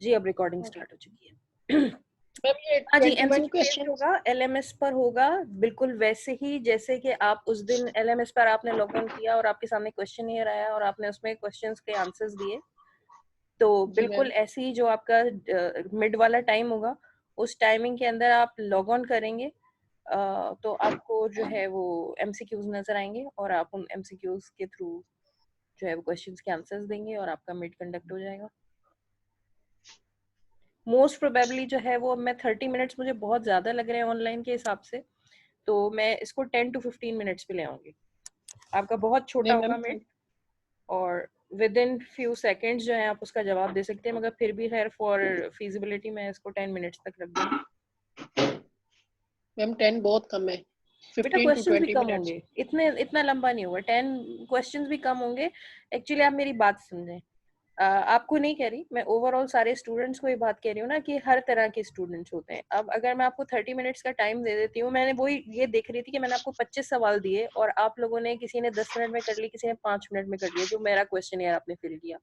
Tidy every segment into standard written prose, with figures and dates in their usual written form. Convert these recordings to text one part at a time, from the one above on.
जी अब recording start हो चुकी है। मैम ये हाँ जी, 21 एमसीक्यू बेस्ड क्वेश्चन होगा, एलएमएस पर होगा, बिल्कुल वैसे ही जैसे कि आप उस दिन एलएमएस पर आपने लॉग ऑन किया और आपके सामने क्वेश्चन आया और आपने उसमें क्वेश्चंस के आंसर्स दिए, तो जी मैम। बिल्कुल ऐसे ही जो आपका मिड वाला टाइम होगा उस टाइमिंग के अंदर आप लॉग ऑन करेंगे, तो आपको जो है वो एमसीक्यूज नजर आएंगे और आप उन एमसीक्यूज के थ्रू जो है वो क्वेश्चंस के आंसर्स देंगे और आपका मिड कंडक्ट हो जाएगा। मोस्ट प्रोबेबली जो है वो मैं 30 मिनट्स मुझे बहुत ज़्यादा लग रहे हैं ऑनलाइन के हिसाब से, तो मैं इसको 10 to 15 मिनट्स पे ले आऊँगी। आपका बहुत छोटा नहीं होगा मैम, मिड और विद इन फ्यू सेकेंड्स जो है आप उसका जवाब दे सकते हैं, मगर फिर भी खैर फॉर फिजिबिलिटी मैं इसको 10 मिनट्स तक रख दूँगी। मैम 10 बहुत कम है। बेटा 15 to क्वेश्चंस भी 20 कम मिनट्स। होंगे, इतना लंबा नहीं होगा, 10 क्वेश्चंस भी कम होंगे। एक्चुअली आप मेरी बात समझें, आपको नहीं कह रही मैं, ओवरऑल सारे स्टूडेंट्स को ये बात कह रही हूँ ना कि हर तरह के स्टूडेंट्स होते हैं। अब अगर मैं आपको 30 मिनट्स का टाइम दे देती हूँ, मैंने वही ये देख रही थी कि मैंने आपको 25 सवाल दिए और आप लोगों ने किसी ने 10 मिनट में कर ली, किसी ने 5 मिनट में कर लिया, जो मेरा क्वेश्चन यार आपने फिल किया।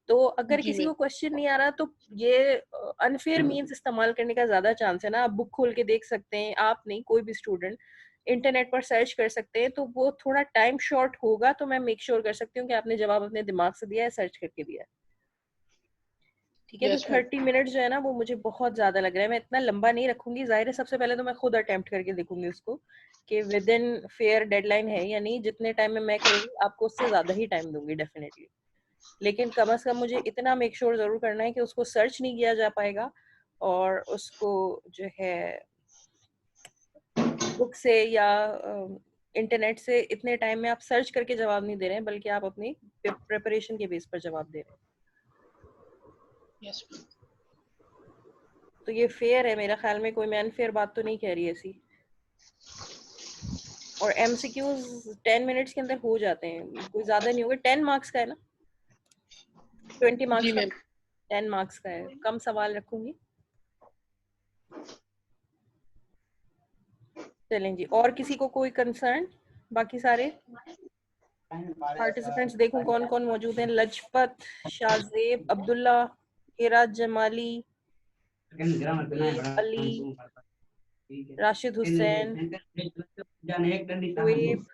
तो अगर जी किसी मैम। को क्वेश्चन नहीं आ रहा तो ये अनफेयर मीन्स इस्तेमाल करने का ज्यादा चांस है ना। आप बुक खोल के देख सकते हैं, आप नहीं कोई भी स्टूडेंट इंटरनेट पर सर्च कर सकते हैं, तो वो थोड़ा टाइम शॉर्ट होगा, तो मैं मेक श्योर कर सकती हूँ कि आपने जवाब अपने दिमाग से दिया है, सर्च करके दिया है। ठीक है, तो यस मैम। 30 मिनट जो है ना वो मुझे बहुत ज्यादा लग रहा है, मैं इतना लंबा नहीं रखूंगी। जाहिर है सबसे पहले तो मैं खुद अटेम्प्ट करके देखूंगी उसको कि विद इन फेयर डेडलाइन है या नहीं। जितने टाइम में मैं करूंगी आपको उससे ज्यादा ही टाइम दूंगी डेफिनेटली, लेकिन कम से कम मुझे इतना मेक श्योर जरूर करना है कि उसको सर्च नहीं किया जा पाएगा और उसको जो है बुक से या इंटरनेट से इतने टाइम में आप सर्च करके जवाब नहीं दे रहे हैं, बल्कि आप अपनी प्रिपरेशन के बेस पर जवाब दे रहे हैं। Yes ma'am. तो ये फेयर है मेरा ख्याल में, कोई मैं अनफेयर बात तो नहीं कह रही ऐसी। और एमसीक्यूज 10 मिनट्स के अंदर हो जाते हैं, कोई ज्यादा नहीं होगा। 10 मार्क्स का है ना, 20 जी मार्क्स का, मैम। 10 मार्क्स का है, कम सवाल रखूंगी। चलें जी, और किसी को कोई कंसर्न? बाकी सारे पार्टिसिपेंट्स देखूं कौन कौन मौजूद हैं। लजपत, शाहजेब, अब्दुल्ला, हिरा जमाली, अली, राशिद हुसैन, शुएब,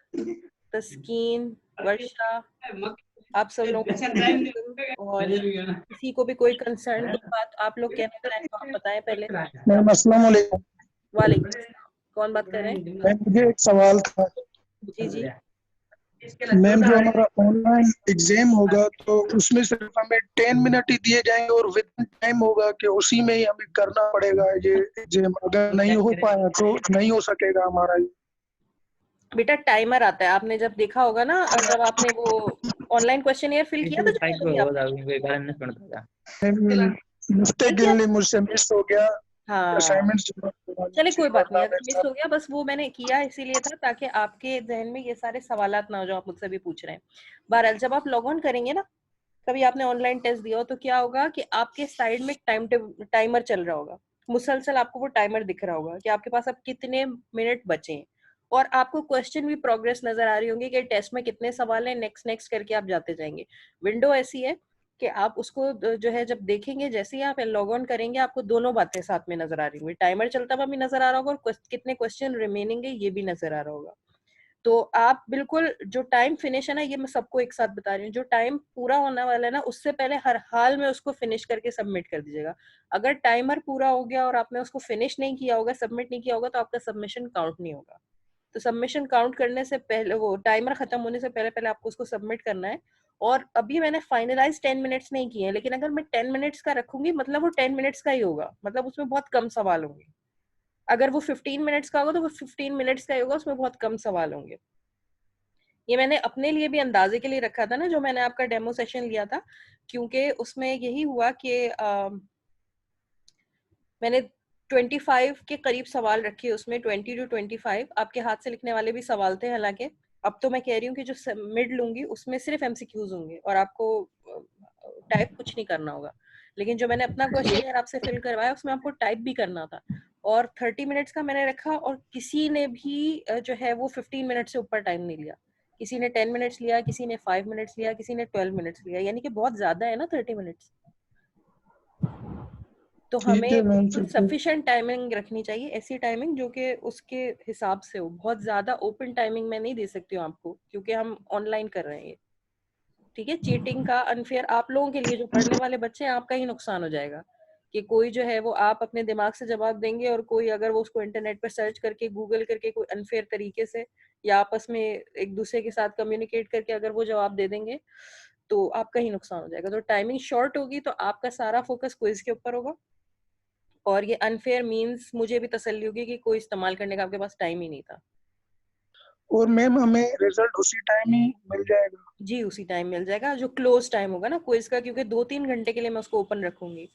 तस्कीन, वर्षा, आप सब लोग। और किसी को भी कोई कंसर्न कोई बात आप लोग कहना चाहें तो आप बताएं पहले। मैम अस्सलाम वालेकुम। वालेकुम सलाम, कौन बात कर रहे हैं? मैम मुझे एक सवाल था। जी जी। मैम जो हमारा ऑनलाइन एग्जाम होगा तो उसमें सिर्फ हमें 10 मिनट ही दिए जाएंगे और विद टाइम होगा कि उसी में ही हमें करना पड़ेगा ये एग्जाम? अगर नहीं हो पाया तो नहीं हो सकेगा हमारा ये। बेटा टाइमर आता है, आपने जब देखा होगा ना, जब आपने वो ऑनलाइन क्वेश्चन फिल किया था जब कभी आपने मिस्टेकली मुझसे मिस हो गया। हाँ, असाइनमेंट्स चले कोई बात नहीं, अगर मिस था। हो गया बस वो मैंने किया इसीलिए था ताकि आपके जहन में ये सारे सवालात ना हो जो आप मुझसे भी पूछ रहे हैं। बहरहाल जब आप लॉग ऑन करेंगे ना, कभी आपने ऑनलाइन टेस्ट दिया हो तो क्या होगा कि आपके साइड में टाइमर चल रहा होगा, मुसलसल आपको वो टाइमर दिख रहा होगा कि आपके पास अब कितने मिनट बचे हैं, और आपको क्वेश्चन भी प्रोग्रेस नजर आ रही होंगी कि टेस्ट में कितने सवाल हैं, नेक्स्ट नेक्स्ट करके आप जाते जाएंगे। विंडो ऐसी है कि आप उसको जो है जब देखेंगे, जैसे ही आप लॉग ऑन करेंगे आपको दोनों बातें साथ में नजर आ रही होंगी, टाइमर चलता हुआ भी नजर आ रहा होगा और कितने क्वेश्चन रिमेनिंग है ये भी नजर आ रहा होगा। तो आप बिल्कुल जो टाइम फिनिश है ना, ये मैं सबको एक साथ बता रही हूँ, जो टाइम पूरा होने वाला है ना उससे पहले हर हाल में उसको फिनिश करके सबमिट कर दीजिएगा। अगर टाइमर पूरा हो गया और आपने उसको फिनिश नहीं किया होगा, सबमिट नहीं किया होगा, तो आपका सबमिशन काउंट नहीं होगा। तो सबमिशन काउंट करने से पहले, वो टाइमर खत्म होने से पहले पहले आपको उसको सबमिट करना है। और अभी मैंने फाइनलाइज 10 मिनट्स नहीं किए हैं, लेकिन अगर मैं 10 मिनट्स का रखूंगी मतलब वो 10 मिनट्स का ही होगा, मतलब उसमें बहुत कम सवाल होंगे। अगर वो 15 मिनट्स का होगा तो वो 15 मिनट्स का ही होगा, उसमें बहुत कम सवाल होंगे। ये मैंने अपने लिए भी अंदाजे के लिए रखा था ना, जो मैंने आपका डेमो सेशन लिया था, क्योंकि उसमें यही हुआ कि मैंने 25 के करीब सवाल रखे, उसमें 20 to 25 आपके हाथ से लिखने वाले भी सवाल थे। हालांकि अब तो मैं कह रही हूँ कि जो मिड लूंगी उसमें सिर्फ एमसीक्यूज होंगे और आपको टाइप कुछ नहीं करना होगा। लेकिन जो मैंने अपना क्वेश्चन यार आपसे फिल करवाया उसमें आपको टाइप भी करना था, और 30 मिनट्स का मैंने रखा, और किसी ने भी जो है वो 15 मिनट से ऊपर टाइम नहीं लिया। किसी ने 10 मिनट्स लिया, किसी ने 5 मिनट्स लिया, किसी ने 12 मिनट्स लिया, यानी कि बहुत ज्यादा है ना 30 मिनट्स। तो ठीक है हमें मैम, कुछ ठीक है। सफिशिएंट टाइमिंग रखनी चाहिए, ऐसी टाइमिंग जो कि उसके हिसाब से हो। बहुत ज्यादा ओपन टाइमिंग मैं नहीं दे सकती हूँ आपको, क्योंकि हम ऑनलाइन कर रहे हैं ये। ठीक है, चीटिंग का अनफेयर आप लोगों के लिए, जो पढ़ने वाले बच्चे हैं, आपका ही नुकसान हो जाएगा कि कोई जो है वो आप अपने दिमाग से जवाब देंगे और कोई अगर वो उसको इंटरनेट पर सर्च करके, गूगल करके, कोई अनफेयर तरीके से या आपस में एक दूसरे के साथ कम्युनिकेट करके अगर वो जवाब दे देंगे तो आपका ही नुकसान हो जाएगा। तो टाइमिंग शॉर्ट होगी तो आपका सारा फोकस क्विज के ऊपर होगा, और ये अनफेयर मींस मुझे भी तसल्ली होगी कि कोई इस्तेमाल करने का आपके पास टाइम ही नहीं था। और मैम हमें रिजल्ट उसी टाइम ही मिल जाएगा? जी उसी टाइम मिल जाएगा, जो क्लोज टाइम होगा ना क्विज का, क्योंकि 2-3 घंटे के लिए मैं उसको ओपन रखूंगी।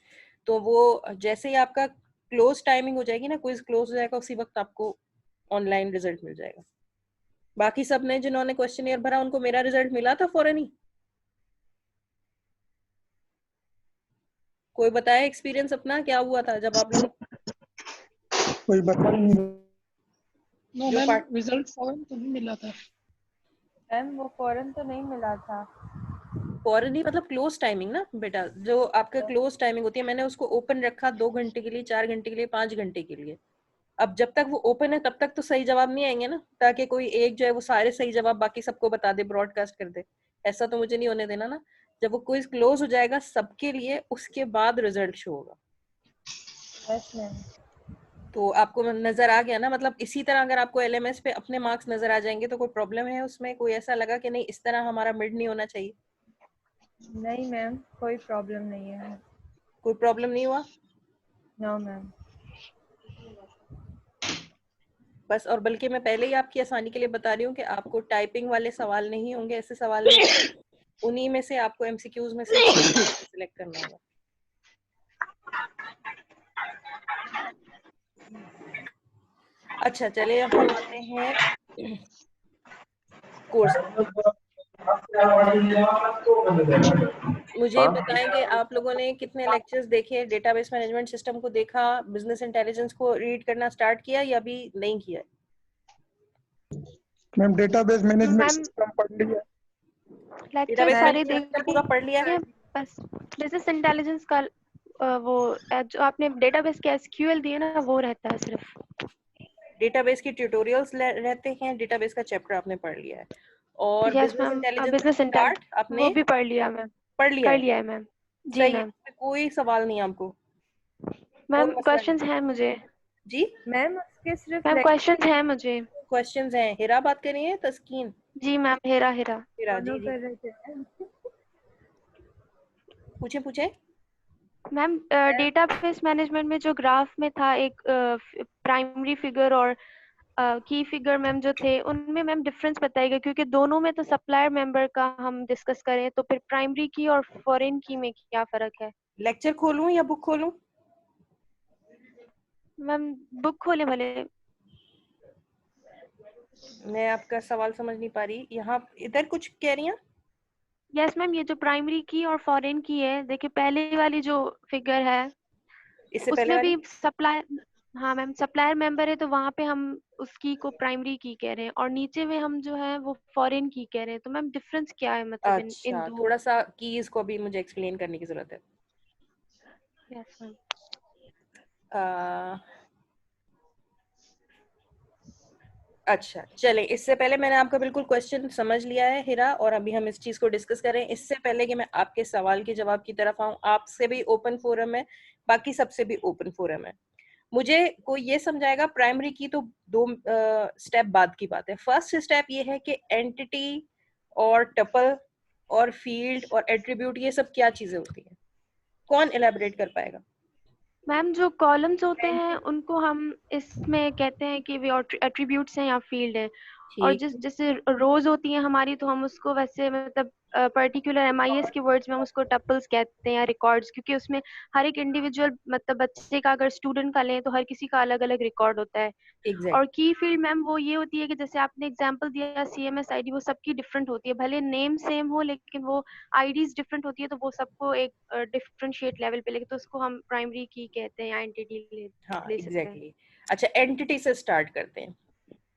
तो वो जैसे ही आपका क्लोज टाइमिंग हो जाएगी ना, क्विज क्लोज हो जाएगा, उसी वक्त आपको ऑनलाइन रिजल्ट मिल जाएगा। बाकी सब ने जिन्होंने क्वेश्चनियर भरा उनको मेरा रिजल्ट मिला था फौरन ही? कोई बताया एक्सपीरियंस अपना, क्या हुआ था जब आप लोग कोई बता नहीं। नो जो मैम, पार्ट रिजल्ट फॉरन तो नहीं मिला था। मैम वो फौरन तो नहीं मिला था। फौरन ही मतलब क्लोज टाइमिंग ना बेटा, जो आपका क्लोज टाइमिंग होती है, मैंने उसको ओपन रखा 2 घंटे के लिए, 4 घंटे के लिए, 5 घंटे के लिए। अब जब तक वो ओपन है तब तक तो सही जवाब नहीं आएंगे ना, ताकि कोई एक जो है वो सारे सही जवाब बाकी सबको बता दे, ब्रॉडकास्ट कर दे। ऐसा तो मुझे नहीं होने देना ना। जब वो क्विज क्लोज हो जाएगा सबके लिए, उसके बाद रिजल्ट शो होगा। Yes ma'am. तो आपको नजर आ गया ना, मतलब इसी तरह अगर आपको एलएमएस पे अपने मार्क्स नजर आ जाएंगे तो कोई प्रॉब्लम है उसमें? कोई ऐसा लगा कि नहीं इस तरह हमारा मिड नहीं होना चाहिए? नहीं मैम, कोई प्रॉब्लम नहीं है। कोई प्रॉब्लम नहीं हुआ? No ma'am. बस, और बल्कि मैं पहले ही आपकी आसानी के लिए बता रही हूँ कि आपको टाइपिंग वाले सवाल नहीं होंगे, ऐसे सवाल नहीं होंगे। उन्हीं में से आपको एमसीक्यूज में से सिलेक्ट करना होगा। अच्छा चलिए, अब हम आते हैं कोर्स। मुझे बताएं कि आप लोगों ने कितने लेक्चर्स देखे, डेटाबेस मैनेजमेंट सिस्टम को देखा, बिजनेस इंटेलिजेंस को रीड करना स्टार्ट किया या अभी नहीं किया? Ma'am database management ma'am system पढ़ लिया। लेक्चर डेटाबेस सारे मैनेजमेंट देख पूरा पढ़ लिया है? लिए, बस बिजनेस इंटेलिजेंस का वो जो आपने डेटाबेस के एसक्यूएल दिए ना, वो रहता है सिर्फ। डेटाबेस की ट्यूटोरियल्स रहते हैं, डेटाबेस का चैप्टर आपने पढ़ लिया है, और yes business ma'am, intelligence business Intel part आपने वो भी पढ़ लिया मैम। पढ़ लिया कर है? लिया है मैम। जी सही है, मैम। कोई सवाल नहीं आपको? मैम कोई मसला नहीं? क्वेश्चंस हैं मुझे। जी मैम उसके सिर्फ मैम क्वेश्चंस हैं मुझे। क्वेश्चंस हैं। हिरा बात कर रही है, तस्कीन? जी मैम, हेरा हेरा। हिरा जी दोनों जी, कर रहे थे मैम। पूछे पूछे। मैम डेटाबेस मैनेजमेंट में जो ग्राफ में था एक प्राइमरी फिगर और की फिगर मैम जो थे, उनमें मैम डिफरेंस बताइएगा, क्योंकि दोनों में तो सप्लायर मेंबर का हम डिस्कस करें, तो फिर प्राइमरी की और फॉरेन की में क्या फर्क है? लेक्चर खोलूं या बुक खोलूं? मैम बुक खोले भले। मैं आपका सवाल समझ नहीं पा रही, यहाँ इधर कुछ कह रही हैं? यस मैम, ये जो प्राइमरी की और फॉरेन की है, देखिए पहले वाली जो फिगर है इससे पहले उसमें वाली? भी सप्लायर, हाँ मैम सप्लायर मेंबर है, तो वहां पे हम उसकी को प्राइमरी की कह रहे हैं, और नीचे में हम जो है वो फॉरेन की कह रहे हैं। तो मैम डिफरेंस क्या है, मतलब इन अच्छा, दो? थोड़ा सा कीज को भी मुझे एक्सप्लेन करने की जरूरत है। Yes ma'am. आ, अच्छा चले, इससे पहले मैंने आपका बिल्कुल क्वेश्चन समझ लिया है हिरा, और अभी हम इस चीज को डिस्कस करें। इससे पहले कि मैं आपके सवाल के जवाब की तरफ आऊं, आपसे भी ओपन फोरम है, बाकी सबसे भी ओपन फोरम है। मुझे कोई ये समझाएगा, प्राइमरी की तो 2 स्टेप बाद की बात है। फर्स्ट स्टेप ये है कि एंटिटी और टपल और फील्ड और एट्रीब्यूट, ये सब क्या चीजें होती हैं? कौन इलेबोरेट कर पाएगा? मैम जो कॉलम्स होते हैं उनको हम इसमें कहते हैं कि वे एट्रीब्यूट्स हैं या फील्ड हैं, और ठीक। जैसे रोज होती हैं हमारी, तो हम उसको वैसे मतलब पर्टिकुलर एमआईएस के वर्ड्स में हम उसको टपल्स कहते हैं या रिकॉर्ड्स, क्योंकि उसमें हर एक इंडिविजुअल मतलब बच्चे का अगर स्टूडेंट का लें तो हर किसी का अलग अलग रिकॉर्ड होता है। एग्जैक्ट। और की फील्ड मैम वो ये होती है कि जैसे आपने एग्जांपल दिया सीएमएस आईडी, वो सबकी डिफरेंट होती है, भले नेम सेम हो लेकिन वो आईडीज डिफरेंट होती है, तो वो सबको एक डिफरेंशिएट लेवल पे लेके, तो उसको हम प्राइमरी की कहते हैं या एंटिटी हाँ ले सकते हैं। एग्जैक्टली। अच्छा, एंटिटी से स्टार्ट करते हैं।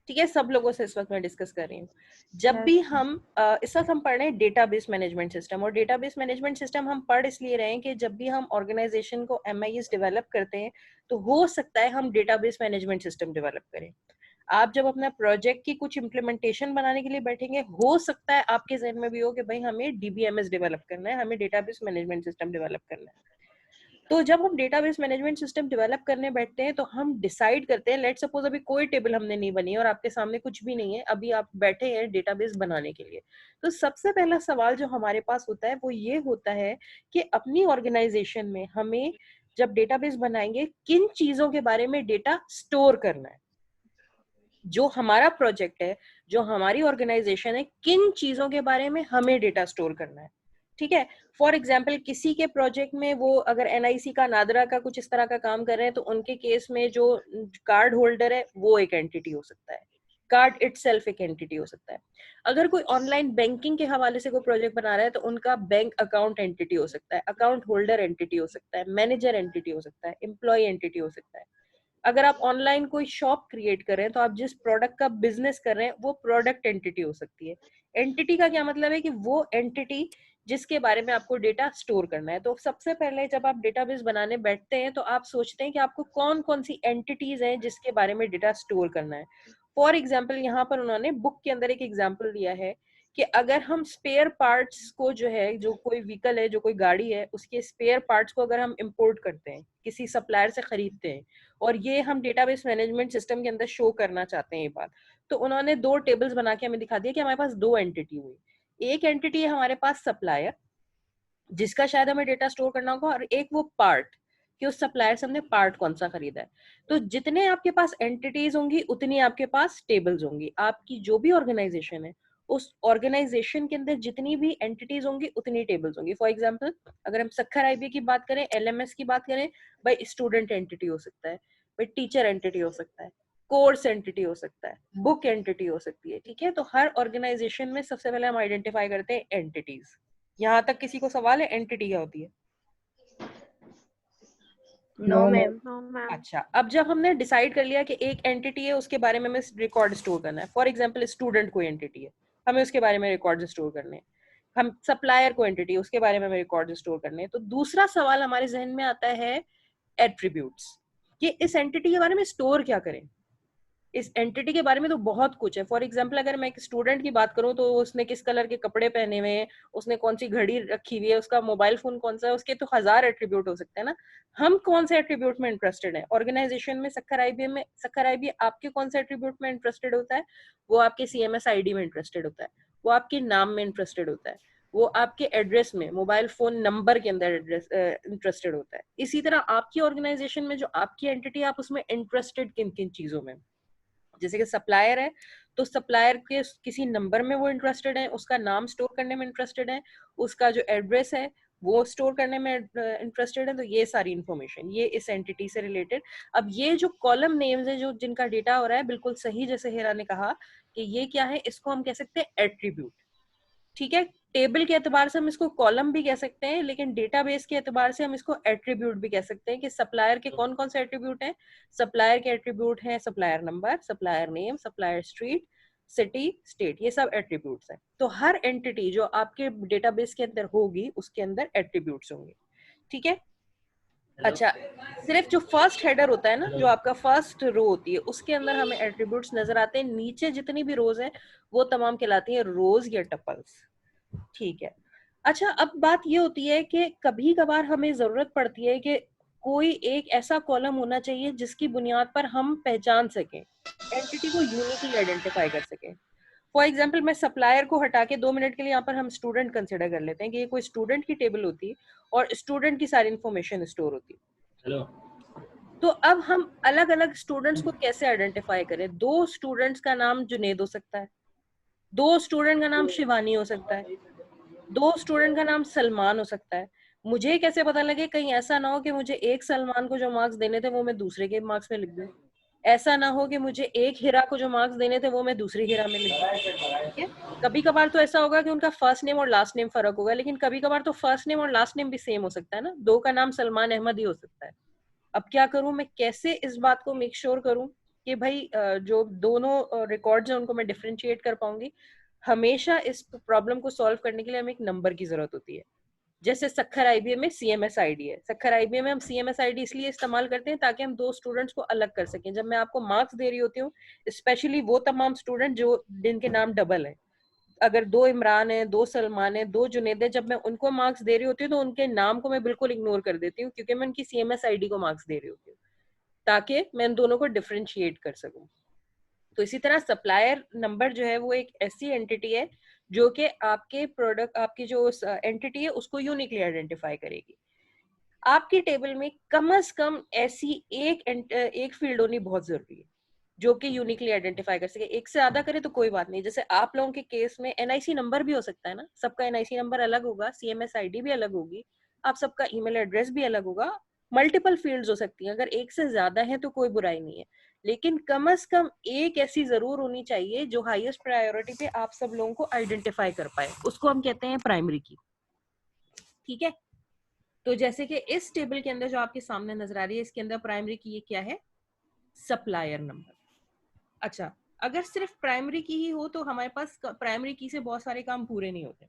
ठीक है, सब लोगों से इस वक्त मैं डिस्कस कर रही हूँ। जब Yes. भी हम इस वक्त हम पढ़ रहे हैं डेटाबेस मैनेजमेंट सिस्टम, और डेटाबेस मैनेजमेंट सिस्टम हम पढ़ इसलिए रहे हैं कि जब भी हम ऑर्गेनाइजेशन को MIS डेवलप करते हैं तो हो सकता है हम डेटाबेस मैनेजमेंट सिस्टम डेवलप करें। आप जब अपना प्रोजेक्ट की कुछ इम्प्लीमेंटेशन बनाने के लिए बैठेंगे, हो सकता है आपके जहन में भी हो कि भाई हमें DBMS डेवलप करना है, हमें डेटाबेस मैनेजमेंट सिस्टम डेवलप करना है। तो जब हम डेटाबेस मैनेजमेंट सिस्टम डेवलप करने बैठते हैं तो हम डिसाइड करते हैं, लेट सपोज अभी कोई टेबल हमने नहीं बनी है और आपके सामने कुछ भी नहीं है, अभी आप बैठे हैं डेटाबेस बनाने के लिए। तो सबसे पहला सवाल जो हमारे पास होता है वो ये होता है कि अपनी ऑर्गेनाइजेशन में हमें जब डेटाबेस बनाएंगे किन चीजों के बारे में डेटा स्टोर करना है। जो हमारा प्रोजेक्ट है, जो हमारी ऑर्गेनाइजेशन है, किन चीजों के बारे में हमें डेटा स्टोर करना है। ठीक है, फॉर एग्जाम्पल किसी के प्रोजेक्ट में वो अगर NIC का, नादरा का कुछ इस तरह का काम कर रहे हैं तो उनके केस में जो कार्ड होल्डर है वो एक एंटिटी हो सकता है, कार्ड इटसेल्फ एक एंटिटी हो सकता है। अगर कोई ऑनलाइन बैंकिंग के हवाले से कोई प्रोजेक्ट बना रहा है तो उनका बैंक अकाउंट एंटिटी हो सकता है, अकाउंट होल्डर एंटिटी हो सकता है, मैनेजर एंटिटी हो सकता है, एम्प्लॉय एंटिटी हो सकता है। अगर आप ऑनलाइन कोई शॉप क्रिएट कर रहे हैं तो आप जिस प्रोडक्ट का बिजनेस कर रहे हैं वो प्रोडक्ट एंटिटी हो सकती है। एंटिटी का क्या मतलब है कि वो एंटिटी जिसके बारे में आपको डेटा स्टोर करना है। तो सबसे पहले जब आप डेटाबेस बनाने बैठते हैं तो आप सोचते हैं कि आपको कौन कौन सी एंटिटीज हैं जिसके बारे में डेटा स्टोर करना है। फॉर एग्जाम्पल यहाँ पर उन्होंने बुक के अंदर एक एग्जाम्पल दिया है कि अगर हम स्पेयर पार्ट्स को जो है, जो कोई व्हीकल है, जो कोई गाड़ी है, उसके स्पेयर पार्ट्स को अगर हम इंपोर्ट करते हैं, किसी सप्लायर से खरीदते हैं, और ये हम डेटाबेस मैनेजमेंट सिस्टम के अंदर शो करना चाहते हैं ये बात, तो उन्होंने 2 टेबल्स बना के हमें दिखा दिया कि हमारे पास 2 एंटिटी हुई। एक एंटिटी है हमारे पास सप्लायर, जिसका शायद हमें डेटा स्टोर करना होगा, और एक वो पार्ट कि उस सप्लायर से हमने पार्ट कौन सा खरीदा है। तो जितने आपके पास एंटिटीज होंगी उतनी आपके पास टेबल्स होंगी। आपकी जो भी ऑर्गेनाइजेशन है उस ऑर्गेनाइजेशन के अंदर जितनी भी एंटिटीज होंगी उतनी टेबल्स होंगी। फॉर एग्जांपल अगर हम सक्खर IBA की बात करें, LMS की बात करें, भाई स्टूडेंट एंटिटी हो सकता है, भाई टीचर एंटिटी हो सकता है, कोर्स एंटिटी हो सकता है, बुक एंटिटी हो सकती है। ठीक है, तो हर ऑर्गेनाइजेशन में सबसे पहले हम आइडेंटिफाई करते हैं एंटिटीज। यहाँ तक किसी को सवाल है एंटिटी क्या होती है? No ma'am. No, ma'am. अच्छा, अब जब हमने डिसाइड कर लिया कि एक एंटिटी है उसके बारे में हमें रिकॉर्ड स्टोर करना है, फॉर एग्जांपल स्टूडेंट कोई एंटिटी है, हमें उसके बारे में रिकॉर्ड स्टोर करने हैं। हम सप्लायर को एंटिटी है उसके बारे में हमें रिकॉर्ड स्टोर करने हैं। तो दूसरा सवाल हमारे जहन में आता है एट्रीब्यूट्स, कि इस एंटिटी के बारे में स्टोर क्या करें। इस एंटिटी के बारे में तो बहुत कुछ है। फॉर एग्जाम्पल अगर मैं एक स्टूडेंट की बात करूं तो उसने किस कलर के कपड़े पहने हुए हैं, उसने कौन सी घड़ी रखी हुई है, उसका मोबाइल फोन कौन सा है, उसके तो 1000 एट्रीब्यूट हो सकते हैं ना। हम कौन से एट्रीब्यूट में इंटरेस्टेड है ऑर्गेनाइजेशन में? सक्खर IBA आपके कौन से एट्रीब्यूट में इंटरेस्टेड होता है? वो आपके CMS ID में इंटरेस्टेड होता है, वो आपके नाम में इंटरेस्टेड होता है, वो आपके एड्रेस में, मोबाइल फोन नंबर के अंदर इंटरेस्टेड होता है। इसी तरह आपकी ऑर्गेनाइजेशन में जो आपकी एंटिटी है आप उसमें इंटरेस्टेड किन किन चीजों में? जैसे कि सप्लायर है तो सप्लायर के किसी नंबर में वो इंटरेस्टेड है, उसका नाम स्टोर करने में इंटरेस्टेड है, उसका जो एड्रेस है वो स्टोर करने में इंटरेस्टेड है। तो ये सारी इंफॉर्मेशन ये इस एंटिटी से रिलेटेड। अब ये जो कॉलम नेम्स है जो जिनका डेटा हो रहा है, बिल्कुल सही जैसे हेरा ने कहा कि ये क्या है, इसको हम कह सकते हैं एट्रीब्यूट। ठीक है, टेबल के एतबार से हम इसको कॉलम भी कह सकते हैं, लेकिन डेटाबेस के एतबार से हम इसको एट्रीब्यूट भी कह सकते हैं कि सप्लायर के कौन कौन से एट्रीब्यूट हैं। सप्लायर के एट्रीब्यूट हैं supplier number, supplier name, supplier street, city, state, ये सब एट्रीब्यूट्स हैं। तो हर एंटिटी जो आपके डेटाबेस के अंदर होगी उसके अंदर एट्रीब्यूट्स होंगे। ठीक है, अच्छा, सिर्फ जो फर्स्ट हेडर होता है ना, जो आपका फर्स्ट रो होती है, उसके अंदर हमें एट्रीब्यूट्स नजर आते हैं। नीचे जितनी भी रोज हैं वो तमाम कहलाती हैं रोज या टपल्स। ठीक है, अच्छा, अब बात ये होती है कि कभी कभार हमें जरूरत पड़ती है कि कोई एक ऐसा कॉलम होना चाहिए जिसकी बुनियाद पर हम पहचान सकें, एंटिटी को यूनिकली आइडेंटिफाई कर सकें। फॉर एग्जाम्पल मैं सप्लायर को हटा के 2 मिनट के लिए यहाँ पर हम स्टूडेंट कंसिडर कर लेते हैं कि ये कोई स्टूडेंट की टेबल होती और स्टूडेंट की सारी इंफॉर्मेशन स्टोर होती। तो अब हम अलग अलग स्टूडेंट्स को कैसे आइडेंटिफाई करें? 2 स्टूडेंट्स का नाम जुनेद हो सकता है, 2 स्टूडेंट का नाम शिवानी हो सकता है, 2 स्टूडेंट का नाम सलमान हो सकता है। मुझे कैसे पता लगे? कहीं ऐसा ना हो कि मुझे एक सलमान को जो मार्क्स देने थे वो मैं दूसरे के मार्क्स में लिख दूं, ऐसा ना हो कि मुझे एक हिरा को जो मार्क्स देने थे वो मैं दूसरी हिरा में लिख दूं। ठीक है, कभी कभार तो ऐसा होगा कि उनका फर्स्ट नेम और लास्ट नेम फर्क होगा, लेकिन कभी कभार तो फर्स्ट नेम और लास्ट नेम भी सेम हो सकता है ना, 2 का नाम सलमान अहमद ही हो सकता है। अब क्या करूं मैं, कैसे इस बात को मेक श्योर करूं कि भाई जो दोनों रिकॉर्ड्स हैं उनको मैं डिफरेंशिएट कर पाऊंगी। हमेशा इस प्रॉब्लम को सॉल्व करने के लिए हमें एक नंबर की जरूरत होती है। जैसे सखर आईबीएम में सीएमएस आईडी है, सखर आईबीएम में हम सीएमएस आईडी इसलिए इस्तेमाल करते हैं ताकि हम दो स्टूडेंट्स को अलग कर सकें। जब मैं आपको मार्क्स दे रही होती हूँ, स्पेशली वो तमाम स्टूडेंट जो जिनके नाम डबल है, अगर दो इमरान है, दो सलमान है, दो जुनेद है, जब मैं उनको मार्क्स दे रही होती हूँ तो उनके नाम को मैं बिल्कुल इग्नोर कर देती हूँ, क्योंकि मैं उनकी सीएमएस आईडी को मार्क्स दे रही होती हूँ, ताकि मैं इन दोनों को डिफरेंशिएट कर सकूं। तो इसी तरह सप्लायर नंबर जो है वो एक ऐसी एंटिटी है जो कि आपके प्रोडक्ट, आपकी जो एंटिटी है उसको यूनिकली आइडेंटिफाई करेगी। आपकी टेबल में कम से कम ऐसी एक फील्ड होनी बहुत जरूरी है जो कि यूनिकली आइडेंटिफाई कर सके। एक से ज्यादा करे तो कोई बात नहीं, जैसे आप लोगों के केस में एनआईसी नंबर भी हो सकता है ना, सबका एनआईसी नंबर अलग होगा, सीएमएस आईडी भी अलग होगी, आप सबका ईमेल एड्रेस भी अलग होगा, मल्टीपल फील्ड्स हो सकती हैं। अगर एक से ज्यादा है तो कोई बुराई नहीं है, लेकिन कम से कम एक ऐसी जरूर होनी चाहिए जो हाईएस्ट प्रायोरिटी पे आप सब लोगों को आइडेंटिफाई कर पाए, उसको हम कहते हैं प्राइमरी की। ठीक है, तो जैसे कि इस टेबल के अंदर जो आपके सामने नजर आ रही है, इसके अंदर प्राइमरी की ये क्या है, सप्लायर नंबर। अच्छा, अगर सिर्फ प्राइमरी की ही हो तो हमारे पास प्राइमरी की से बहुत सारे काम पूरे नहीं होते।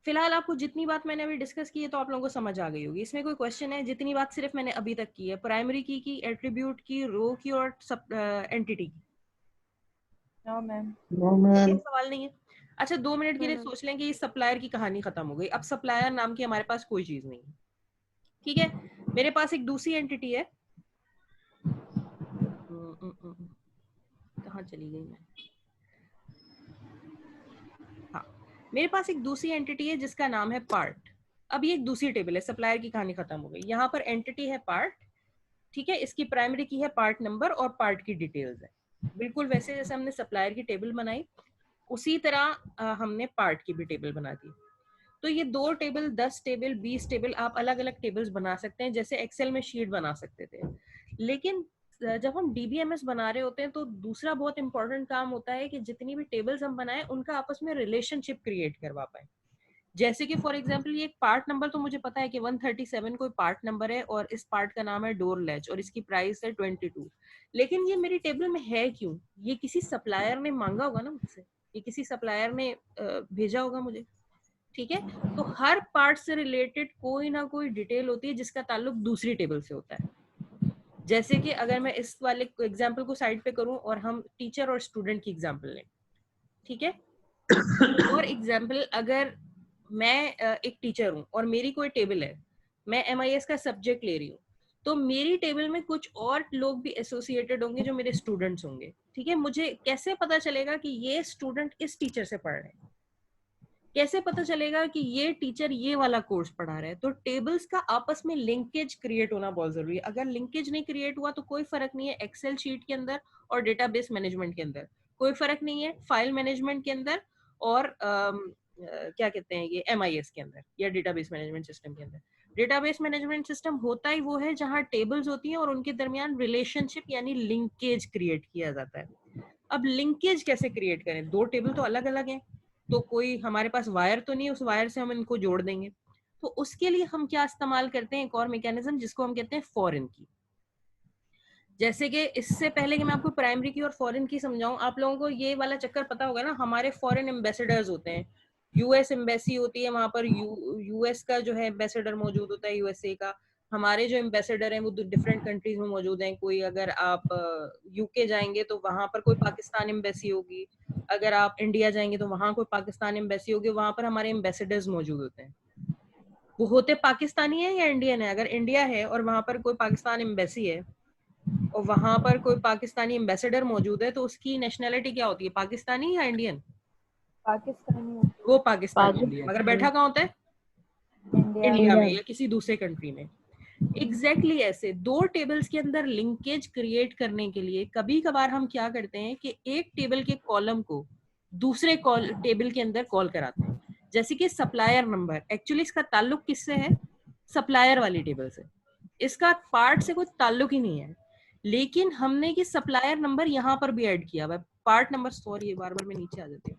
फिलहाल आपको जितनी बात मैंने अभी डिस्कस की है तो आप लोगों को समझ आ गई होगी। इसमें कोई क्वेश्चन है? जितनी बात सिर्फ मैंने अभी तक की है, प्राइमरी की, एट्रीब्यूट की, रो की और एंटिटी की। No ma'am. सवाल नहीं है? अच्छा, 2 मिनट के लिए मैम। सोच लें कि इस सप्लायर की कहानी खत्म हो गई। अब सप्लायर नाम की हमारे पास कोई चीज नहीं है। ठीक है, मेरे पास एक दूसरी एंटिटी है, कहाँ चली गई मैं? हाँ, मेरे पास एक दूसरी एंटिटी है जिसका नाम है पार्ट। अब ये एक दूसरी टेबल है, सप्लायर की कहानी खत्म हो गई। यहाँ पर एंटिटी है पार्ट, ठीक है, इसकी प्राइमरी की है पार्ट नंबर और पार्ट की डिटेल्स है। बिल्कुल वैसे जैसे हमने सप्लायर की टेबल बनाई उसी तरह हमने पार्ट की भी टेबल बना दी। तो ये 2 टेबल, 10 टेबल, 20 टेबल, आप अलग अलग टेबल्स बना सकते हैं, जैसे एक्सेल में शीट बना सकते थे। लेकिन जब हम डीबीएमएस बना रहे होते हैं तो दूसरा बहुत इंपॉर्टेंट काम होता है कि जितनी भी टेबल्स हम बनाएं उनका आपस में रिलेशनशिप क्रिएट करवा पाए। जैसे कि फॉर एग्जांपल ये एक पार्ट नंबर, तो मुझे पता है कि 137 कोई पार्ट नंबर है और इस पार्ट का नाम है डोर लैच और इसकी प्राइस है 22। लेकिन ये मेरी टेबल में है क्यों? ये किसी सप्लायर ने मांगा होगा ना मुझसे, ये किसी सप्लायर ने भेजा होगा मुझे। ठीक है, तो हर पार्ट से रिलेटेड कोई ना कोई डिटेल होती है जिसका ताल्लुक दूसरी टेबल से होता है। जैसे कि अगर मैं इस वाले एग्जाम्पल को साइड पे करूं और हम टीचर और स्टूडेंट की एग्जाम्पल लें, ठीक है, और एग्जाम्पल अगर मैं एक टीचर हूं और मेरी कोई टेबल है, मैं MIS का सब्जेक्ट ले रही हूँ, तो मेरी टेबल में कुछ और लोग भी एसोसिएटेड होंगे जो मेरे स्टूडेंट्स होंगे। ठीक है, मुझे कैसे पता चलेगा कि ये स्टूडेंट इस टीचर से पढ़ रहे हैं? कैसे पता चलेगा कि ये टीचर ये वाला कोर्स पढ़ा रहा है? तो टेबल्स का आपस में लिंकेज क्रिएट होना बहुत जरूरी है। अगर लिंकेज नहीं क्रिएट हुआ तो कोई फर्क नहीं है एक्सेल शीट के अंदर और डेटाबेस मैनेजमेंट के अंदर, कोई फर्क नहीं है फाइल मैनेजमेंट के अंदर और क्या कहते हैं ये MIS के अंदर या डेटाबेस मैनेजमेंट सिस्टम के अंदर। डेटाबेस मैनेजमेंट सिस्टम होता ही वो है जहाँ टेबल्स होती हैं और उनके दरमियान रिलेशनशिप यानी लिंकेज क्रिएट किया जाता है। अब लिंकेज कैसे क्रिएट करें? 2 टेबल तो अलग अलग हैं, तो कोई हमारे पास वायर तो नहीं, उस वायर से हम इनको जोड़ देंगे। तो उसके लिए हम क्या इस्तेमाल करते हैं, एक और मैकेनिज्म जिसको हम कहते हैं फॉरेन की। जैसे कि इससे पहले कि मैं आपको प्राइमरी की और फॉरेन की समझाऊं, आप लोगों को ये वाला चक्कर पता होगा ना, हमारे फॉरेन एम्बेसडर्स होते हैं, US एम्बेसी होती है, वहां पर US का जो है एम्बेसडर मौजूद होता है, USA का। हमारे जो एम्बेसडर हैं वो डिफरेंट कंट्रीज में मौजूद हैं। कोई अगर आप UK जाएंगे तो वहां पर कोई पाकिस्तान एम्बेसी होगी, अगर आप इंडिया जाएंगे तो वहां कोई पाकिस्तान एम्बेसी होगी, वहां पर हमारे एम्बेसडर्स मौजूद होते हैं। वो होते पाकिस्तानी है या इंडियन है? अगर इंडिया है और वहां पर कोई पाकिस्तान एम्बेसी है और वहां पर कोई पाकिस्तानी एम्बेसडर मौजूद है, तो उसकी नेशनैलिटी क्या होती है, पाकिस्तानी या इंडियन? पाकिस्तानी। वो पाकिस्तानी। मगर बैठा कहाँ होता है? इंडिया में या किसी दूसरे कंट्री में। एग्जैक्टली ऐसे 2 टेबल्स के अंदर लिंकेज क्रिएट करने के लिए कभी कभार हम क्या करते हैं कि एक टेबल के कॉलम को दूसरे टेबल के अंदर कॉल कराते हैं। जैसे कि सप्लायर नंबर, एक्चुअली इसका ताल्लुक किससे है? सप्लायर वाली टेबल से। इसका पार्ट से कोई ताल्लुक ही नहीं है, लेकिन हमने कि सप्लायर नंबर यहाँ पर भी ऐड किया हुआ है। पार्ट नंबर, सॉरी बार बार मैं नीचे आ जाती हूँ,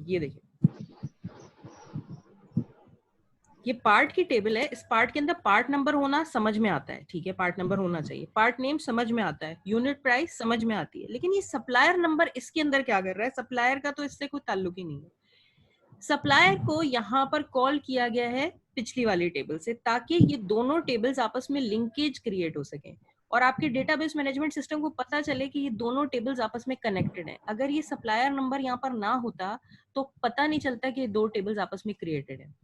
ये देखिए ये पार्ट की टेबल है, इस पार्ट के अंदर पार्ट नंबर होना समझ में आता है, ठीक है, पार्ट नंबर होना चाहिए, पार्ट नेम समझ में आता है, यूनिट प्राइस समझ में आती है, लेकिन ये सप्लायर नंबर इसके अंदर क्या कर रहा है? सप्लायर का तो इससे कोई ताल्लुक ही नहीं है। सप्लायर को यहाँ पर कॉल किया गया है पिछली वाली टेबल से, ताकि ये दोनों टेबल्स आपस में लिंकेज क्रिएट हो सके और आपके डेटाबेस मैनेजमेंट सिस्टम को पता चले कि ये दोनों टेबल्स आपस में कनेक्टेड हैं। अगर ये सप्लायर नंबर यहाँ पर ना होता तो पता नहीं चलता कि ये दो टेबल्स आपस में क्रिएटेड है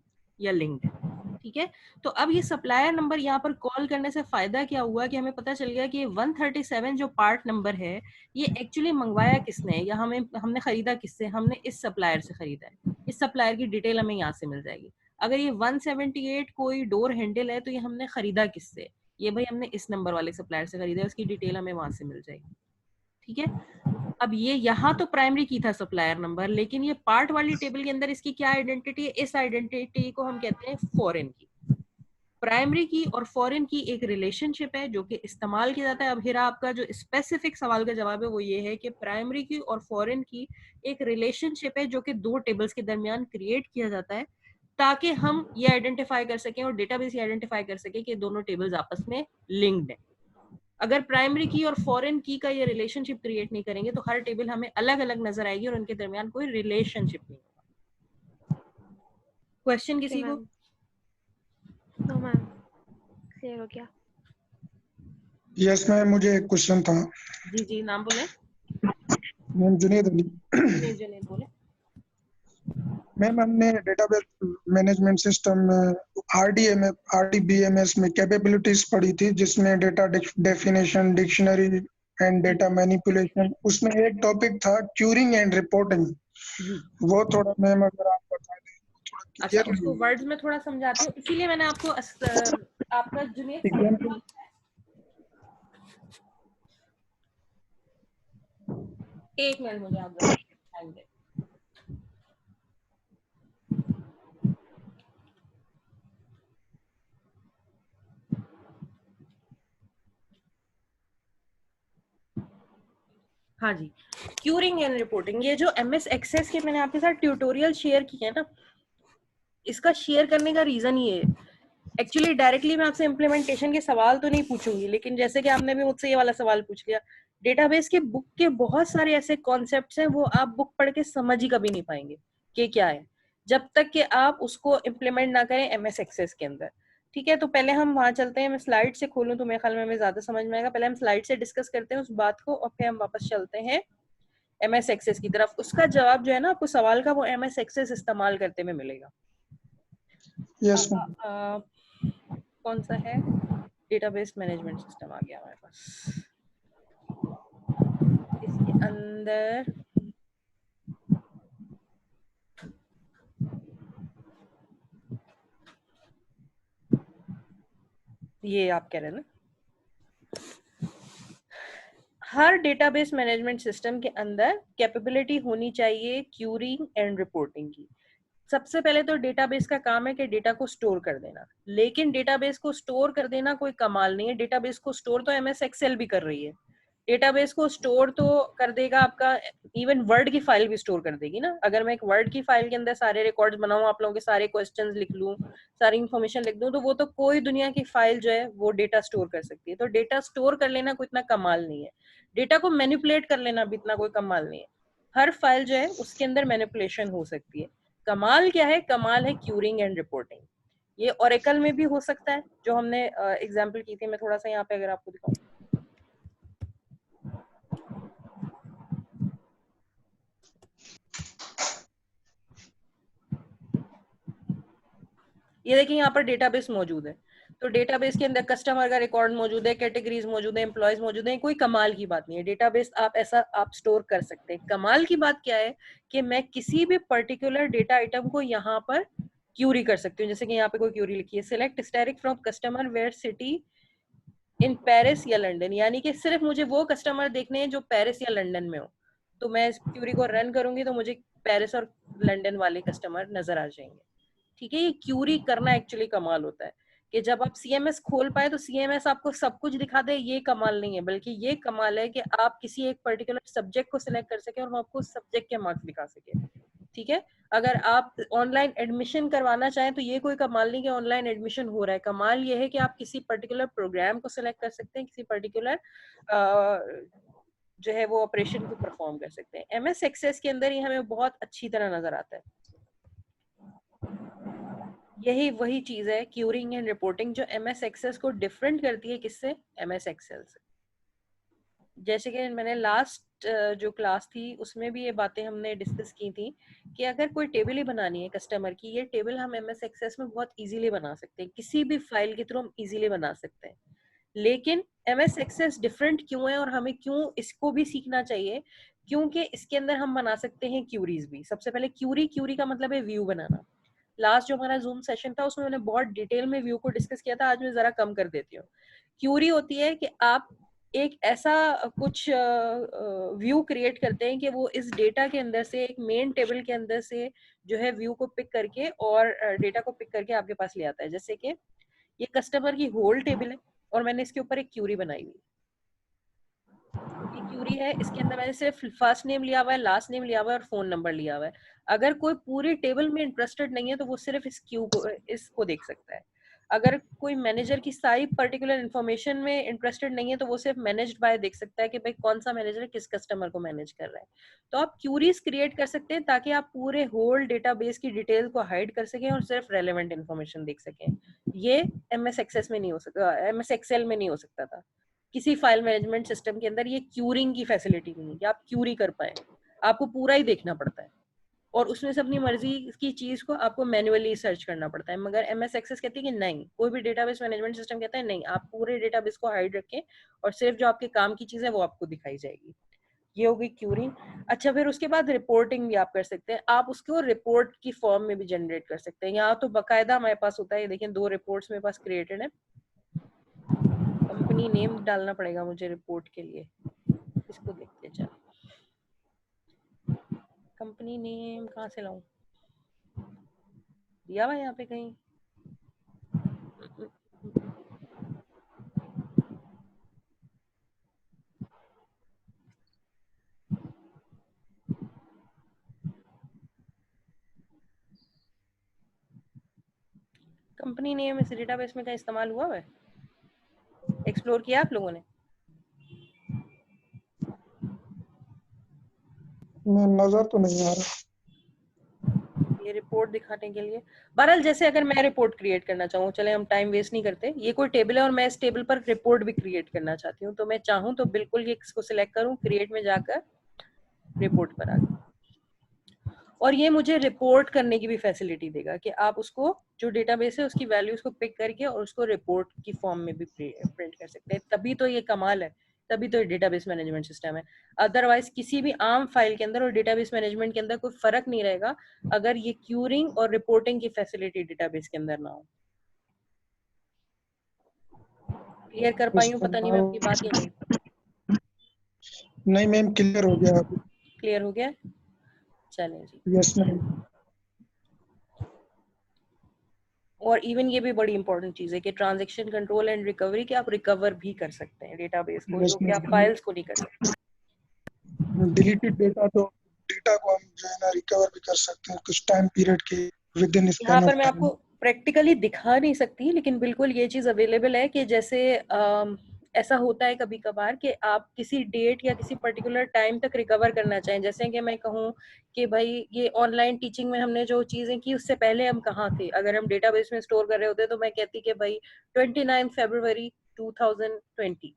या लिंक्ड है, ठीक है। तो अब ये सप्लायर नंबर यहाँ पर कॉल करने से फायदा क्या हुआ कि हमें पता चल गया कि ये 137 जो पार्ट नंबर है ये एक्चुअली मंगवाया किसने या हमने खरीदा किससे? हमने इस सप्लायर से खरीदा है। इस सप्लायर की डिटेल हमें यहाँ से मिल जाएगी। अगर ये 178 कोई डोर हैंडल है तो ये हमने खरीदा किससे? ये भाई हमने इस नंबर वाले सप्लायर से खरीदा है, उसकी डिटेल हमें वहां से मिल जाएगी, ठीक है। अब ये यहाँ तो प्राइमरी की था सप्लायर नंबर, लेकिन ये पार्ट वाली टेबल के अंदर इसकी क्या आइडेंटिटी है? इस आइडेंटिटी को हम कहते हैं फॉरेन की। प्राइमरी की और फॉरेन की एक रिलेशनशिप है जो कि इस्तेमाल किया जाता है। अब हिरा आपका जो स्पेसिफिक सवाल का जवाब है वो ये है कि प्राइमरी की और फॉरेन की एक रिलेशनशिप है जो कि दो टेबल्स के दरमियान क्रिएट किया जाता है ताकि हम ये आइडेंटिफाई कर सकें और डेटाबेस ये आइडेंटिफाई कर सके कि दोनों टेबल्स आपस में लिंक्ड है। अगर प्राइमरी की और फॉरेन की का ये रिलेशनशिप क्रिएट नहीं करेंगे तो हर टेबल हमें अलग अलग नजर आएगी और उनके दरमियान कोई रिलेशनशिप नहीं होगा। क्वेश्चन किसी को? नो मैम, क्लियर हो गया। यस मैम, मुझे एक क्वेश्चन था। जी जी, नाम बोले। मैम जुनेद अली। जुनेद बोले। मैम हमने डेटाबेस मैनेजमेंट सिस्टम में आरडीबीएमएस में कैपेबिलिटीज पढ़ी थी जिसमें data definition, dictionary and data manipulation, उसमें एक टॉपिक था क्यूरिंग एंड रिपोर्टिंग। वो थोड़ा मैम अगर आप बता दें थोड़ा अच्छा, क्लियर। उसको वर्ड्स में थोड़ा समझाती हूँ, इसीलिए मैंने आपको आपका जुनेद एग्जाम्पल एक मिनट मुझे आप टाइम दे। हाँ जी, क्यूरिंग एंड रिपोर्टिंग, ये जो एमएस एक्सेस के मैंने आपके साथ ट्यूटोरियल शेयर किया है ना, इसका शेयर करने का रीजन ये है। एक्चुअली डायरेक्टली मैं आपसे इम्प्लीमेंटेशन के सवाल तो नहीं पूछूंगी, लेकिन जैसे कि आपने भी मुझसे ये वाला सवाल पूछ लिया, डेटाबेस के बुक के बहुत सारे ऐसे कॉन्सेप्ट्स हैं वो आप बुक पढ़ के समझ ही कभी नहीं पाएंगे कि क्या है, जब तक कि आप उसको इम्प्लीमेंट ना करें एमएस एक्सेस के अंदर, ठीक है। तो पहले हम वहां चलते हैं, मैं स्लाइड से खोलूं तो मेरे ख्याल में हमें ज्यादा समझ में आएगा। पहले हम स्लाइड से डिस्कस करते हैं उस बात को और फिर हम वापस चलते हैं एमएस एक्सेस की तरफ। उसका जवाब जो है ना आपको सवाल का, वो एमएस एक्सेस इस्तेमाल करते में मिलेगा। यस कौन सा है? डेटाबेस मैनेजमेंट सिस्टम आ गया हमारे पास। इसके अंदर ये आप कह रहे हैं ना, हर डेटाबेस मैनेजमेंट सिस्टम के अंदर कैपेबिलिटी होनी चाहिए क्यूरिंग एंड रिपोर्टिंग की। सबसे पहले तो डेटाबेस का काम है कि डेटा को स्टोर कर देना, लेकिन डेटाबेस को स्टोर कर देना कोई कमाल नहीं है। डेटाबेस को स्टोर तो एमएस एक्सेल भी कर रही है, डेटाबेस को स्टोर तो कर देगा आपका, इवन वर्ड की फाइल भी स्टोर कर देगी ना। अगर मैं एक वर्ड की फाइल के अंदर सारे रिकॉर्ड्स बनाऊं, आप लोगों के सारे क्वेश्चंस लिख लूं, सारी इंफॉर्मेशन लिख दूं, तो वो तो कोई दुनिया की फाइल जो है वो डेटा स्टोर कर सकती है। तो डेटा स्टोर कर लेना कोई इतना कमाल नहीं है, डेटा को मैनिपुलेट कर लेना भी इतना कोई कमाल नहीं है। हर फाइल जो है उसके अंदर मैनिपुलेशन हो सकती है। कमाल क्या है? कमाल है क्यूरिंग एंड रिपोर्टिंग। ये ओरेकल में भी हो सकता है, जो हमने एग्जांपल की थी। मैं थोड़ा सा यहाँ पे अगर आपको दिखाऊं, ये देखिए यहाँ पर डेटाबेस मौजूद है। तो डेटाबेस के अंदर कस्टमर का रिकॉर्ड मौजूद है, कैटेगरीज मौजूद है, एम्प्लॉयज मौजूद है। कोई कमाल की बात नहीं है, डेटाबेस आप ऐसा आप स्टोर कर सकते हैं। कमाल की बात क्या है कि मैं किसी भी पर्टिकुलर डेटा आइटम को यहाँ पर क्यूरी कर सकती हूँ। जैसे कि यहाँ पे कोई क्यूरी लिखी है, select static from customer where city in Paris या लंदन, यानी कि सिर्फ मुझे वो कस्टमर देखने हैं जो पेरिस या लंदन में हो। तो मैं इस क्यूरी को रन करूंगी तो मुझे पेरिस और लंदन वाले कस्टमर नजर आ जाएंगे, ठीक है। ये क्यूरी करना एक्चुअली कमाल होता है कि जब आप सीएमएस खोल पाए तो सीएमएस आपको सब कुछ दिखा दे, ये कमाल नहीं है, बल्कि ये कमाल है कि आप किसी एक पर्टिकुलर सब्जेक्ट को सिलेक्ट कर सके और वो आपको सब्जेक्ट के मार्क्स दिखा सके। ठीक है। अगर आप ऑनलाइन एडमिशन करवाना चाहें तो ये कोई कमाल नहीं कि ऑनलाइन एडमिशन हो रहा है, कमाल ये है कि आप किसी पर्टिकुलर प्रोग्राम को सिलेक्ट कर सकते हैं, किसी पर्टिकुलर जो है वो ऑपरेशन को परफॉर्म कर सकते हैं। एमएस एक्सेस के अंदर ही हमें बहुत अच्छी तरह नजर आता है। यही वही चीज है क्यूरिंग एंड रिपोर्टिंग जो एमएस एक्सेस को डिफरेंट करती है किससे, एमएस एक्सेल से। जैसे कि मैंने लास्ट जो क्लास थी उसमें भी ये बातें हमने डिस्कस की थी कि अगर कोई टेबल ही बनानी है कस्टमर की, ये टेबल हम एमएस एक्सेस में बहुत इजीली बना सकते हैं, किसी भी फाइल के थ्रू हम इजीली बना सकते हैं। लेकिन एमएस एक्सेस डिफरेंट क्यों है और हमें क्यों इसको भी सीखना चाहिए, क्योंकि इसके अंदर हम बना सकते हैं क्यूरीज भी। सबसे पहले क्यूरी का मतलब है व्यू बनाना। लास्ट जो हमारा जूम सेशन था उसमें मैंने बहुत डिटेल में व्यू को डिस्कस किया था, आज मैं जरा कम कर देती हूँ। क्यूरी होती है कि आप एक ऐसा कुछ व्यू क्रिएट करते हैं कि वो इस डेटा के अंदर से, एक मेन टेबल के अंदर से जो है व्यू को पिक करके और डेटा को पिक करके आपके पास ले आता है। जैसे कि ये कस्टमर की होल टेबल है और मैंने इसके ऊपर एक क्यूरी बनाई हुई। ये क्यूरी है, इसके अंदर मैंने सिर्फ फर्स्ट नेम लिया हुआ है, लास्ट नेम लिया हुआ है और फोन नंबर लिया हुआ है। अगर कोई पूरी टेबल में इंटरेस्टेड नहीं है तो वो सिर्फ इसको देख सकता है। अगर कोई मैनेजर की सारी पर्टिकुलर इन्फॉर्मेशन में इंटरेस्टेड नहीं है तो वो सिर्फ मैनेज्ड बाय देख सकता है कि भाई कौन सा मैनेजर किस कस्टमर को मैनेज कर रहा है। तो आप क्यूरीज क्रिएट कर सकते हैं ताकि आप पूरे होल डेटाबेस की डिटेल को हाइड कर सकें और सिर्फ रेलेवेंट इन्फॉर्मेशन देख सकें। ये एमएस एक्सेस में नहीं हो सकता, एमएस एक्सेल में नहीं हो सकता था। किसी फाइल मैनेजमेंट सिस्टम के अंदर ये क्यूरिंग की फैसिलिटी नहीं है कि आप क्यूरी कर पाए, आपको पूरा ही देखना पड़ता है और उसमें से अपनी मर्जी की चीज को आपको मैन्युअली सर्च करना पड़ता है। मगर एमएस एक्सेस कहती है कि नहीं, कोई भी डेटाबेस मैनेजमेंट सिस्टम कहता है नहीं, आप पूरे डेटाबेस को हाइड रखें और सिर्फ जो आपके काम की चीज है वो आपको दिखाई जाएगी। ये होगी क्यूरिंग। अच्छा, फिर उसके बाद रिपोर्टिंग भी आप कर सकते हैं। आप उसको रिपोर्ट की फॉर्म में भी जनरेट कर सकते हैं। यहाँ तो बाकायदा हमारे पास होता है, देखिए 2 रिपोर्ट्स मेरे पास क्रिएटेड है। कंपनी नेम डालना पड़ेगा मुझे रिपोर्ट के लिए, इसको देखते चल। कंपनी नेम कहाँ से लाऊं, दिया हुआ यहाँ पे कहीं। कंपनी नेम इस डेटाबेस में का इस्तेमाल हुआ है, एक्सप्लोर किया आप लोगों ने? नजर तो नहीं आ रहा। ये रिपोर्ट दिखाने के लिए, बहरहाल जैसे अगर मैं रिपोर्ट क्रिएट करना चाहूँ, चले हम टाइम वेस्ट नहीं करते, ये कोई टेबल है और मैं इस टेबल पर रिपोर्ट भी क्रिएट करना चाहती हूँ, तो मैं चाहूँ तो बिल्कुल ये इसको सिलेक्ट करूँ, क्रिएट में जाकर रिपोर्ट पर आ गई और ये मुझे रिपोर्ट करने की भी फैसिलिटी देगा कि आप उसको जो डेटाबेस है उसकी वैल्यूज को पिक करके और उसको रिपोर्ट की फॉर्म में भी प्रिंट कर सकते हैं। तभी तो ये कमाल है, तभी तो ये डेटाबेस मैनेजमेंट सिस्टम है। अदरवाइज किसी भी आम फाइल के अंदर और डेटाबेस मैनेजमेंट के अंदर कोई फर्क नहीं रहेगा अगर ये क्यूरिंग और रिपोर्टिंग की फैसिलिटी डेटाबेस के अंदर ना हो। क्लियर कर पाई हूँ, पता नहीं मैं आपकी बात या नहीं। नहीं मैम, क्लियर हो गया अभी। क्लियर हो गया, चलें जी। Yes ma'am. और इवन ये भी बड़ी इंपॉर्टेंट चीज है कि ट्रांजैक्शन कंट्रोल एंड रिकवरी, कि आप रिकवर भी कर सकते हैं डेटाबेस को, जो कि आप फाइल्स को नहीं कर सकते। डिलीटेड डेटा तो डेटा को हम जो है ना रिकवर भी कर सकते हैं कुछ टाइम पीरियड के विद इन यहाँ स्पैन पर ऑफ मैं आपको टाइम। प्रैक्टिकली दिखा नहीं सकती, लेकिन बिल्कुल ये चीज अवेलेबल है कि जैसे ऐसा होता है कभी कभार कि आप किसी डेट या किसी पर्टिकुलर टाइम तक रिकवर करना चाहें। जैसे कि मैं कहूँ कि भाई ये ऑनलाइन टीचिंग में हमने जो चीजें की उससे पहले हम कहाँ थे, अगर हम डेटाबेस में स्टोर कर रहे होते तो मैं कहती कि भाई 29 फरवरी 2020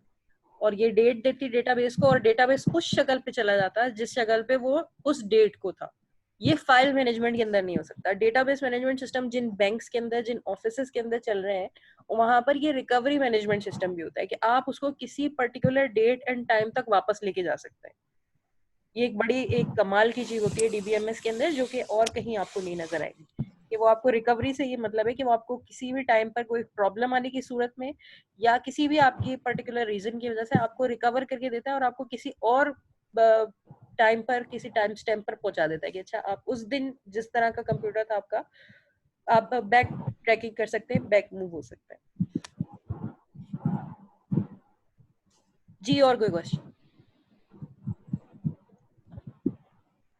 और ये डेट देती डेटाबेस को और डेटाबेस उस शक्ल पे चला जाता है जिस शक्ल पे वो उस डेट को था। ये फाइल मैनेजमेंट के अंदर नहीं हो सकता। डेटाबेस मैनेजमेंट सिस्टम जिन बैंक्स के अंदर, जिन ऑफिसेस के अंदर चल रहे हैं, वहां पर ये रिकवरी मैनेजमेंट सिस्टम भी होता है कि आप उसको किसी पर्टिकुलर डेट एंड टाइम तक वापस लेके जा सकते हैं। ये एक बड़ी एक कमाल की चीज होती है डीबीएमएस के अंदर, जो कि और कहीं आपको नहीं नजर आएगी। कि वो आपको रिकवरी से ये मतलब है कि वो आपको किसी भी टाइम पर कोई प्रॉब्लम आने की सूरत में या किसी भी आपकी पर्टिकुलर रीजन की वजह से आपको रिकवर करके देता है और आपको किसी और टाइम पर, किसी टाइम स्टैम्प पर पहुंचा देता है कि अच्छा आप उस दिन जिस तरह का कंप्यूटर था आपका, आप बैक ट्रैकिंग कर सकते हैं, बैक मूव हो सकता है जी। और कोई क्वेश्चन?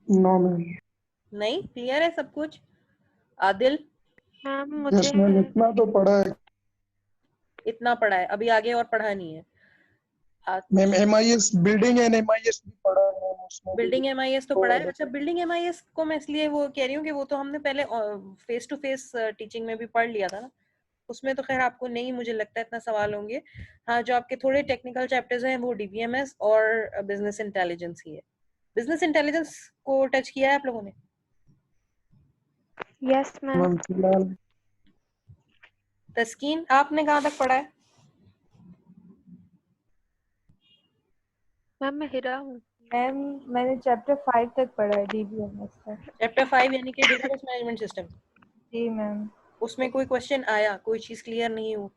No ma'am. नहीं क्लियर है सब कुछ? आदिल मैम मुझे इसमें इतना तो पढ़ा है इतना पढ़ा है, अभी आगे और पढ़ा नहीं है? Ma'am. MIS building and MIS भी पढ़ा है उसमें भी बिल्डिंग MIS तो पढ़ा थोड़ा है। अच्छा, बहुत। बिल्डिंग MIS को मैं इसलिए वो कह रही हूँ कि वो तो हमने पहले फेस टू फेस टीचिंग में भी पढ़ लिया था ना, उसमें तो खैर आपको नहीं मुझे लगता है इतना सवाल होंगे। हाँ, जो आपके थोड़े टेक्निकल चैप्टर्स हैं वो DBMS और बिजनेस इंटेलिजेंस ही है। बिजनेस इंटेलिजेंस को टच किया है आप लोगों ने? Yes ma'am. मैम फिलहाल तस्कीन आपने कहाँ तक पढ़ा है? मैम मैं हिरा हूँ। मैम मैंने चैप्टर 5 तक पढ़ा है DBMS का। चैप्टर 5 यानी कि डेटाबेस मैनेजमेंट सिस्टम। जी मैम। उसमें कोई क्वेश्चन आया, कोई चीज क्लियर नहीं हो?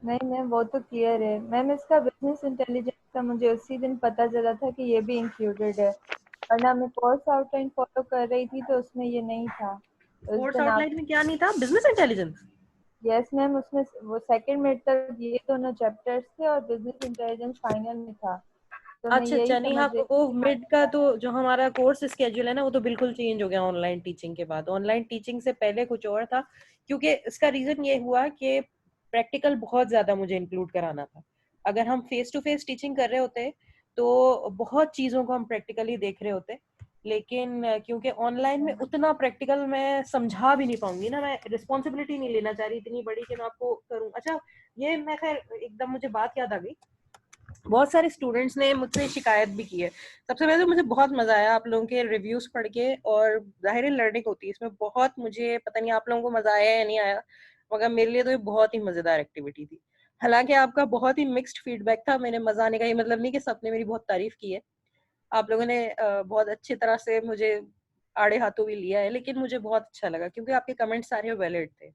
नहीं मैम वो तो क्लियर है मैम, इसका बिजनेस इंटेलिजेंस का मुझे उसी दिन पता चला था कि ये भी इंक्लूडेड है, वरना मैं कोर्स आउटलाइन फॉलो कर रही थी तो उसमें ये नहीं था। उस कोर्स दिन आप आउटलाइन में क्या नहीं था? Business intelligence? यस मैम, उसमें वो सेकंड मिड तक ये दोनों चैप्टर्स थे और बिजनेस इंटेलिजेंस फाइनल में था, तो मैं अच्छा यही अच्छा, नहीं समझ हाँ, रही थी वो कि मिड का तो जो हमारा कोर्स स्केड्यूल है ना वो तो बिल्कुल चेंज हो गया ऑनलाइन टीचिंग के बाद। ऑनलाइन टीचिंग से पहले कुछ और था, क्योंकि इसका रीजन ये हुआ कि प्रैक्टिकल बहुत ज्यादा मुझे इंक्लूड कराना था। अगर हम फेस टू फेस टीचिंग कर रहे होते तो बहुत चीजों को हम प्रैक्टिकली देख रहे होते, लेकिन क्योंकि ऑनलाइन में उतना प्रैक्टिकल मैं समझा भी नहीं पाऊंगी ना, मैं रिस्पॉन्सिबिलिटी नहीं लेना चाह रही इतनी बड़ी कि मैं आपको करूँ। अच्छा, ये मैं खैर एकदम मुझे बात याद आ गई, बहुत सारे स्टूडेंट्स ने मुझसे शिकायत भी की है। सबसे पहले तो मुझे बहुत मजा आया आप लोगों के रिव्यूज पढ़ के, और जाहिर है लर्निंग होती है इसमें बहुत, मुझे पता नहीं आप लोगों को मजा आया या नहीं आया, मगर मेरे लिए तो ये बहुत ही मजेदार एक्टिविटी थी। हालांकि आपका बहुत ही मिक्स्ड फीडबैक था, मैंने मजा आने का ये मतलब नहीं कि सबने मेरी बहुत तारीफ की है। आप लोगों ने बहुत अच्छी तरह से मुझे आड़े हाथों भी लिया है, लेकिन मुझे बहुत अच्छा लगा क्योंकि आपके कमेंट सारे वैलिड थे।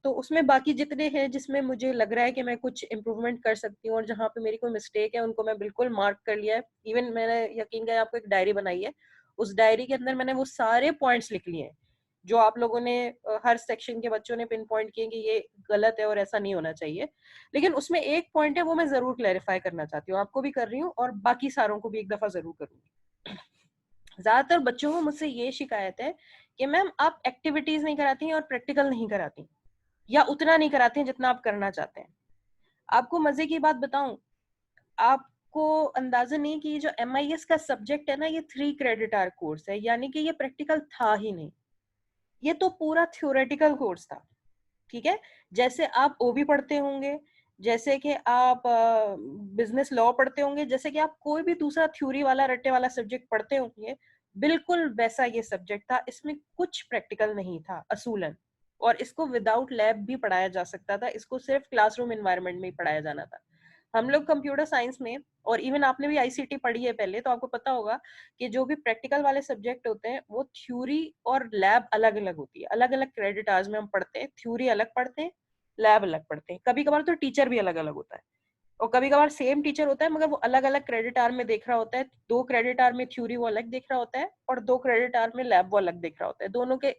तो उसमें बाकी जितने हैं जिसमें मुझे लग रहा है कि मैं कुछ इम्प्रूवमेंट कर सकती हूँ और जहाँ पे मेरी कोई मिस्टेक है उनको मैं बिल्कुल मार्क कर लिया है। इवन मैंने यकीन करें आपको एक डायरी बनाई है, उस डायरी के अंदर मैंने वो सारे पॉइंट्स लिख लिए हैं जो आप लोगों ने हर सेक्शन के बच्चों ने पिन पॉइंट किए कि ये गलत है और ऐसा नहीं होना चाहिए। लेकिन उसमें एक पॉइंट है वो मैं जरूर क्लैरिफाई करना चाहती हूँ, आपको भी कर रही हूँ और बाकी सारों को भी एक दफा जरूर करूंगी। ज्यादातर बच्चों को मुझसे ये शिकायत है कि मैम आप एक्टिविटीज नहीं कराती हैं और प्रैक्टिकल नहीं कराती, या उतना नहीं कराते हैं जितना आप करना चाहते हैं। आपको मजे की बात बताऊं, आपको अंदाजा नहीं कि ये जो MIS का सब्जेक्ट है ना, ये 3 क्रेडिट आवर कोर्स है, यानी कि ये प्रैक्टिकल था ही नहीं, ये तो पूरा थ्योरेटिकल कोर्स था। ठीक है, जैसे आप OB पढ़ते होंगे, जैसे कि आप बिजनेस लॉ पढ़ते होंगे, जैसे कि आप कोई भी दूसरा थ्योरी वाला रट्टे वाला सब्जेक्ट पढ़ते होंगे, बिल्कुल वैसा ये सब्जेक्ट था। इसमें कुछ प्रैक्टिकल नहीं था असूलन, और इसको विदाउट लैब भी पढ़ाया जा सकता था, इसको सिर्फ क्लासरूम एनवायरनमेंट में ही पढ़ाया जाना था। हम लोग कंप्यूटर साइंस में, और इवन आपने भी ICT पढ़ी है पहले, तो आपको पता होगा कि जो भी प्रैक्टिकल वाले सब्जेक्ट होते हैं वो थ्योरी और लैब अलग अलग होती है, अलग अलग क्रेडिट आवर्स में हम पढ़ते हैं, थ्योरी अलग पढ़ते हैं, लैब अलग पढ़ते हैं। कभी कभार तो टीचर भी अलग अलग होता है, और कभी कभार सेम टीचर होता है मगर वो अलग अलग क्रेडिट आवर में देख रहा होता है। 2 क्रेडिट आवर में थ्योरी वो अलग देख रहा होता है और 2 क्रेडिट आवर में लैब वो अलग देख रहा होता है। दोनों के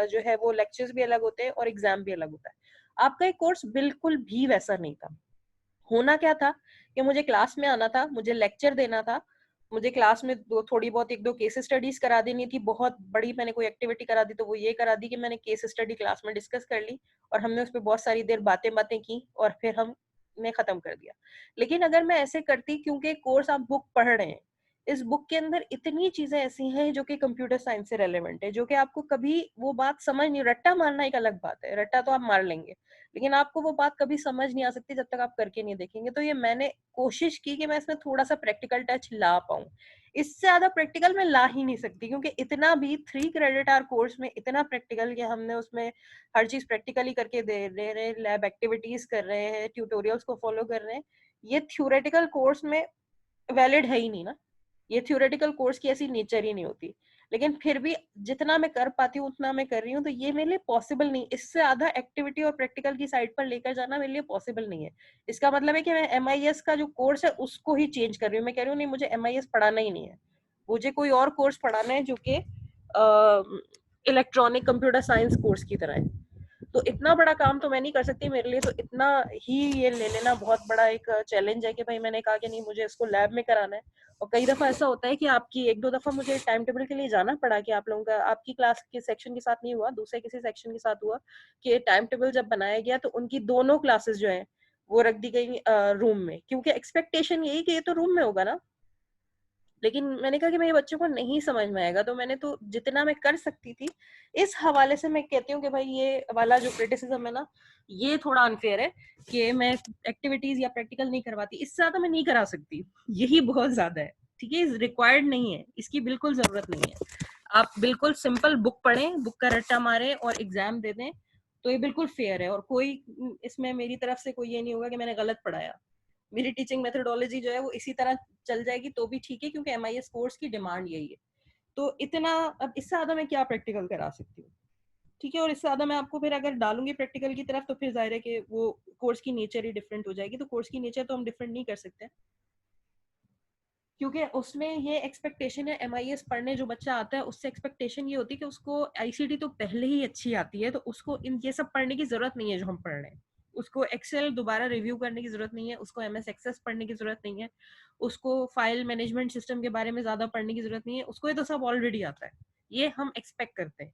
जो है वो लेक्चर्स भी अलग होते हैं और एग्जाम भी अलग होता है। आपका एक कोर्स बिल्कुल भी वैसा नहीं था। होना क्या था कि मुझे क्लास में आना था, मुझे लेक्चर देना था, मुझे क्लास में थोड़ी बहुत 1-2 केस स्टडीज करा देनी थी। बहुत बड़ी मैंने कोई एक्टिविटी करा दी तो वो ये करा दी कि मैंने केस स्टडी क्लास में डिस्कस कर ली और हमने उस पर बहुत सारी देर बातें बातें की और फिर हमने खत्म कर दिया। लेकिन अगर मैं ऐसे करती, क्योंकि कोर्स आप बुक पढ़ रहे हैं, इस बुक के अंदर इतनी चीजें ऐसी हैं जो कि कंप्यूटर साइंस से रेलेवेंट है, जो कि आपको कभी वो बात समझ नहीं, रट्टा मारना एक अलग बात है, रट्टा तो आप मार लेंगे, लेकिन आपको वो बात कभी समझ नहीं आ सकती जब तक आप करके नहीं देखेंगे। तो ये मैंने कोशिश की कि मैं इसमें थोड़ा सा प्रैक्टिकल टच ला पाऊं। इससे ज्यादा प्रैक्टिकल मैं ला ही नहीं सकती, क्योंकि इतना भी 3 क्रेडिट आवर कोर्स में इतना प्रैक्टिकल कि हमने उसमें हर चीज प्रैक्टिकली करके दे रहे हैं, लैब एक्टिविटीज कर रहे हैं, ट्यूटोरियल्स को फॉलो कर रहे हैं, ये थ्योरेटिकल कोर्स में वैलिड है ही नहीं ना। ये थ्योरेटिकल कोर्स की ऐसी नेचर ही नहीं होती। लेकिन फिर भी जितना मैं कर पाती हूँ उतना मैं कर रही हूँ, तो ये मेरे लिए पॉसिबल नहीं, इससे आधा एक्टिविटी और प्रैक्टिकल की साइड पर लेकर जाना मेरे लिए पॉसिबल नहीं है। इसका मतलब है कि मैं MIS का जो कोर्स है उसको ही चेंज कर रही हूँ। मैं कह रही हूँ नहीं, मुझे MIS पढ़ाना ही नहीं है, मुझे कोई और कोर्स पढ़ाना है जो कि इलेक्ट्रॉनिक कंप्यूटर साइंस कोर्स की तरह है। तो इतना बड़ा काम तो मैं नहीं कर सकती, मेरे लिए तो इतना ही ये ले लेना बहुत बड़ा एक चैलेंज है कि भाई मैंने कहा कि नहीं मुझे इसको लैब में कराना है। और कई दफा ऐसा होता है कि आपकी एक दो दफा मुझे टाइम टेबल के लिए जाना पड़ा कि आप लोगों का आपकी क्लास के सेक्शन के साथ नहीं हुआ, दूसरे किसी सेक्शन के साथ हुआ कि टाइम टेबल जब बनाया गया तो उनकी दोनों क्लासेस जो है वो रख दी गई रूम में, क्योंकि एक्सपेक्टेशन यही कि ये तो रूम में होगा ना। लेकिन मैंने कहा कि मेरे बच्चों को नहीं समझ में आएगा, तो मैंने तो जितना मैं कर सकती थी इस हवाले से मैं कहती हूँ कि भाई ये वाला जो क्रिटिसिज्म है ना ये थोड़ा अनफेयर है कि मैं एक्टिविटीज या प्रैक्टिकल नहीं करवाती, इससे ज्यादा मैं नहीं करा सकती, यही बहुत ज्यादा है। ठीक है, रिक्वायर्ड नहीं है, इसकी बिल्कुल जरूरत नहीं है। आप बिल्कुल सिंपल बुक पढ़ें, बुक का रट्टा मारें और एग्जाम दे दें, तो ये बिल्कुल फेयर है। और कोई इसमें मेरी तरफ से कोई ये नहीं होगा कि मैंने गलत पढ़ाया। मेरी टीचिंग मेथोडोलॉजी जो है वो इसी तरह चल जाएगी तो भी ठीक है, क्योंकि MIS कोर्स की डिमांड यही है। तो इतना, अब इससे ज्यादा मैं क्या प्रैक्टिकल करा सकती हूँ। ठीक है, और इससे ज्यादा मैं आपको फिर अगर डालूंगी प्रैक्टिकल की तरफ तो फिर जाहिर है कि वो कोर्स की नेचर ही डिफरेंट हो जाएगी। तो कोर्स की नेचर तो हम डिफरेंट नहीं कर सकते, क्योंकि उसमें ये एक्सपेक्टेशन है MIS पढ़ने जो बच्चा आता है उससे एक्सपेक्टेशन ये होती है कि उसको ICT तो पहले ही अच्छी आती है, तो उसको इन ये सब पढ़ने की जरूरत नहीं है जो हम पढ़ रहे हैं। उसको एक्सेल दोबारा रिव्यू करने की जरूरत नहीं है, उसको MS एक्सेस पढ़ने की जरूरत नहीं है, उसको फाइल मैनेजमेंट सिस्टम के बारे में ज्यादा पढ़ने की जरूरत नहीं है, उसको ये तो सब ऑलरेडी आता है। ये हम एक्सपेक्ट करते हैं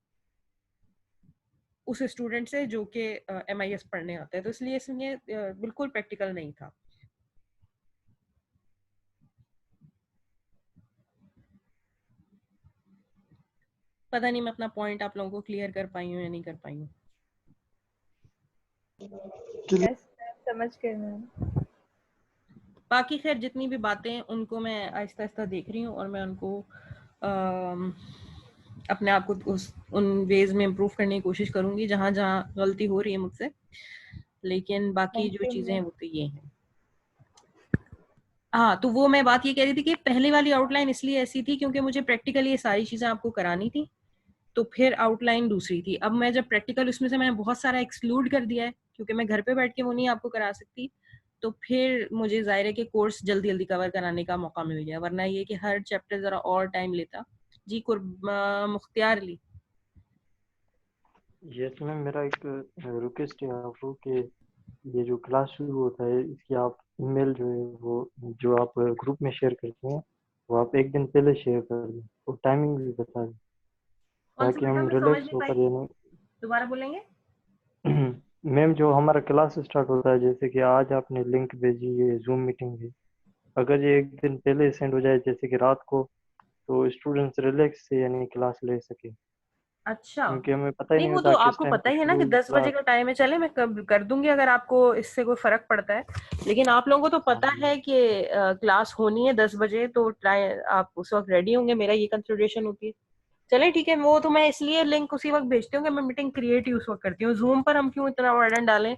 उस स्टूडेंट से जो कि MIS पढ़ने आता है, तो इसलिए इसमें बिल्कुल प्रैक्टिकल नहीं था। पता नहीं मैं अपना पॉइंट आप लोगों को क्लियर कर पाई हूँ या नहीं कर पाई हूँ। Yes, समझ गए मैम। बाकी खैर जितनी भी बातें उनको मैं आहिस्ता आहिस्ता देख रही हूँ और मैं उनको अपने आप को उन वेज में इम्प्रूव करने की कोशिश करूंगी जहाँ जहाँ गलती हो रही है मुझसे। लेकिन बाकी जो चीजें हैं वो तो ये हैं। हाँ, तो वो मैं बात ये कह रही थी कि पहले वाली आउटलाइन इसलिए ऐसी थी क्योंकि मुझे प्रैक्टिकली ये सारी चीजें आपको करानी थी, तो फिर आउटलाइन दूसरी थी। अब मैं जब प्रैक्टिकल उसमें से मैंने बहुत सारा एक्सक्लूड कर दिया है क्योंकि मैं घर पे बैठ के वो नहीं आपको करा सकती, तो फिर मुझे जाहिर है कि कोर्स जल्दी जल्दी कवर कराने का मौका मिल गया, वरना ये कि हर चैप्टर जरा और टाइम लेता। जी मुख्तियार अली। यस मैम, मेरा एक रिक्वेस्ट है आपको कि ये जो क्लास शुरू होता है इसकी आप ईमेल जो है वो जो आप ग्रुप में शेयर करते हैं वो आप एक दिन पहले शेयर कर दें और टाइमिंग भी बता दें ताकि हम रिलैक्स होकर यानी। दोबारा बोलेंगे? मैम जो हमारा क्लास स्टार्ट होता है, जैसे कि आज आपने लिंक भेजी है जूम मीटिंग की, अगर ये एक दिन पहले सेंड हो जाए जैसे कि रात को, तो स्टूडेंट्स रिलैक्स से यानी क्लास ले सके। अच्छा, क्योंकि हमें पता ही नहीं नहीं वो होता तो किस आपको टाइम पता पे ही है ना कि शुरू 10 बजे क्लास। का टाइम है। चले मैं कर दूंगी अगर आपको इससे कोई फर्क पड़ता है, लेकिन आप लोगों को तो पता है कि क्लास होनी है 10 बजे, तो आप उस वक्त रेडी होंगे, मेरा ये कंसिडरेशन होती है। चले ठीक है, वो तो मैं इसलिए लिंक उसी वक्त भेजती हूँ कि मैं मीटिंग क्रिएट ही उस वक्त करती हूँ। जूम पर हम क्यों इतना बर्डन डालें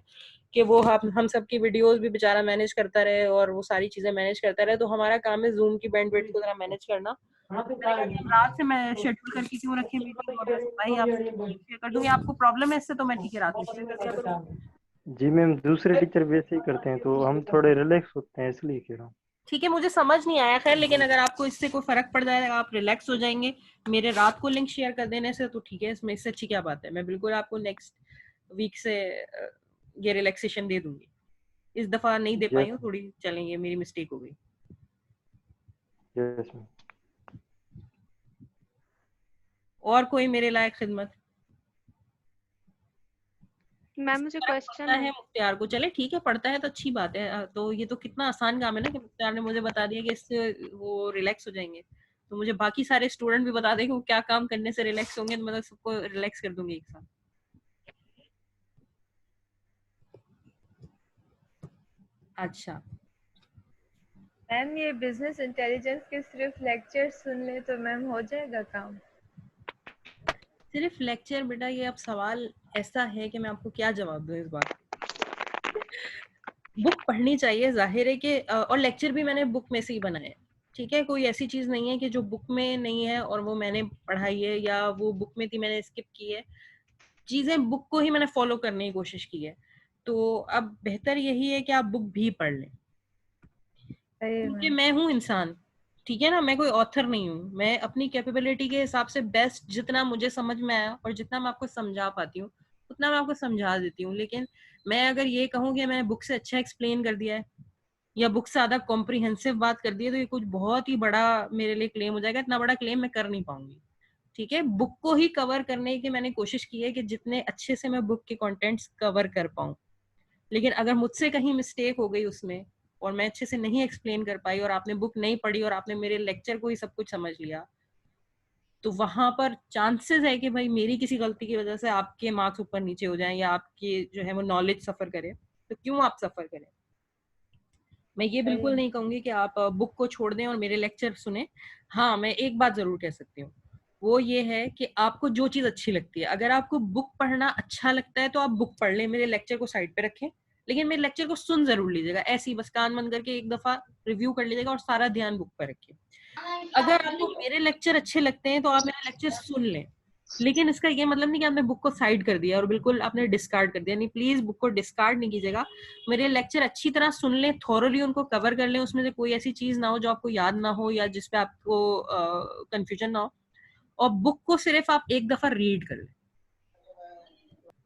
कि वो हम सबकी वीडियोस भी बेचारा मैनेज करता रहे और वो सारी चीजें मैनेज करता रहे। तो हमारा काम है जूम की बैंडविड्थ को जरा मैनेज करना। मैंने कहा कि अब रात से मैं शेड्यूल करके क्यों रखी मीटिंग, और मैं सुबह ही आपसे शेयर कर दूंगी। आपको प्रॉब्लम है इससे तो मैं ठीक है रात में शेयर कर दिया करूँ। जी मैम, दूसरे टीचर वैसे ही करते हैं तो हम थोड़े रिलैक्स होते हैं इसलिए कह रहा हूँ। ठीक है, मुझे समझ नहीं आया खैर, लेकिन अगर आपको इससे कोई फर्क पड़ जाएगा, आप रिलैक्स हो जाएंगे मेरे रात को लिंक शेयर कर देने से, तो ठीक है, इसमें इससे अच्छी क्या बात है। मैं बिल्कुल आपको नेक्स्ट वीक से ये रिलैक्सेशन दे दूंगी। इस दफा नहीं दे पाई हूँ, थोड़ी चलेंगे, मेरी मिस्टेक हो गई। Yes ma'am. और कोई मेरे लायक खिदमत? मैम मुझे क्वेश्चन है मुख्तियार को। चले ठीक है, पढ़ता है तो अच्छी बात है। तो ये तो कितना आसान काम है ना कि मुख्तियार ने मुझे बता दिया कि इससे वो रिलैक्स हो जाएंगे, तो मुझे बाकी सारे स्टूडेंट भी बता दें कि वो क्या काम करने से रिलैक्स होंगे, तो मैं सबको रिलैक्स कर दूंगी एक साथ। अच्छा मैम, ये बिजनेस इंटेलिजेंस के सिर्फ लेक्चर सुन ले तो मैम हो जाएगा काम? सिर्फ लेक्चर? बेटा ये अब सवाल ऐसा है कि मैं आपको क्या जवाब दूं इस बात। बुक पढ़नी चाहिए, जाहिर है कि और लेक्चर भी मैंने बुक में से ही बनाए। ठीक है, कोई ऐसी चीज नहीं है कि जो बुक में नहीं है और वो मैंने पढ़ाई है या वो बुक में थी मैंने स्किप की है। चीजें बुक को ही मैंने फॉलो करने की कोशिश की है। तो अब बेहतर यही है कि आप बुक भी पढ़ लें, क्योंकि मैं हूँ इंसान, ठीक है ना, मैं कोई ऑथर नहीं हूँ। मैं अपनी कैपेबिलिटी के हिसाब से बेस्ट जितना मुझे समझ में आया और जितना मैं आपको समझा पाती हूँ उतना मैं आपको समझा देती हूँ। लेकिन मैं अगर ये कहूँ कि मैंने बुक से अच्छा एक्सप्लेन कर दिया है या बुक से ज्यादा कॉम्प्रिहेंसिव बात कर दी है, तो ये कुछ बहुत ही बड़ा मेरे लिए क्लेम हो जाएगा। इतना बड़ा क्लेम मैं कर नहीं पाऊंगी। ठीक है, बुक को ही कवर करने की मैंने कोशिश की है कि जितने अच्छे से मैं बुक के कंटेंट्स कवर कर पाऊं। लेकिन अगर मुझसे कहीं मिस्टेक हो गई उसमें और मैं अच्छे से नहीं एक्सप्लेन कर पाई और आपने बुक नहीं पढ़ी और आपने मेरे लेक्चर को ही सब कुछ समझ लिया, तो वहां पर चांसेस है कि भाई मेरी किसी गलती की वजह से आपके मार्क्स ऊपर नीचे हो जाएं या आपके जो है वो नॉलेज सफर करे। तो क्यों आप सफर करें? मैं ये बिल्कुल नहीं कहूंगी कि आप बुक को छोड़ दें और मेरे लेक्चर सुने। हाँ, मैं एक बात जरूर कह सकती हूँ, वो ये है कि आपको जो चीज अच्छी लगती है, अगर आपको बुक पढ़ना अच्छा लगता है तो आप बुक पढ़ लें, मेरे लेक्चर को साइड पे रखें। लेकिन मेरे लेक्चर को सुन जरूर लीजिएगा, ऐसे ही बस कान बंद करके एक दफा रिव्यू कर लीजिएगा और सारा ध्यान बुक पर रखिए। अगर आपको मेरे लेक्चर अच्छे लगते हैं तो आप मेरे लेक्चर सुन लें, लेकिन इसका ये मतलब नहीं कि आपने बुक को साइड कर दिया और बिल्कुल आपने डिस्कार्ड कर दिया। नहीं, प्लीज बुक को डिस्कार्ड नहीं कीजिएगा। मेरे लेक्चर अच्छी तरह सुन लें, थॉरली उनको कवर कर लें, उसमें से कोई ऐसी चीज ना हो जो आपको याद ना हो या जिसपे आपको कंफ्यूजन ना हो। और बुक को सिर्फ आप एक दफा रीड कर लें।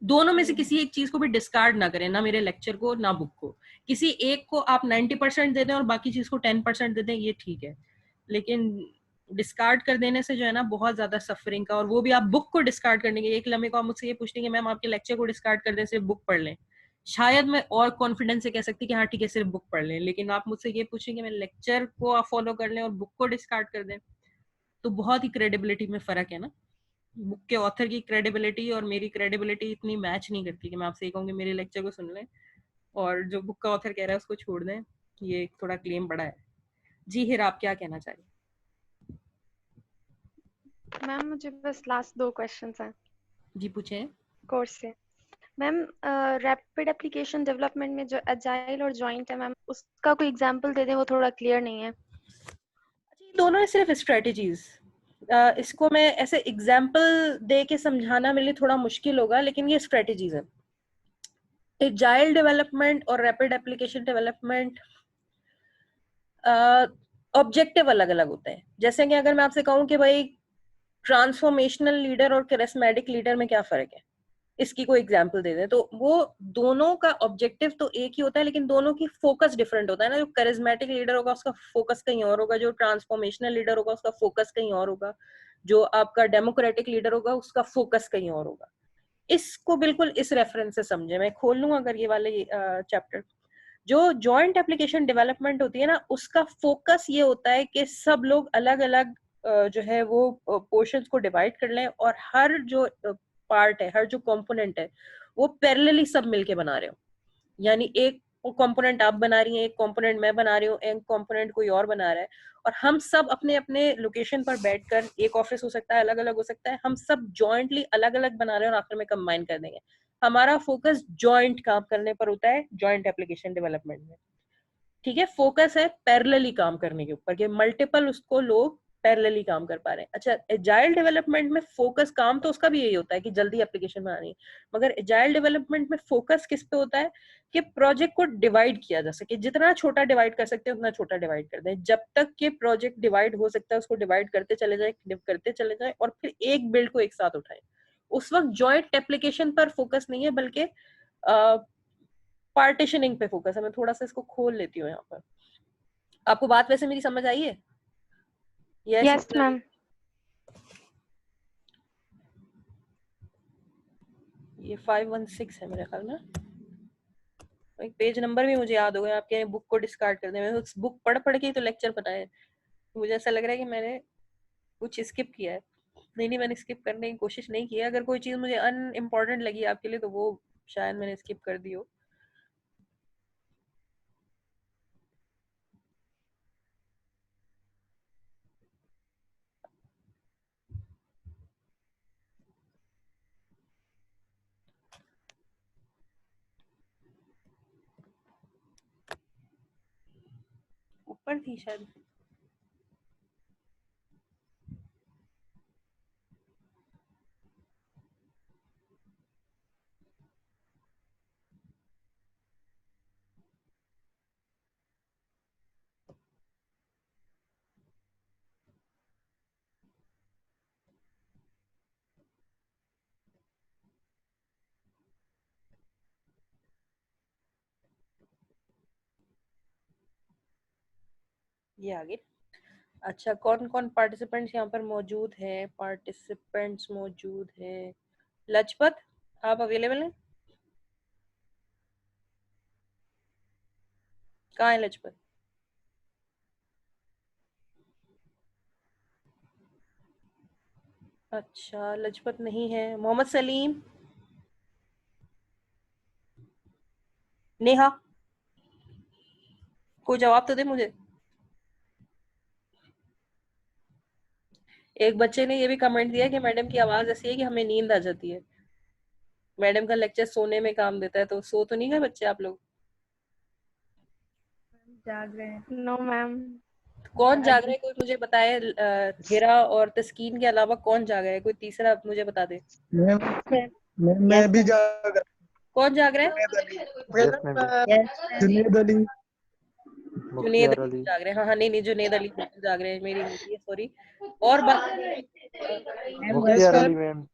दोनों में से किसी एक चीज को भी डिस्कार्ड ना करें, ना मेरे लेक्चर को ना बुक को। किसी एक को आप 90% दे दें और बाकी चीज को 10% दे दें, ये ठीक है। लेकिन डिस्कार्ड कर देने से जो है ना बहुत ज्यादा सफरिंग का, और वो भी आप बुक को डिस्कार्ड करने के एक लम्हे को आप मुझसे ये पूछते हैं कि मैम आपके लेक्चर को डिस्कार्ड कर दें, सिर्फ बुक पढ़ लें, शायद मैं और कॉन्फिडेंस से कह सकती कि हाँ ठीक है सिर्फ बुक पढ़ लें। लेकिन आप मुझसे ये पूछें कि मैं लेक्चर को आप फॉलो कर लें और बुक को डिस्कार्ड कर दें, तो बहुत ही क्रेडिबिलिटी में फर्क है ना। बुक के ऑथर की क्रेडिबिलिटी और मेरी क्रेडिबिलिटी इतनी मैच नहीं करती कि मैं आपसे ये कहूँगी मेरे लेक्चर को सुन लें और जो बुक का ऑथर कह रहा है उसको छोड़ दें। ये थोड़ा क्लेम बड़ा है। जी हिर, आप क्या कहना चाहिए? मैम मुझे बस लास्ट 2 क्वेश्चंस हैं जी पूछें। कोर्स से। मैम रैपिड एप्लीकेशन डेवलपमेंट में जो एजाइल और जॉइंट है मैम, उसका कोई एग्जांपल दे दें, वो थोड़ा क्लियर नहीं है। ये दोनों है सिर्फ स्ट्रेटेजीज। इसको मैं ऐसे एग्जाम्पल दे के समझाना मेरे लिए थोड़ा मुश्किल होगा, लेकिन ये स्ट्रेटेजीज है। एजाइल डेवलपमेंट और रैपिड एप्लीकेशन डेवलपमेंट ऑब्जेक्टिव अलग अलग होते हैं। जैसे कि अगर मैं आपसे कहूँ कि भाई ट्रांसफॉर्मेशनल लीडर और करिस्मेटिक लीडर में क्या फर्क है, इसकी कोई एग्जांपल दे दें, तो वो दोनों का ऑब्जेक्टिव तो एक ही होता है, लेकिन दोनों की फोकस डिफरेंट होता है ना। जो करिस्मेटिक लीडर होगा उसका फोकस कहीं और होगा, जो ट्रांसफॉर्मेशनल लीडर होगा उसका फोकस कहीं और होगा, जो आपका डेमोक्रेटिक लीडर होगा उसका फोकस कहीं और होगा। इसको बिल्कुल इस रेफरेंस से समझे। मैं खोल लूँ अगर ये वाले चैप्टर। जो जॉइंट एप्लीकेशन डेवलपमेंट होती है ना, उसका फोकस ये होता है कि सब लोग अलग अलग जो है वो पोर्शंस को डिवाइड कर लें और हर जो पार्ट है, हर जो कंपोनेंट है, वो पैरेलली सब मिलके बना रहे हो। यानी एक कंपोनेंट आप बना रही हैं, एक कंपोनेंट मैं बना रही हूँ, एक कंपोनेंट कोई और बना रहा है, और हम सब अपने अपने लोकेशन पर बैठकर, एक ऑफिस हो सकता है, अलग अलग हो सकता है, हम सब जॉइंटली अलग अलग बना रहे हैं और आखिर में कंबाइन कर देंगे। हमारा फोकस जॉइंट काम करने पर होता है जॉइंट एप्लीकेशन डेवलपमेंट में। ठीक है, फोकस है पैरेलली काम करने के ऊपर कि मल्टीपल उसको लोग पैरेलली काम कर पा रहे हैं। अच्छा, एजाइल डेवलपमेंट में फोकस, काम तो उसका भी यही होता है कि जल्दी एप्लीकेशन बनानी है, मगर एजाइल डेवलपमेंट में फोकस किस पे होता है कि प्रोजेक्ट को डिवाइड किया जा सके। जितना छोटा डिवाइड कर सकते हैं उतना छोटा डिवाइड कर दें, जब तक कि प्रोजेक्ट डिवाइड हो सकता है उसको डिवाइड करते चले जाए, करते चले जाए, और फिर एक बिल्ड को एक साथ उठाएं। उस वक्त जॉइंट एप्लीकेशन पर फोकस नहीं है, बल्कि पार्टीशनिंग पे फोकस है। मैं थोड़ा सा इसको खोल लेती हूँ यहाँ पर। आपको बात वैसे मेरी समझ आई है? Yes ma'am. ये 516 है मेरे ख्याल में। एक पेज नंबर भी मुझे याद हो गया। आपके बुक को डिस्कार्ड कर दें, मैंने उस बुक पढ़ पढ़ के तो लेक्चर बनाए। मुझे ऐसा लग रहा है कि मैंने कुछ स्किप किया है। नहीं नहीं, मैंने स्किप करने की कोशिश नहीं की है। अगर कोई चीज मुझे अनइम्पोर्टेंट लगी आपके लिए तो वो शायद मैंने स्किप कर दी हो। ऊपर थी शायद। ये आगे। अच्छा, कौन कौन पार्टिसिपेंट्स यहाँ पर मौजूद है? पार्टिसिपेंट्स मौजूद है। लजपत, आप अवेलेबल हैं? कहाँ है लजपत? अच्छा, लजपत नहीं है। मोहम्मद सलीम, नेहा, कोई जवाब तो दे मुझे। एक बच्चे ने ये भी कमेंट दिया कि मैडम की आवाज ऐसी है कि हमें नींद आ जाती है। मैडम का लेक्चर सोने में काम देता है, तो सो तो नहीं गए बच्चे आप लोग? जाग रहे हैं। No ma'am. कौन जाग रहा है कोई मुझे बताए। हिरा और तस्कीन के अलावा कौन जाग रहा है? कोई तीसरा मुझे बता दे। मैं भी जाग रहा कौन जाग रहा है? Yes ma'am. जुनेद अली। जुनेद मुख्तियार अली अली। जाग रहे हैं। हाँ हाँ, नहीं नहीं, जुनेद अली जाग रहे हैं, मेरी गलती है, सॉरी। और बाकी मुख्तियार अली मैम।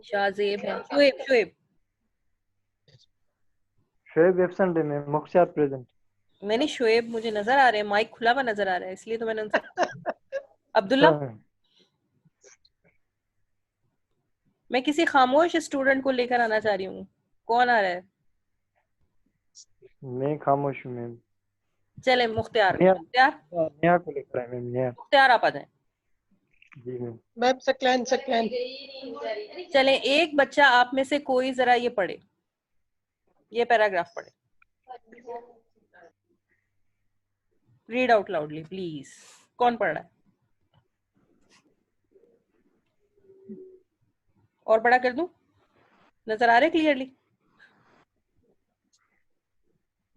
शाहजेब है। शुएब, शुएब शोएब एब्सेंट है मैम, मुख्तियार प्रेजेंट। मैंने शुएब मुझे नजर आ रहे हैं, माइक खुला हुआ नजर आ रहा है, इसलिए तो मैंने उनसे। अब्दुल्ला, मैं किसी खामोश स्टूडेंट को लेकर आना चाह रही हूँ। कौन आ रहा है? मैं खामोश हूँ मैम। चले मुख्तियार, नेहा मुख्तियार, नेहा को लेकर आए मैम। नेहा। मुख्तियार आप आ जाए। जी मैम। मैम सकलैन सकलैन। चले, एक बच्चा आप में से कोई जरा ये पढ़े, ये पैराग्राफ पढ़े। Read out loudly please. कौन पढ़ रहा है? और बड़ा कर दूं? नजर आ रहे क्लियरली?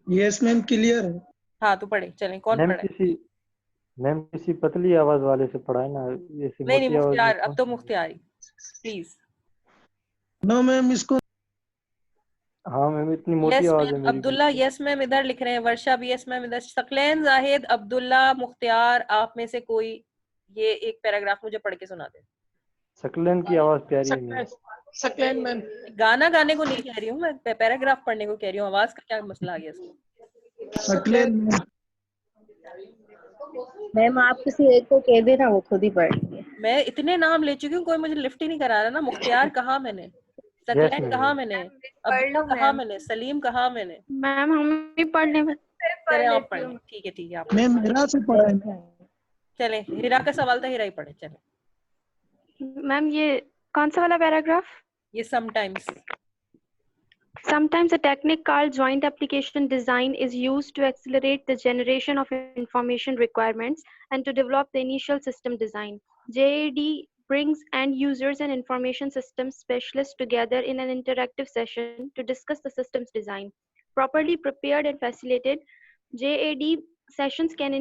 यस मैम, क्लियर है। हाँ तो पढ़े, चलें। कौन पढ़ रहा है? मैम किसी पतली आवाज वाले से पढ़ाए ना, ऐसी नहीं नहीं, मोटी आवाज में मुख्तियार, अब कौन। तो मुख्तियार ही प्लीज। नो मैम, इसको हाँ मैम, इतनी मोटी यस आवाज है मैम। मेरी अब्दुल्ला, बिल्कुल। यस मैम इधर लिख रहे हैं। वर्षा भी यस मैम इधर। सकलैन, जाहिद, अब्दुल्ला, मुख्तियार, आप में से कोई ये एक पैराग्राफ मुझे पढ़ के सुना दे। सकलैन की आवाज प्यारी है मैम। सकलैन मैम। गाना गाने को नहीं कह रही हूँ मैं, पैराग्राफ पढ़ने को कह रही हूँ। आवाज का क्या मसला आ गया इसमें? सकलैन मैम। मैम आप किसी एक को कह देना, वो खुद ही पढ़ लेंगे। मैं इतने नाम ले चुकी हूँ, कोई मुझे लिफ्ट ही नहीं करा रहा ना। मुख्तियार कहा मैंने, यस सकलैन कहा मैम। मैंने, पढ़ अब्दुल्ला लो कहा मैम। मैंने, सलीम कहा मैंने। मैम हम भी पढ़ने में। चले पढ़ आप लेती पढ़ हूँ। लें। ठीक है ठीक है, आप मैम मेरा से पढ़ा है मैम। चले। हीरा का सवाल था, हीरा ही पढ़े। चले। मैम ये कौन सा वाला पैराग्राफ? ये sometimes. Sometimes a technique called joint application design is used to accelerate the generation of information requirements and to develop the initial system design. JAD brings end users and information systems specialists together in an interactive session to discuss the system's design. Properly prepared and facilitated, JAD sessions can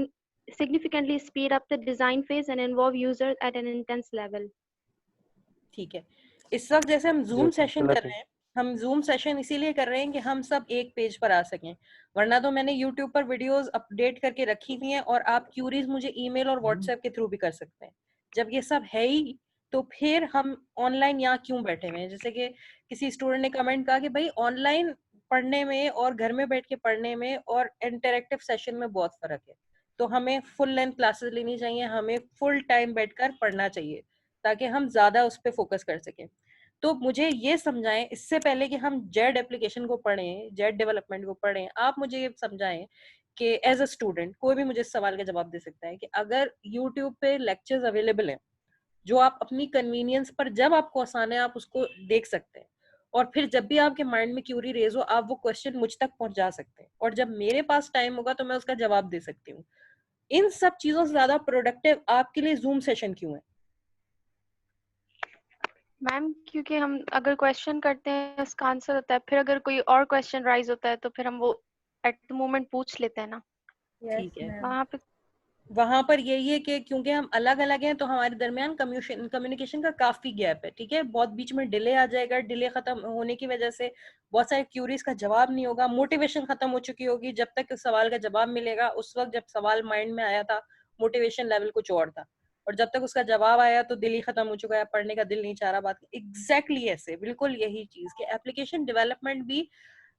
significantly speed up the design phase and involve users at an intense level. ठीक है, इस वक्त जैसे हम zoom yes session कर गलत रहे है। हैं, हम जूम सेशन इसीलिए कर रहे हैं कि हम सब एक पेज पर आ सकें। वरना तो मैंने यूट्यूब पर वीडियोस अपडेट करके रखी हुई हैं और आप क्यूरीज मुझे ईमेल और व्हाट्सएप के थ्रू भी कर सकते हैं। जब ये सब है ही, तो फिर हम ऑनलाइन यहाँ क्यों बैठे हुए हैं? जैसे कि किसी स्टूडेंट ने कमेंट कहा कि भाई ऑनलाइन पढ़ने में और घर में बैठ के पढ़ने में और इंटरेक्टिव सेशन में बहुत फर्क है। तो हमें फुल लेंथ क्लासेस लेनी चाहिए, हमें फुल टाइम बैठकर पढ़ना चाहिए ताकि हम ज्यादा उस पर फोकस कर सकें। तो मुझे ये समझाएं, इससे पहले कि हम जेड एप्लीकेशन को पढ़ें, जेड डेवलपमेंट को पढ़ें, आप मुझे ये समझाएं कि एज अ स्टूडेंट कोई भी मुझे इस सवाल का जवाब दे सकता है कि अगर यूट्यूब पे लेक्चर्स अवेलेबल हैं जो आप अपनी कन्वीनियंस पर जब आपको आसान है आप उसको देख सकते हैं, और फिर जब भी आपके माइंड में क्यूरी रेज हो आप वो क्वेश्चन मुझ तक पहुंचा सकते हैं, और जब मेरे पास टाइम होगा तो मैं उसका जवाब दे सकती हूँ। इन सब चीजों से ज्यादा प्रोडक्टिव आपके लिए जूम सेशन क्यों है? मैम क्योंकि हम अगर क्वेश्चन करते हैं उसका आंसर होता है, फिर अगर कोई और क्वेश्चन राइज होता है तो फिर हम वो एट द मोमेंट पूछ लेते हैं ना। ठीक है, वहाँ पे वहां पर यही है कि क्योंकि हम अलग अलग हैं तो हमारे दरमियान कम्युनिकेशन का काफी गैप है। ठीक है, बहुत बीच में डिले आ जाएगा, डिले खत्म होने की वजह से बहुत सारे क्यूरीज का जवाब नहीं होगा, मोटिवेशन खत्म हो चुकी होगी। जब तक उस सवाल का जवाब मिलेगा, उस वक्त जब सवाल माइंड में आया था मोटिवेशन लेवल कुछ और था, और जब तक उसका जवाब आया तो दिल ही खत्म हो चुका है, पढ़ने का दिल नहीं चाह रहा। बात एग्जैक्टली ऐसे बिल्कुल यही चीज कि एप्लीकेशन डेवलपमेंट भी,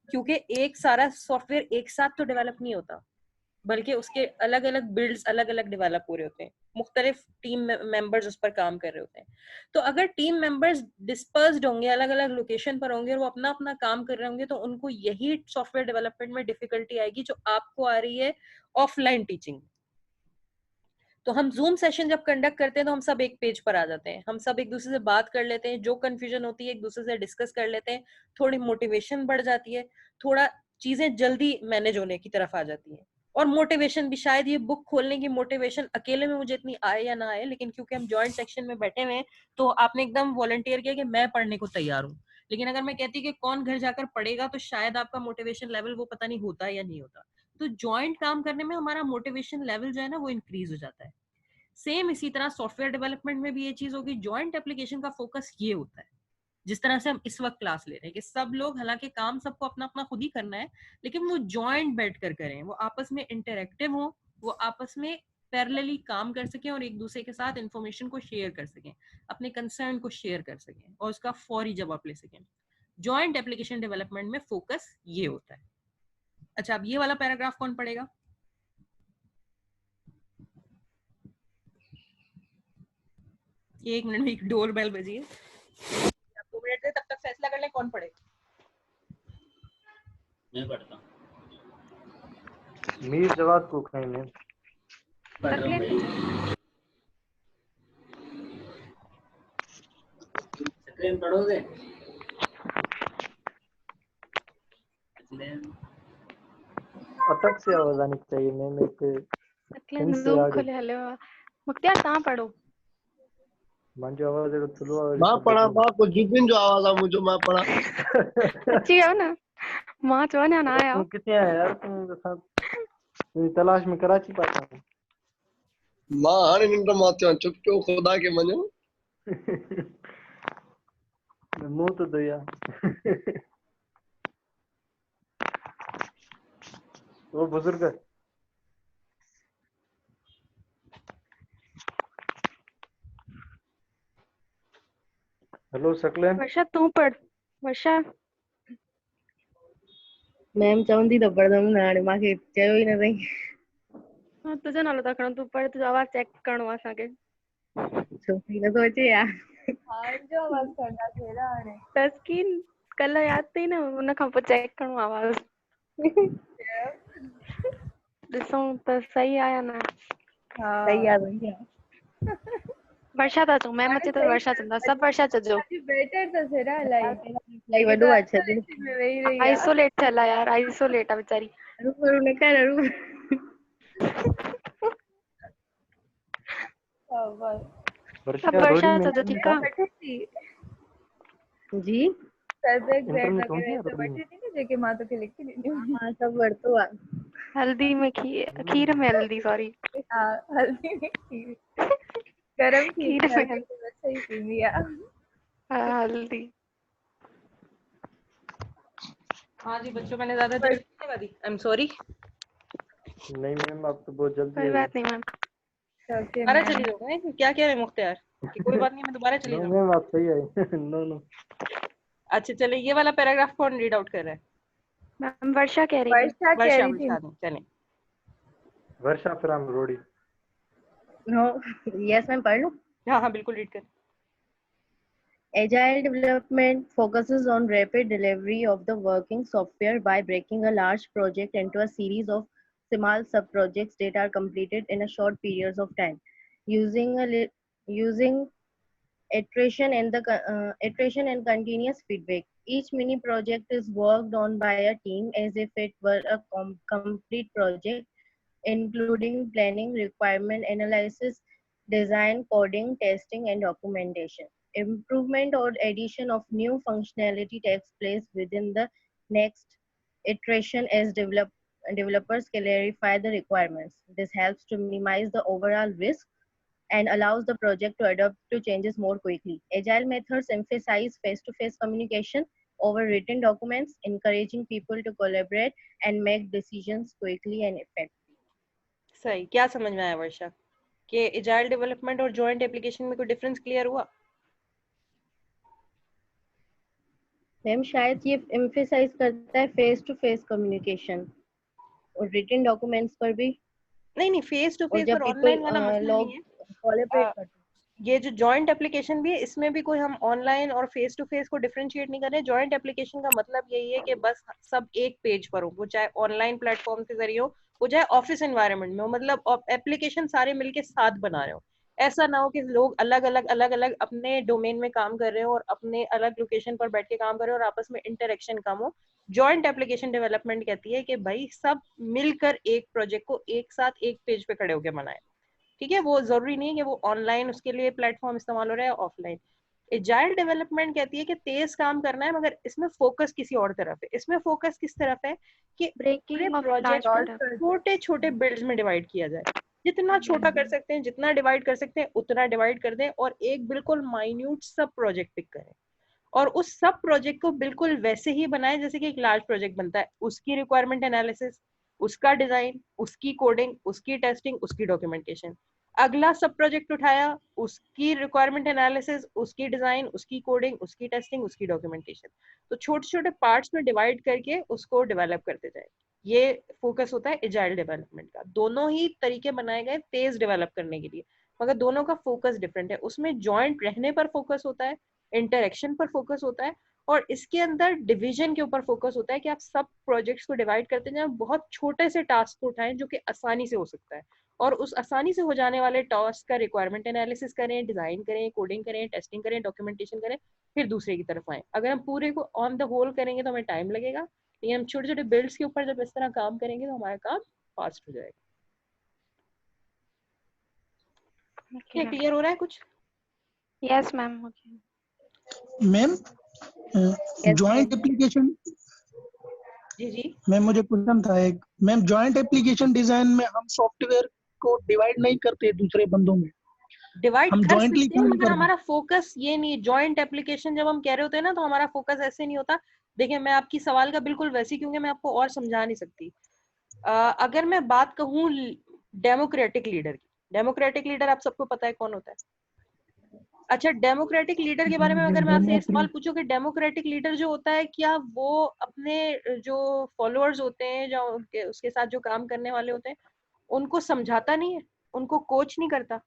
क्योंकि एक सारा सॉफ्टवेयर एक साथ तो डेवलप नहीं होता, बल्कि उसके अलग अलग बिल्ड्स अलग अलग डेवलप हो रहे होते हैं, मुख्तलिफ टीम मेंबर्स उस पर काम कर रहे होते हैं। तो अगर टीम मेंबर्स डिस्पर्स्ड होंगे, अलग अलग लोकेशन पर होंगे और वो अपना अपना काम कर रहे होंगे, तो उनको यही सॉफ्टवेयर डेवलपमेंट में डिफिकल्टी आएगी जो आपको आ रही है ऑफलाइन टीचिंग। तो हम जूम सेशन जब कंडक्ट करते हैं तो हम सब एक पेज पर आ जाते हैं, हम सब एक दूसरे से बात कर लेते हैं, जो कंफ्यूजन होती है एक दूसरे से डिस्कस कर लेते हैं, थोड़ी मोटिवेशन बढ़ जाती है, थोड़ा चीजें जल्दी मैनेज होने की तरफ आ जाती है। और मोटिवेशन भी, शायद ये बुक खोलने की मोटिवेशन अकेले में मुझे इतनी आए या ना आए, लेकिन क्योंकि हम जॉइंट सेक्शन में बैठे हुए हैं तो आपने एकदम वॉलंटियर किया कि मैं पढ़ने को तैयार हूँ। लेकिन अगर मैं कहती कि कौन घर जाकर पढ़ेगा, तो शायद आपका मोटिवेशन लेवल वो पता नहीं होता या नहीं होता। तो जॉइंट काम करने में हमारा मोटिवेशन लेवल जो है ना वो इंक्रीज हो जाता है। सेम इसी तरह सॉफ्टवेयर डेवलपमेंट में भी ये चीज होगी, जॉइंट एप्लीकेशन का फोकस ये होता है। जिस तरह से हम इस वक्त क्लास ले रहे हैं कि सब लोग, हालांकि काम सबको अपना अपना खुद ही करना है, लेकिन वो जॉइंट बैठ कर करें, वो आपस में इंटरेक्टिव हो, वो आपस में पैरेलली काम कर सकें और एक दूसरे के साथ इंफॉर्मेशन को शेयर कर सकें, अपने कंसर्न को शेयर कर सकें और उसका फौरी जवाब ले सकें। जॉइंट एप्लीकेशन डेवलपमेंट में फोकस ये होता है। अच्छा, अब ये वाला पैराग्राफ कौन पढ़ेगा? एक मिनट में एक डोर बेल बजी है, 2 मिनट से, तब तक फैसला कर ले कौन पढ़े। मैं पढ़ता हूँ। मीर जवाद को कहीं में पढ़ रहा हूँ भाई। सक्लेन पढ़ोगे? अटक से आवाज आनी चाहिए मैम, एक सक्लेन जूम खोले हले मुख्तियार ता पढ़ो मान जो आवाज है चलो मां पढ़ा मां को जिबिन जो आवाज आ मुझे मां पढ़ा अच्छी है ना मां चवने ना आया तुम कितने आए यार, तुम साथ तुम तलाश में कराची पाता हूं मां हाने निंड मात्यो चुप क्यों खुदा के मनो मुंह तो दया वो बुजुर्ग हेलो सकलेन। वर्षा तू पढ़ वर्षा। मैम चवंदी त पढ़दमि न, हाणे मूंखे चयो ई न अथई। हाँ तुझे नालो था खणो, तू पढ़, तुझो आवाज चेक करणो आहे असांखे। छो नथो अचे यार? हार जो आवाज करना तेरा हाणे तस्कीन कल्ह याद अथई न, उन खां पोइ चेक करणो आवाज। ॾिसूं त सही आया न। सही हाँ आहे सही आहे। वर्षा था चऊं, मैम अचे तो वर्षा चवंदा, सब वर्षा चजो। बेटर तो सेरा इलाही इलाही वॾो आहे छॾ। आइसोलेशन में वेही रही आहे। आइसोलेट थियल आहे यार, आइसोलेट आहे वीचारी। हरू न कर हरू। हाँ, बस सब वर्षा चजो, ठीकु आहे। बैठे थी जी सब्जेक्ट ग्रेड इंटरव्यू तो वगैरह नहीं तो बैठी थी ना, जेके मां तोखे लिखी ॾिनी हुई। हाँ सब वरितो आहे। हल्दी में खीर में हल्दी, सॉरी हाँ हल्दी में खीर, गरम खीर खीर में हल्दी तो वैसे ही पीनी है। हल्दी। हाँ जी बच्चों, मैंने ज्यादा देर नहीं लगा दी, आई एम सॉरी। नहीं मैम आप तो बहुत जल्दी कोई आई। बात नहीं मैम। दोबारा चली जाऊंगा, क्या कह रहे हैं मुख्तियार कि कोई बात नहीं मैं दोबारा चली नो जाऊँ? मैम आप सही आई। नो नो अच्छा चले, ये वाला पैराग्राफ कौन रीड आउट कर रहा है? मैम वर्षा कह रही थी। वर्षा कह वर्षा, रही थी। वर्षा चले। वर्षा फ्रॉम रोडी। नो यस मैम पढ़ लूं। हाँ हाँ बिल्कुल रीड कर। Agile development focuses on rapid delivery of the working software by breaking a large project into a series of small sub-projects that are completed in a short periods of time, using iteration and continuous feedback. Each mini project is worked on by a team as if it were a complete project, including planning, requirement analysis, design, coding, testing, and documentation. Improvement or addition of new functionality takes place within the next iteration as developers clarify the requirements. This helps to minimize the overall risk and allows the project to adapt to changes more quickly. Agile methods emphasize face-to-face communication over written documents, encouraging people to collaborate and make decisions quickly and effectively. सही, क्या समझ में आया वर्षा कि agile development और joint application में कोई difference clear हुआ? मैम शायद ये एम्फेसाइज करता है face to face communication. Written documents पर भी, नहीं फेस टू और फेस जब पर पीपल ऑनलाइन वाला मसला नहीं लोग है। कोलैबोरेट करते हैं। ये जो जॉइंट एप्लीकेशन भी है इसमें भी कोई हम ऑनलाइन और फेस टू फेस को डिफरेंशिएट नहीं कर रहे। जॉइंट एप्लीकेशन का मतलब यही है कि बस सब एक पेज पर हो, वो चाहे ऑनलाइन प्लेटफॉर्म के जरिए हो, वो चाहे ऑफिस एनवायरनमेंट में हो, मतलब एप्लीकेशन सारे मिलके साथ बना रहे हो। ऐसा ना हो कि लोग अलग अलग अपने डोमेन में काम कर रहे हो और अपने अलग लोकेशन पर बैठ के काम कर रहे हो और आपस में इंटरेक्शन कम हो। जॉइंट एप्लीकेशन डेवलपमेंट कहती है कि भाई सब मिलकर एक प्रोजेक्ट को एक साथ एक पेज पे खड़े होकर बनाए। ठीक है, वो जरूरी नहीं है कि वो ऑनलाइन उसके लिए प्लेटफॉर्म इस्तेमाल हो रहा है ऑफलाइन। एजाइल डेवलपमेंट कहती है कि तेज काम करना है मगर इसमें फोकस किसी और तरफ है। इसमें फोकस किस तरफ है कि पूरे ब्रेकिंग ऑफ प्रोजेक्ट लार्ज को प्रोडक्ट। छोटे छोटे बिल्ड्स में डिवाइड किया जाए। जितना छोटा कर सकते हैं, जितना डिवाइड कर सकते हैं उतना डिवाइड कर दें और एक बिल्कुल माइन्यूट सब प्रोजेक्ट पिक करें और उस सब प्रोजेक्ट को बिल्कुल वैसे ही बनाए जैसे कि एक लार्ज प्रोजेक्ट बनता है। उसकी रिक्वायरमेंट एनालिसिस, उसका डिजाइन, उसकी कोडिंग, उसकी टेस्टिंग, उसकी डॉक्यूमेंटेशन। अगला सब प्रोजेक्ट उठाया, उसकी रिक्वायरमेंट एनालिसिस, उसकी डिजाइन, उसकी कोडिंग, उसकी टेस्टिंग, उसकी डॉक्यूमेंटेशन। तो छोटे छोटे पार्ट्स में डिवाइड करके उसको डेवलप करते जाए। ये फोकस होता है एजाइल डेवलपमेंट का। दोनों ही तरीके बनाए गए तेज डेवलप करने के लिए, मगर दोनों का फोकस डिफरेंट है। उसमें जॉइंट रहने पर फोकस होता है, इंटरेक्शन पर फोकस होता है और इसके अंदर डिवीजन के ऊपर फोकस होता है कि आप सब प्रोजेक्ट्स को डिवाइड करते जाएं, बहुत छोटे से टास्क को उठाएं जो कि आसानी से हो सकता है और उस आसानी से हो जाने वाले टास्क का रिक्वायरमेंट एनालिसिस करें, डिजाइन करें, कोडिंग करें, टेस्टिंग करें, डॉक्यूमेंटेशन करें, फिर दूसरे की तरफ आए। अगर हम पूरे को ऑन द होल करेंगे तो हमें टाइम लगेगा, लेकिन हम छोटे छोटे बिल्ड्स के ऊपर जब इस तरह काम करेंगे तो हमारा काम फास्ट हो जाएगा। ओके क्लियर हो रहा है कुछ? Yes ma'am. Okay ma'am joint application, जी जी मैम मुझे क्वेश्चन था एक। मैम जॉइंट एप्लीकेशन डिजाइन में हम सॉफ्टवेयर को डिवाइड नहीं करते दूसरे बंदों में, डिवाइड हम कर जॉइंटली सकते हैं काम मगर करते हैं। हमारा फोकस ये नहीं। जॉइंट एप्लीकेशन जब हम कह रहे होते हैं ना तो हमारा फोकस ऐसे नहीं होता। देखिए मैं आपकी सवाल का बिल्कुल वैसे, क्योंकि मैं आपको और समझा नहीं सकती। अगर मैं बात कहूँ डेमोक्रेटिक लीडर की, डेमोक्रेटिक लीडर आप सबको पता है कौन होता है? अच्छा, डेमोक्रेटिक लीडर के बारे में अगर मैं आपसे ये सवाल पूछूं कि डेमोक्रेटिक लीडर जो होता है, क्या वो अपने जो फॉलोअर्स होते हैं, जो उसके साथ जो काम करने वाले होते हैं, उनको समझाता नहीं है, उनको कोच नहीं करता,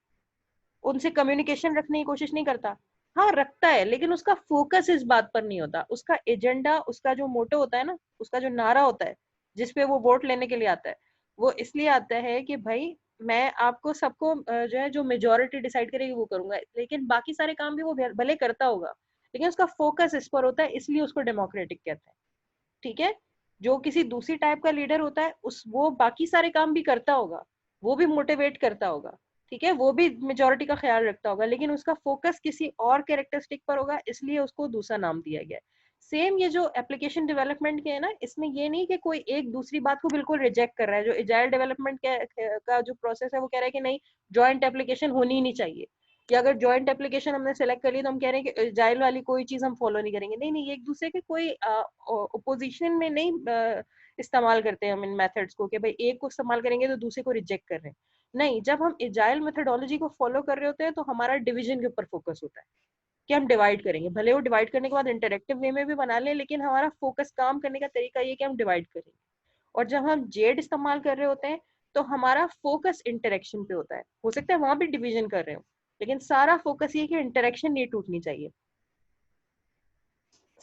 उनसे कम्युनिकेशन रखने की कोशिश नहीं करता? हाँ रखता है, लेकिन उसका फोकस इस बात पर नहीं होता। उसका एजेंडा, उसका जो मोटो होता है ना, उसका जो नारा होता है जिसपे वो वोट लेने के लिए आता है, वो इसलिए आता है कि भाई मैं आपको सबको जो है जो मेजोरिटी डिसाइड करेगी वो करूंगा, लेकिन बाकी सारे काम भी वो भले करता होगा, लेकिन उसका फोकस इस पर होता है, इसलिए उसको डेमोक्रेटिक कहते हैं। ठीक है, जो किसी दूसरी टाइप का लीडर होता है उस वो बाकी सारे काम भी करता होगा, वो भी मोटिवेट करता होगा, ठीक है, वो भी मेजोरिटी का ख्याल रखता होगा, लेकिन उसका फोकस किसी और कैरेक्टरिस्टिक पर होगा, इसलिए उसको दूसरा नाम दिया गया है। सेम ये जो एप्लीकेशन डेवलपमेंट के है ना, इसमें ये नहीं कि कोई एक दूसरी बात को बिल्कुल रिजेक्ट कर रहा है। जो एजाइल डेवलपमेंट का जो प्रोसेस है वो कह रहा है कि नहीं, जॉइंट एप्लीकेशन होनी ही नहीं चाहिए, या अगर जॉइंट एप्लीकेशन हमने सेलेक्ट कर ली तो हम कह रहे हैं कि एजाइल वाली कोई चीज हम फॉलो नहीं करेंगे। नहीं नहीं, ये एक दूसरे के कोई ओपोजिशन में नहीं इस्तेमाल करते हैं हम इन मेथड्स को कि भाई एक को इस्तेमाल करेंगे तो दूसरे को रिजेक्ट कर रहे हैं। नहीं, जब हम एजाइल मेथोडोलॉजी को फॉलो कर रहे होते हैं तो हमारा डिवीजन के ऊपर फोकस होता है कि हम डिवाइड करेंगे। भले वो डिवाइड करने के बाद इंटरेक्टिव वे में भी बना लें, लेकिन हमारा फोकस काम करने का तरीका ये कि हम डिवाइड करेंगे। और जब हम जेड इस्तेमाल कर रहे होते हैं तो हमारा फोकस इंटरेक्शन पे होता है। हो सकता है वहां भी डिवीजन कर रहे हो, लेकिन सारा फोकस ये कि इंटरेक्शन नहीं टूटनी चाहिए।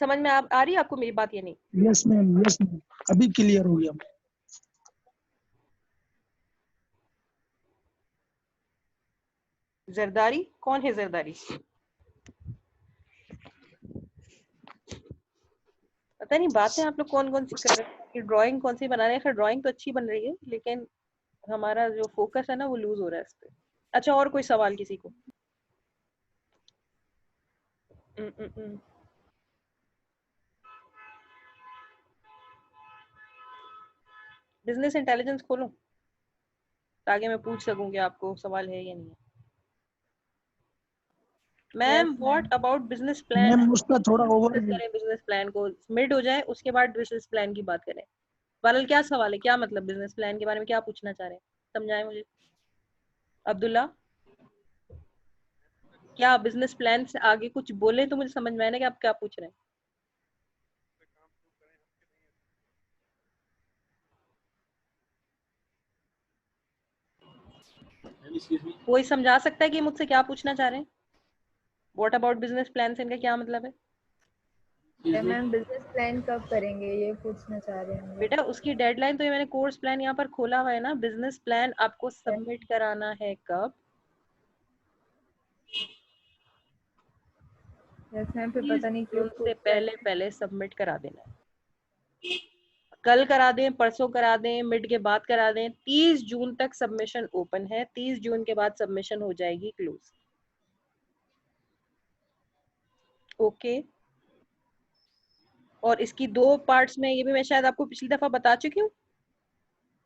समझ में आ रही है आपको मेरी बात? ये नहीं? यस मैम, यस मैम, अभी क्लियर हो गया। जरदारी कौन है? जरदारी पता नहीं बातें आप लोग कौन कौन सी कर रहे हैं कि ड्राइंग कौन सी बना रहे हैं। खैर ड्राइंग तो अच्छी बन रही है, लेकिन हमारा जो फोकस है ना वो लूज हो रहा है इस पे। अच्छा, और कोई सवाल किसी को? बिजनेस इंटेलिजेंस खोलो ताकि मैं पूछ सकूं कि आपको सवाल है या नहीं है। Ma'am what about business plan? Ma'am उसका थोड़ा ओवर डिस्कस करें बिजनेस प्लान को, मिड हो जाए उसके बाद बिजनेस प्लान की बात करें। बादल क्या सवाल है, क्या मतलब बिजनेस प्लान के बारे में क्या पूछना चाह रहे हैं, समझाएं मुझे। अब्दुल्ला, क्या बिजनेस प्लान से आगे कुछ बोले तो मुझे समझ में आए ना कि आप क्या पूछ रहे हैं। Excuse me. कोई समझा सकता है कि मुझसे क्या पूछना चाह रहे हैं? व्हाट अबाउट बिजनेस प्लान से इनका क्या मतलब है? Excuse me. Ma'am business plan कब करेंगे ये पूछना चाह रहे हैं हम लोग। बेटा उसकी डेडलाइन तो ये मैंने कोर्स प्लान यहाँ पर खोला हुआ है ना, बिजनेस प्लान आपको सबमिट कराना है कब? यस मैम, फिर 30 पता नहीं क्यों जून से पहले सबमिट करा देना है। कल करा दें, परसों करा दें, मिड के बाद करा दें, 30 जून तक सबमिशन ओपन है। 30 जून के बाद सबमिशन हो जाएगी क्लोज। ओके। और इसकी 2 पार्ट्स में, ये भी मैं शायद आपको पिछली दफा बता चुकी हूँ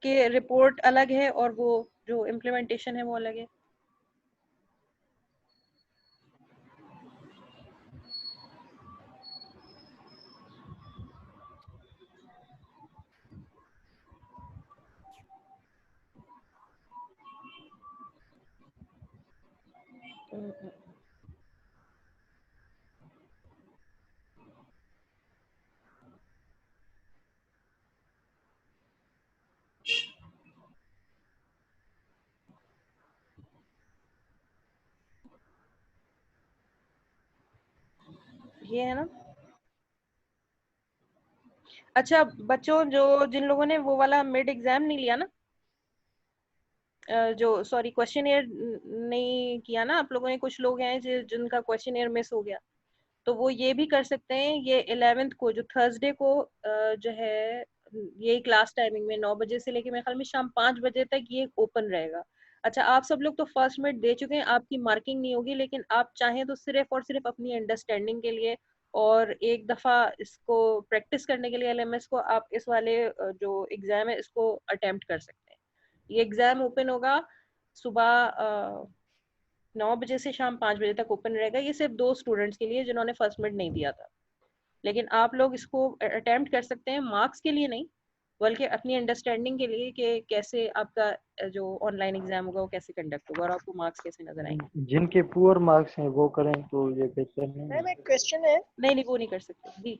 कि रिपोर्ट अलग है और वो जो इम्प्लीमेंटेशन है वो अलग है। ये है ना। अच्छा बच्चों, जो जिन लोगों ने वो वाला मिड एग्जाम नहीं लिया ना, जो सॉरी क्वेश्चन नहीं किया ना आप लोगों ने, कुछ लोग हैं जिनका क्वेश्चन मिस हो गया, तो वो ये भी कर सकते हैं। ये 11th को जो थर्सडे को जो है, यही क्लास टाइमिंग में 9 बजे से लेके मेरे ख्याल में शाम 5 बजे तक ये ओपन रहेगा। अच्छा आप सब लोग तो फर्स्ट मिड दे चुके हैं, आपकी मार्किंग नहीं होगी, लेकिन आप चाहें तो सिर्फ और सिर्फ अपनी अंडरस्टैंडिंग के लिए और एक दफा इसको प्रैक्टिस करने के लिए एलएमएस को, आप इस वाले जो एग्जाम है इसको अटेम्प्ट कर सकते हैं। ये एग्जाम ओपन होगा सुबह 9 बजे से शाम 5 बजे तक ओपन रहेगा। ये सिर्फ 2 स्टूडेंट्स के लिए जिन्होंने फर्स्ट मिड नहीं दिया था, लेकिन आप लोग इसको अटेम्प्ट कर सकते हैं, मार्क्स के लिए नहीं बल्कि अपनी अंडरस्टैंडिंग के लिए कि कैसे आपका जो ऑनलाइन एग्जाम होगा वो कैसे कंडक्ट होगा और आपको मार्क्स कैसे नजर आएंगे। जिनके पुअर मार्क्स हैं वो करें तो ये बेहतर नहीं है। मैम एक क्वेश्चन है। नहीं वो नहीं कर सकते जी।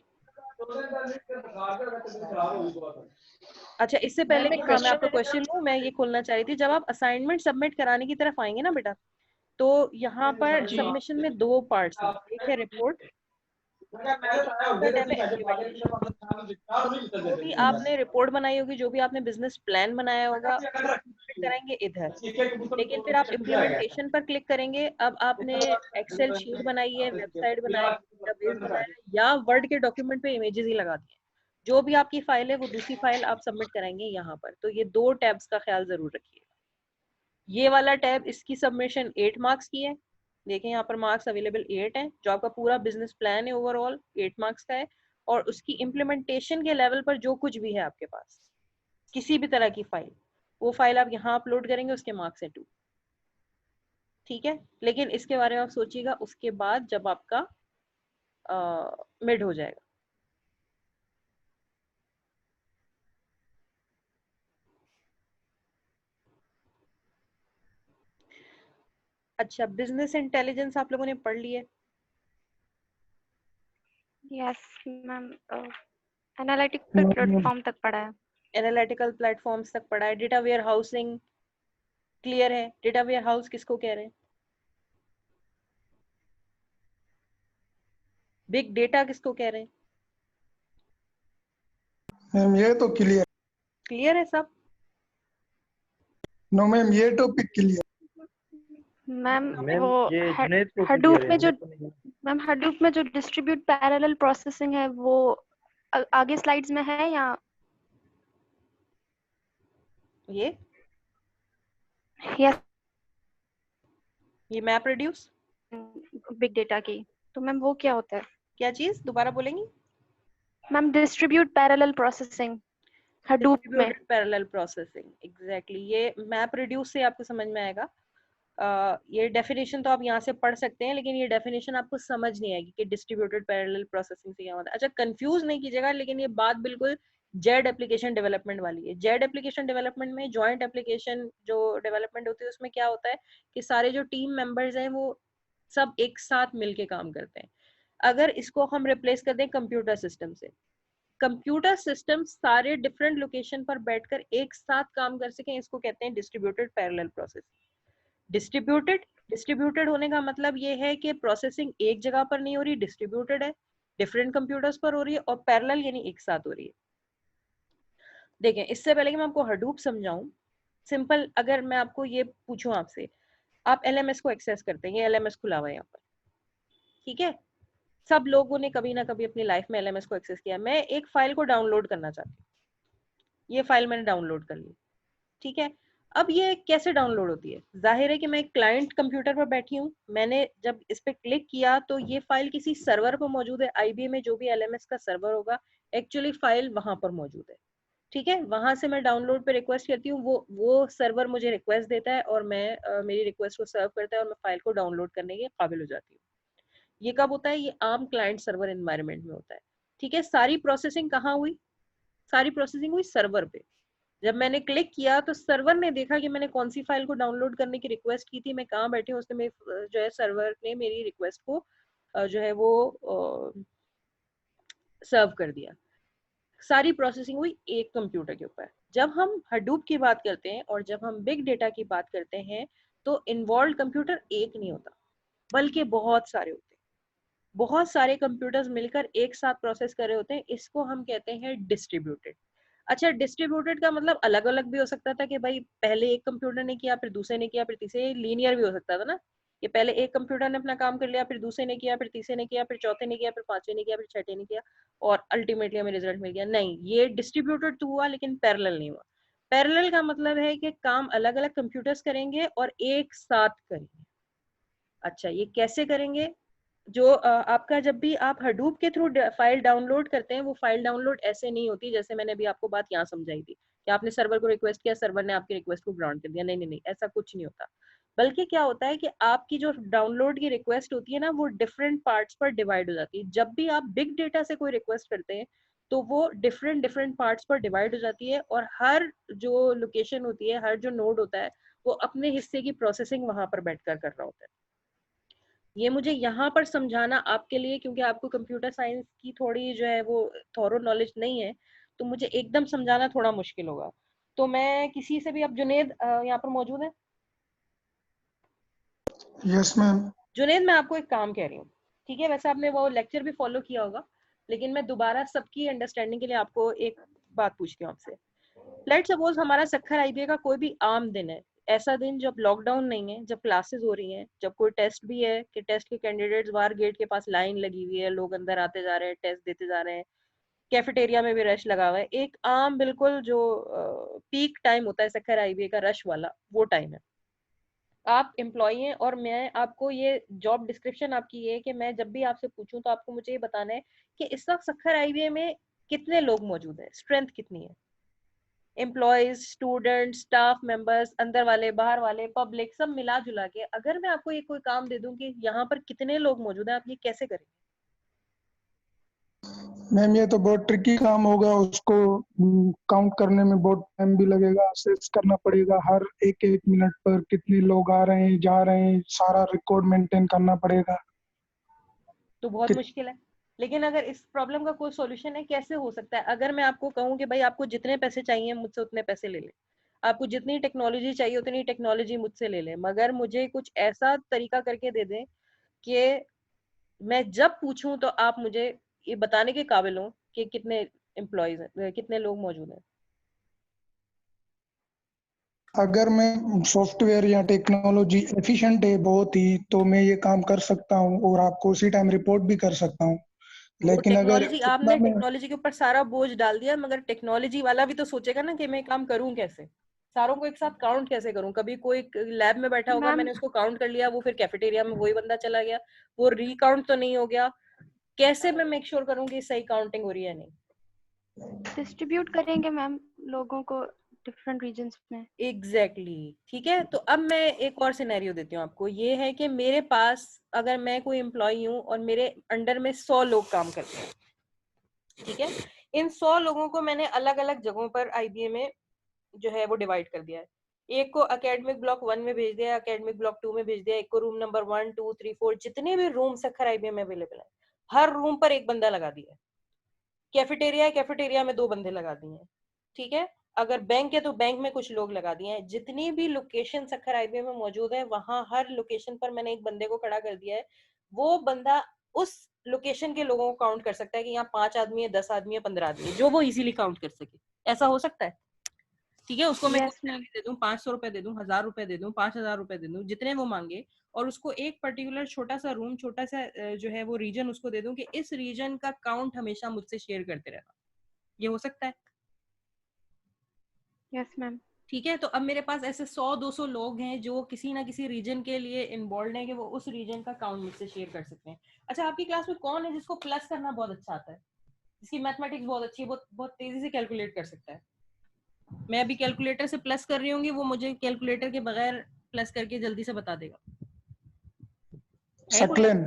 अच्छा इससे पहले मैम कि एक हाँ मैं आपका क्वेश्चन है। क्वेश्चन लूँ, मैं ये खोलना चाह रही थी, जब आप असाइनमेंट सबमिट कराने की तरफ आएंगे ना बेटा, तो यहाँ पर सबमिशन में 2 पार्ट्स हैं। एक है रिपोर्ट, दूसरा टैब है इम्प्लीमेंटेशन। जो भी आपने रिपोर्ट बनाई होगी, जो भी आपने बिजनेस प्लान बनाया होगा, उसको सबमिट कराएंगे इधर। लेकिन फिर आप इम्प्लीमेंटेशन पर क्लिक करेंगे। अब आपने एक्सेल शीट बनाई है, वेबसाइट बनाया, डेटाबेस बनाया, या वर्ड के डॉक्यूमेंट पे इमेजेस ही लगा दिए, जो भी आपकी फाइल है वो दूसरी फाइल आप सबमिट कराएंगे यहाँ पर। तो ये 2 टैब्स का ख्याल जरूर रखिए। ये वाला टैब, इसकी सबमिशन 8 मार्क्स की है। देखें यहाँ पर मार्क्स अवेलेबल 8 हैं। जो आपका पूरा बिजनेस प्लान है ओवरऑल 8 मार्क्स का है, और उसकी इम्प्लीमेंटेशन के लेवल पर जो कुछ भी है आपके पास, किसी भी तरह की फाइल, वो फाइल आप यहाँ अपलोड करेंगे, उसके मार्क्स है 2। ठीक है, लेकिन इसके बारे में आप सोचिएगा उसके बाद जब आपका मिड हो जाएगा। अच्छा बिजनेस इंटेलिजेंस आप लोगों ने पढ़ ली है? यस मैम, एनालिटिकल प्लेटफॉर्म तक पढ़ा है। एनालिटिकल प्लेटफॉर्म्स तक पढ़ा है। डेटा वेयर हाउसिंग क्लियर है? डेटा वेयर हाउस किसको कह रहे हैं? बिग डेटा किसको कह रहे हैं? मैम ये तो क्लियर है सब? नो मैम ये टॉपिक क्लियर। मैम मैम वो ये जुनैद को हडूप क्लियर है, में जो मेरे को नहीं। मैम हडूप में जो डिस्ट्रीब्यूट पैरेलल प्रोसेसिंग है वो आगे स्लाइड्स में है या ये yes map reduce big data की? तो मैम वो क्या होता है? क्या चीज, दोबारा बोलेंगी? Ma'am distribute parallel processing Hadoop में। Distributed parallel processing, exactly. ये मैप रिड्यूस से आपको समझ में आएगा। ये डेफिनेशन तो आप यहाँ से पढ़ सकते हैं, लेकिन ये डेफिनेशन आपको समझ नहीं आएगी कि डिस्ट्रीब्यूटेड पैरेलल प्रोसेसिंग से क्या होता है। अच्छा कंफ्यूज नहीं कीजिएगा, लेकिन ये बात बिल्कुल जेड एप्लीकेशन डेवलपमेंट वाली है। जेड एप्लीकेशन डेवलपमेंट में जॉइंट एप्लीकेशन जो डेवलपमेंट होती है उसमें क्या होता है कि सारे जो टीम मेंबर्स हैं वो सब एक साथ मिलके काम करते हैं। अगर इसको हम रिप्लेस कर दें कंप्यूटर सिस्टम से, कंप्यूटर सिस्टम सारे डिफरेंट लोकेशन पर बैठकर एक साथ काम कर सकें, इसको कहते हैं डिस्ट्रीब्यूटेड पैरेलल प्रोसेसिंग। डिस्ट्रीब्यूटेड होने का मतलब ये है कि प्रोसेसिंग एक जगह पर नहीं हो रही, डिस्ट्रीब्यूटेड है, डिफरेंट कंप्यूटर्स पर हो रही है, और पैरेलल यानी एक साथ हो रही है। देखें, इससे पहले कि मैं आपको हडूप समझाऊं, सिंपल अगर मैं आपको ये पूछूं आपसे, आप एलएमएस को एक्सेस करते हैं, ये एलएमएस खुला हुआ है यहाँ पर, ठीक है, सब लोगों ने कभी ना कभी अपनी लाइफ में एलएमएस को एक्सेस किया। मैं एक फाइल को डाउनलोड करना चाहती हूँ, ये फाइल मैंने डाउनलोड कर ली, ठीक है। अब ये कैसे डाउनलोड होती है? जाहिर है कि मैं एक क्लाइंट कंप्यूटर पर बैठी हूँ, मैंने जब इस पे क्लिक किया तो ये फाइल किसी सर्वर पर मौजूद है, आईबीएम में जो भी एलएमएस का सर्वर होगा, एक्चुअली फाइल वहां पर मौजूद है, ठीक है। वहां से मैं डाउनलोड पे रिक्वेस्ट करती हूँ, वो सर्वर मुझे रिक्वेस्ट देता है और मैं मेरी रिक्वेस्ट को सर्व करता है और मैं फाइल को डाउनलोड करने के काबिल हो जाती हूँ। ये कब होता है? ये आम क्लाइंट सर्वर एनवायरनमेंट में होता है, ठीक है। सारी प्रोसेसिंग कहाँ हुई? सारी प्रोसेसिंग हुई सर्वर पे। जब मैंने क्लिक किया तो सर्वर ने देखा कि मैंने कौन सी फाइल को डाउनलोड करने की रिक्वेस्ट की थी, मैं कहाँ बैठी हूँ, उसने मेरे जो है सर्वर ने मेरी रिक्वेस्ट को जो है वो सर्व कर दिया। सारी प्रोसेसिंग हुई एक कंप्यूटर के ऊपर। जब हम हडूप की बात करते हैं और जब हम बिग डेटा की बात करते हैं तो इन्वॉल्व कंप्यूटर एक नहीं होता, बल्कि बहुत सारे होते हैं। बहुत सारे कंप्यूटर्स मिलकर एक साथ प्रोसेस कर रहे होते हैं, इसको हम कहते हैं डिस्ट्रीब्यूटेड। अच्छा, डिस्ट्रीब्यूटेड का मतलब अलग अलग भी हो सकता था कि भाई पहले एक कंप्यूटर ने किया, फिर दूसरे ने किया, फिर तीसरे, लीनियर भी हो सकता था ना, कि पहले एक कंप्यूटर ने अपना काम कर लिया, फिर दूसरे ने किया, फिर तीसरे ने किया, फिर चौथे ने किया, फिर पांचवे ने किया, फिर छठे ने किया, और अल्टीमेटली हमें रिजल्ट मिल गया। नहीं, ये डिस्ट्रीब्यूटेड तो हुआ लेकिन पैरेलल नहीं हुआ। पैरेलल का मतलब है कि काम अलग अलग कंप्यूटर्स करेंगे और एक साथ करेंगे। अच्छा, ये कैसे करेंगे? जो आपका जब भी आप हडूप के थ्रू फाइल डाउनलोड करते हैं, वो फाइल डाउनलोड ऐसे नहीं होती जैसे मैंने अभी आपको बात यहाँ समझाई थी कि आपने सर्वर को रिक्वेस्ट किया, सर्वर ने आपकी रिक्वेस्ट को ग्राउंड कर दिया। नहीं नहीं नहीं, ऐसा कुछ नहीं होता। बल्कि क्या होता है कि आपकी जो डाउनलोड की रिक्वेस्ट होती है ना, वो डिफरेंट पार्ट्स पर डिवाइड हो जाती है। जब भी आप बिग डेटा से कोई रिक्वेस्ट करते हैं तो वो डिफरेंट डिफरेंट पार्ट्स पर डिवाइड हो जाती है, और हर जो लोकेशन होती है, हर जो नोड होता है, वो अपने हिस्से की प्रोसेसिंग वहां पर बैठकर कर रहा होता है। ये मुझे यहाँ पर समझाना आपके लिए, क्योंकि आपको कंप्यूटर साइंस की थोड़ी जो है वो थॉरो नॉलेज नहीं है, तो मुझे एकदम समझाना थोड़ा मुश्किल होगा। तो मैं किसी से भी, अब जुनेद यहाँ पर मौजूद है? Yes ma'am. जुनेद, मैं आपको एक काम कह रही हूँ, ठीक है, वैसे आपने वो लेक्चर भी फॉलो किया होगा, लेकिन मैं दोबारा सबकी अंडरस्टैंडिंग के लिए आपको एक बात पूछती हूँ आपसे। लेट सपोज हमारा सक्खर आईबीए का कोई भी आम दिन है, ऐसा दिन जब लॉकडाउन नहीं है, जब क्लासेस हो रही हैं, जब कोई टेस्ट भी है कि टेस्ट के कैंडिडेट्स बाहर गेट के पास लाइन लगी हुई है, लोग अंदर आते जा रहे हैं, टेस्ट देते जा रहे हैं, कैफेटेरिया में भी रश लगा हुआ है, एक आम बिल्कुल जो पीक टाइम होता है सक्खर आईबीए का रश वाला, वो टाइम है। आप एम्प्लॉय हैं और मैं आपको ये जॉब डिस्क्रिप्शन आपकी ये है कि मैं जब भी आपसे पूछूं तो आपको मुझे ये बताना है कि इस वक्त सक्खर आईबीए में कितने लोग मौजूद हैं, स्ट्रेंथ कितनी है, एम्प्लॉयज, स्टूडेंट, स्टाफ मेंबर्स, अंदर वाले, बाहर वाले, पब्लिक, सब मिला जुला के अगर मैं आपको ये कोई काम दे दूं कि यहाँ पर कितने लोग मौजूद हैं, आप ये कैसे करेंगे? मैम ये तो बहुत ट्रिकी काम होगा, उसको काउंट करने में बहुत टाइम भी लगेगा, असेस करना पड़ेगा हर एक एक मिनट पर कितने लोग आ रहे हैं जा रहे हैं, सारा रिकॉर्ड मेंटेन करना पड़ेगा। तो बहुत मुश्किल है। लेकिन अगर इस प्रॉब्लम का कोई सॉल्यूशन है, कैसे हो सकता है? अगर मैं आपको कहूँ कि भाई आपको जितने पैसे चाहिए मुझसे उतने पैसे ले ले, आपको जितनी टेक्नोलॉजी चाहिए उतनी टेक्नोलॉजी मुझसे ले ले, मगर मुझे कुछ ऐसा तरीका करके दे दें कि मैं जब पूछूं तो आप मुझे ये बताने के काबिल हो कि कितने एम्प्लॉयज हैं, कितने लोग मौजूद हैं। अगर मैं सॉफ्टवेयर या टेक्नोलॉजी एफिशिएंट है बहुत ही, तो मैं ये काम कर सकता हूँ और आपको उसी टाइम रिपोर्ट भी कर सकता हूँ। वो लेकिन अगर टेक्नोलॉजी, उतना आपने मैं टेक्नोलॉजी के ऊपर सारा बोझ डाल दिया, मगर टेक्नोलॉजी वाला भी तो सोचेगा ना कि मैं काम करूं कैसे, सारों को एक साथ काउंट कैसे करूं। कभी कोई लैब में बैठा होगा, मैम मैंने उसको काउंट कर लिया, वो फिर कैफेटेरिया में वही बंदा चला गया, वो रिकाउंट तो नहीं हो गया, कैसे मैं मेक श्योर करूं कि सही काउंटिंग हो रही है? नहीं, डिस्ट्रीब्यूट करेंगे मैम लोगों को डिफरेंट रीजन्स में। एग्जैक्टली ठीक है। तो अब मैं एक और सिनेरियो देती हूँ आपको, ये है कि मेरे पास, अगर मैं कोई एम्प्लॉय हूँ और मेरे अंडर में 100 लोग काम करते हैं, ठीक है, इन 100 लोगों को मैंने अलग अलग जगहों पर आईबीए में जो है वो डिवाइड कर दिया है। एक को एकेडमिक ब्लॉक 1 में भेज दिया, एकेडमिक ब्लॉक 2 में भेज दिया, एक को रूम नंबर 1 2 3 4, जितने भी रूम सक्खर आईबीए में अवेलेबल है, हर रूम पर एक बंदा लगा दिया है। कैफेटेरिया में 2 बंदे लगा दिए हैं, ठीक है। अगर बैंक है तो बैंक में कुछ लोग लगा दिए हैं। जितनी भी लोकेशन सक्खर हाईवे में मौजूद है वहां हर लोकेशन पर मैंने एक बंदे को खड़ा कर दिया है। वो बंदा उस लोकेशन के लोगों को काउंट कर सकता है कि यहाँ 5 आदमी है, 10 आदमी है, 15 आदमी है, जो वो इजीली काउंट कर सके। ऐसा हो सकता है, ठीक है। उसको मैं Yes, कुछ ma'am. दे दूं, 500 रुपए दे दूं, 1000 रुपए दे दूं, 5000 रुपए दे दूं, जितने वो मांगे, और उसको एक पर्टिकुलर छोटा सा रूम, छोटा सा जो है वो रीजन उसको दे दूं कि इस रीजन का काउंट हमेशा मुझसे शेयर करते रहना। ये हो सकता है, Yes, ma'am. ठीक है। तो अब मेरे पास ऐसे 100-200 लोग हैं जो किसी ना किसी रीजन के लिए इन्वॉल्व हैं कि वो उस रीजन का काउंट मुझसे शेयर कर सकते हैं। अच्छा, आपकी क्लास में कौन है जिसको प्लस करना बहुत अच्छा आता है, जिसकी मैथमेटिक्स बहुत अच्छी है, बहुत बहुत तेजी से कैलकुलेट कर सकता है? मैं अभी कैलकुलेटर से प्लस कर रही होंगी, वो मुझे कैलकुलेटर के बगैर प्लस करके जल्दी से बता देगा। है कोई? Saqlain.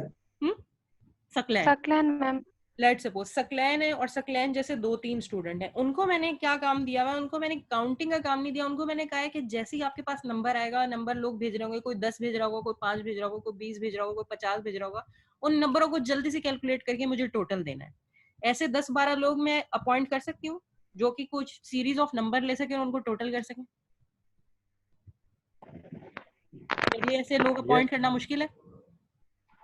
Saqlain. Saklan, ma'am. Let suppose Saqlain है और सकलैन जैसे 2-3 स्टूडेंट हैं। उनको मैंने क्या काम दिया हुआ है? उनको मैंने काउंटिंग का काम नहीं दिया। उनको मैंने कहा है कि जैसे ही आपके पास नंबर आएगा, नंबर लोग भेज रहे होंगे, कोई 10 भेज रहा होगा, कोई 5 भेज रहा होगा, कोई 20 भेज रहा होगा, कोई 50 भेज रहा होगा, उन नंबरों को जल्दी से कैलकुलेट करके मुझे टोटल देना है। ऐसे 10-12 लोग मैं अपॉइंट कर सकती हूँ जो कि कुछ सीरीज ऑफ नंबर ले सके और उनको टोटल कर सके। ये ऐसे लोग अपॉइंट करना मुश्किल है?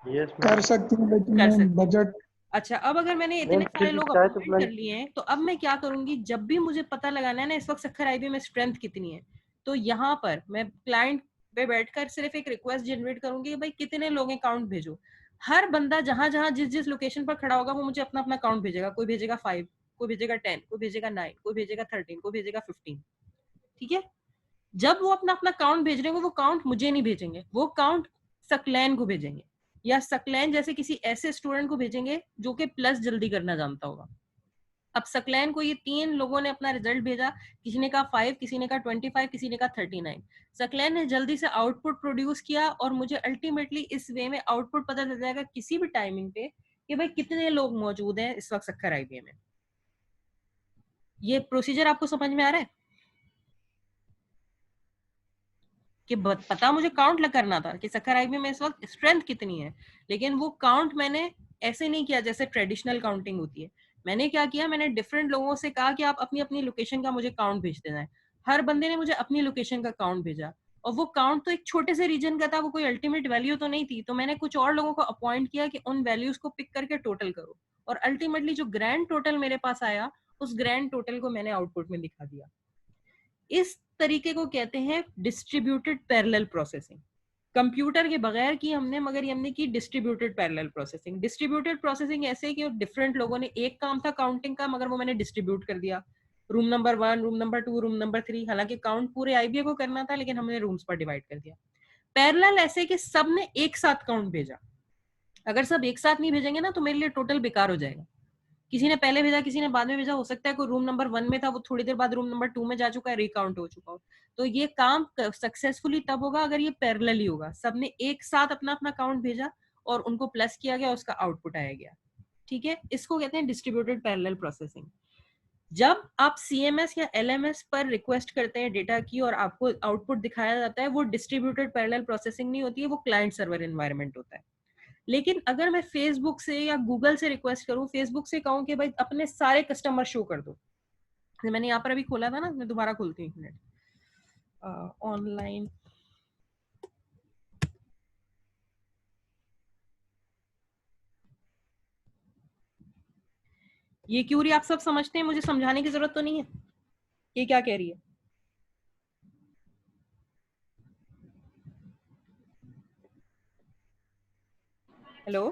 यस कर सकती हूँ, लेकिन कर सकते। बजट। अच्छा, अब अगर मैंने इतने मैम सारे फिर भी लोग चाहे तो अपॉइंट कर लिए हैं, तो अब मैं क्या करूंगी? जब भी मुझे पता लगाना है ना इस वक्त सक्खर आईबी में स्ट्रेंथ कितनी है, तो यहाँ पर मैं क्लाइंट पे बैठकर सिर्फ एक रिक्वेस्ट जनरेट करूंगी कि भाई कितने लोग हैं, काउंट भेजो। हर बंदा जहां जहां जिस जिस लोकेशन पर खड़ा होगा वो मुझे अपना अपना काउंट भेजेगा। कोई भेजेगा 5, कोई भेजेगा 10, कोई भेजेगा 9, कोई भेजेगा 13, कोई भेजेगा 15, ठीक है। जब वो अपना अपना काउंट भेज रहे होंगे, वो काउंट मुझे नहीं भेजेंगे, वो काउंट सकलैन को भेजेंगे, या सकलैन जैसे किसी ऐसे स्टूडेंट को भेजेंगे जो कि प्लस जल्दी करना जानता होगा। अब सकलैन को ये 3 लोगों ने अपना रिजल्ट भेजा, किसी ने कहा 5, किसी ने कहा 25, किसी ने कहा 39। सकलैन ने जल्दी से आउटपुट प्रोड्यूस किया और मुझे अल्टीमेटली इस वे में आउटपुट पता चल जाएगा किसी भी टाइमिंग पे कि भाई कितने लोग मौजूद हैं इस वक्त सक्खर आईबीए में। ये प्रोसीजर आपको समझ में आ रहा है कि पता मुझे काउंट करना था कि सक्खर आईबी में इस वक्त स्ट्रेंथ कितनी है, लेकिन वो काउंट मैंने ऐसे नहीं किया जैसे ट्रेडिशनल काउंटिंग होती है। मैंने क्या किया, मैंने डिफरेंट लोगों से कहा कि आप अपनी अपनी लोकेशन का मुझे काउंट भेज देना है। हर बंदे ने मुझे अपनी लोकेशन का काउंट भेजा, और वो काउंट तो एक छोटे से रीजन का था, वो कोई अल्टीमेट वैल्यू तो नहीं थी। तो मैंने कुछ और लोगों को अपॉइंट किया कि उन वैल्यूज को पिक करके टोटल करो, और अल्टीमेटली जो ग्रैंड टोटल मेरे पास आया, उस ग्रैंड टोटल को मैंने आउटपुट में दिखा दिया। इस तरीके को कहते हैं डिस्ट्रीब्यूटेड पैरेलल प्रोसेसिंग। कंप्यूटर के बगैर की हमने, मगर ये हमने की distributed parallel processing. Distributed processing ऐसे कि डिफरेंट लोगों ने, एक काम था काउंटिंग का, मगर वो मैंने डिस्ट्रीब्यूट कर दिया। Room number 1, room number 2, room number 3, हालांकि काउंट पूरे आईबीए को करना था, लेकिन हमने रूम्स पर डिवाइड कर दिया। पैरेलल ऐसे कि सब ने एक साथ काउंट भेजा। अगर सब एक साथ नहीं भेजेंगे ना तो मेरे लिए टोटल बेकार हो जाएगा। किसी ने पहले भेजा, किसी ने बाद में भेजा, हो सकता है कोई रूम नंबर 1 में था, वो थोड़ी देर बाद रूम नंबर 2 में जा चुका है, रिकाउंट हो चुका हो। तो ये काम सक्सेसफुली तब होगा अगर ये पैरेलली होगा, सबने एक साथ अपना अपना काउंट भेजा और उनको प्लस किया गया, उसका आउटपुट आया गया, ठीक है। इसको कहते हैं डिस्ट्रीब्यूटेड पैरेलल प्रोसेसिंग। जब आप सीएमएस या एलएमएस पर रिक्वेस्ट करते हैं डेटा की और आपको आउटपुट दिखाया जाता है, वो डिस्ट्रीब्यूटेड पैरेलल प्रोसेसिंग नहीं होती है, वो क्लाइंट सर्वर एनवायरनमेंट होता है। लेकिन अगर मैं फेसबुक से या गूगल से रिक्वेस्ट करूं, फेसबुक से कहूं कि भाई अपने सारे कस्टमर शो कर दो, मैंने यहाँ पर अभी खोला था ना, मैं दोबारा खोलती हूँ, 1 मिनट। ऑनलाइन ये क्यूरी आप सब समझते हैं, मुझे समझाने की जरूरत तो नहीं है ये क्या कह रही है। हेलो,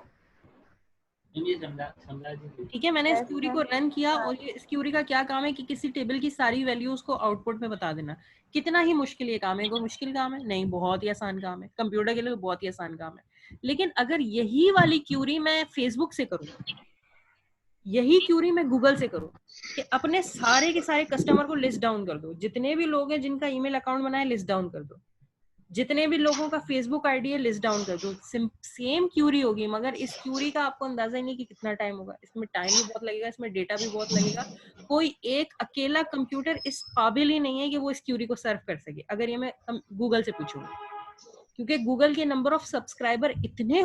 ठीक है। मैंने इस Yes, क्यूरी को ma'am. रन किया, और ये इस क्यूरी का क्या काम है कि किसी टेबल की सारी वैल्यूज को आउटपुट में बता देना। कितना ही मुश्किल ये काम है, कोई मुश्किल काम है नहीं, बहुत ही आसान काम है, कंप्यूटर के लिए बहुत ही आसान काम है। लेकिन अगर यही वाली क्यूरी मैं फेसबुक से करूँ, यही क्यूरी मैं गूगल से करूँ कि अपने सारे के सारे कस्टमर को लिस्ट डाउन कर दो, जितने भी लोग हैं जिनका ईमेल अकाउंट बना है लिस्ट डाउन कर दो, जितने भी लोगों का फेसबुक आईडी है लिस्ट डाउन कर दो, सेम क्यूरी होगी। मगर इस क्यूरी का आपको अंदाजा ही नहीं कि कितना टाइम होगा, इसमें टाइम भी बहुत लगेगा, इसमें डेटा भी बहुत लगेगा। कोई एक अकेला कंप्यूटर इस काबिल ही नहीं है कि वो इस क्यूरी को सर्व कर सके, अगर ये मैं गूगल से पूछूंगी, क्योंकि गूगल के नंबर ऑफ सब्सक्राइबर इतने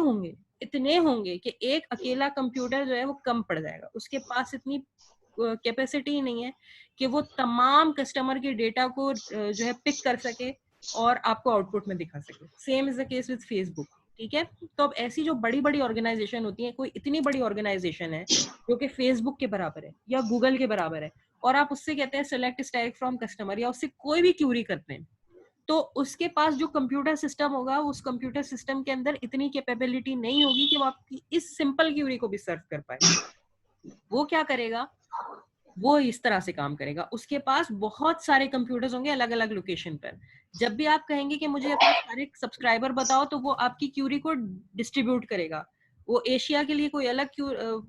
होंगे कि एक अकेला कंप्यूटर जो है वो कम पड़ जाएगा, उसके पास इतनी कैपेसिटी ही नहीं है कि वो तमाम कस्टमर के डेटा को जो है पिक कर सके और आपको आउटपुट में दिखा सके। Same is the case with Facebook, ठीक है। तो अब ऐसी जो बड़ी बड़ी ऑर्गेनाइजेशन होती है, कोई इतनी बड़ी ऑर्गेनाइजेशन है जो कि फेसबुक के बराबर है या गूगल के बराबर है, और आप उससे कहते हैं सिलेक्ट स्टाइक फ्रॉम कस्टमर, या उससे कोई भी क्यूरी करते हैं, तो उसके पास जो कंप्यूटर सिस्टम होगा, उस कंप्यूटर सिस्टम के अंदर इतनी कैपेबिलिटी नहीं होगी कि वो आपकी इस सिंपल क्यूरी को भी सर्व कर पाए। वो क्या करेगा, वो इस तरह से काम करेगा। उसके पास बहुत सारे कंप्यूटर्स होंगे अलग अलग लोकेशन पर। जब भी आप कहेंगे कि मुझे अपने सारे सब्सक्राइबर बताओ, तो वो आपकी क्यूरी को डिस्ट्रीब्यूट करेगा। वो एशिया के लिए कोई अलग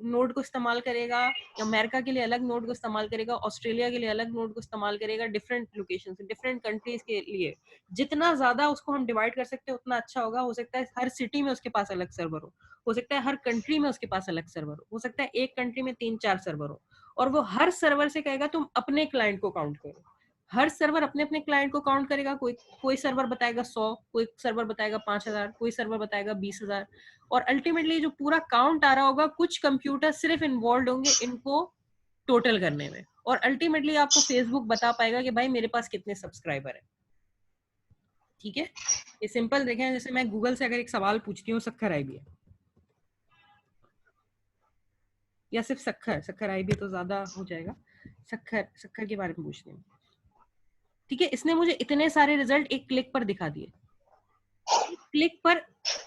नोड को इस्तेमाल करेगा, अमेरिका के लिए अलग नोड को इस्तेमाल करेगा, ऑस्ट्रेलिया के लिए अलग नोड को इस्तेमाल करेगा, डिफरेंट लोकेशन से, डिफरेंट कंट्रीज के लिए। जितना ज्यादा उसको हम डिवाइड कर सकते हैं उतना अच्छा होगा। हो सकता है हर सिटी में उसके पास अलग सर्वर हो सकता है हर कंट्री में उसके पास अलग सर्वर हो सकता है एक कंट्री में 3-4 सर्वर हो, और वो हर सर्वर से कहेगा तुम अपने क्लाइंट को काउंट करो। हर सर्वर अपने अपने क्लाइंट को काउंट करेगा। कोई सर्वर बताएगा 100, कोई सर्वर बताएगा 5000, कोई सर्वर बताएगा 20000, और अल्टीमेटली जो पूरा काउंट आ रहा होगा, कुछ कंप्यूटर सिर्फ इन्वॉल्व होंगे इनको टोटल करने में, और अल्टीमेटली आपको फेसबुक बता पाएगा कि भाई मेरे पास कितने सब्सक्राइबर है। ठीक है, ये सिंपल देखें। जैसे मैं गूगल से अगर एक सवाल पूछती हूँ, सक्खर आई भी है या सिर्फ सक्खर आई भी तो ज्यादा हो जाएगा, सक्खर के बारे में पूछती हूँ, ठीक है। इसने मुझे इतने सारे रिजल्ट एक क्लिक पर दिखा दिए। क्लिक पर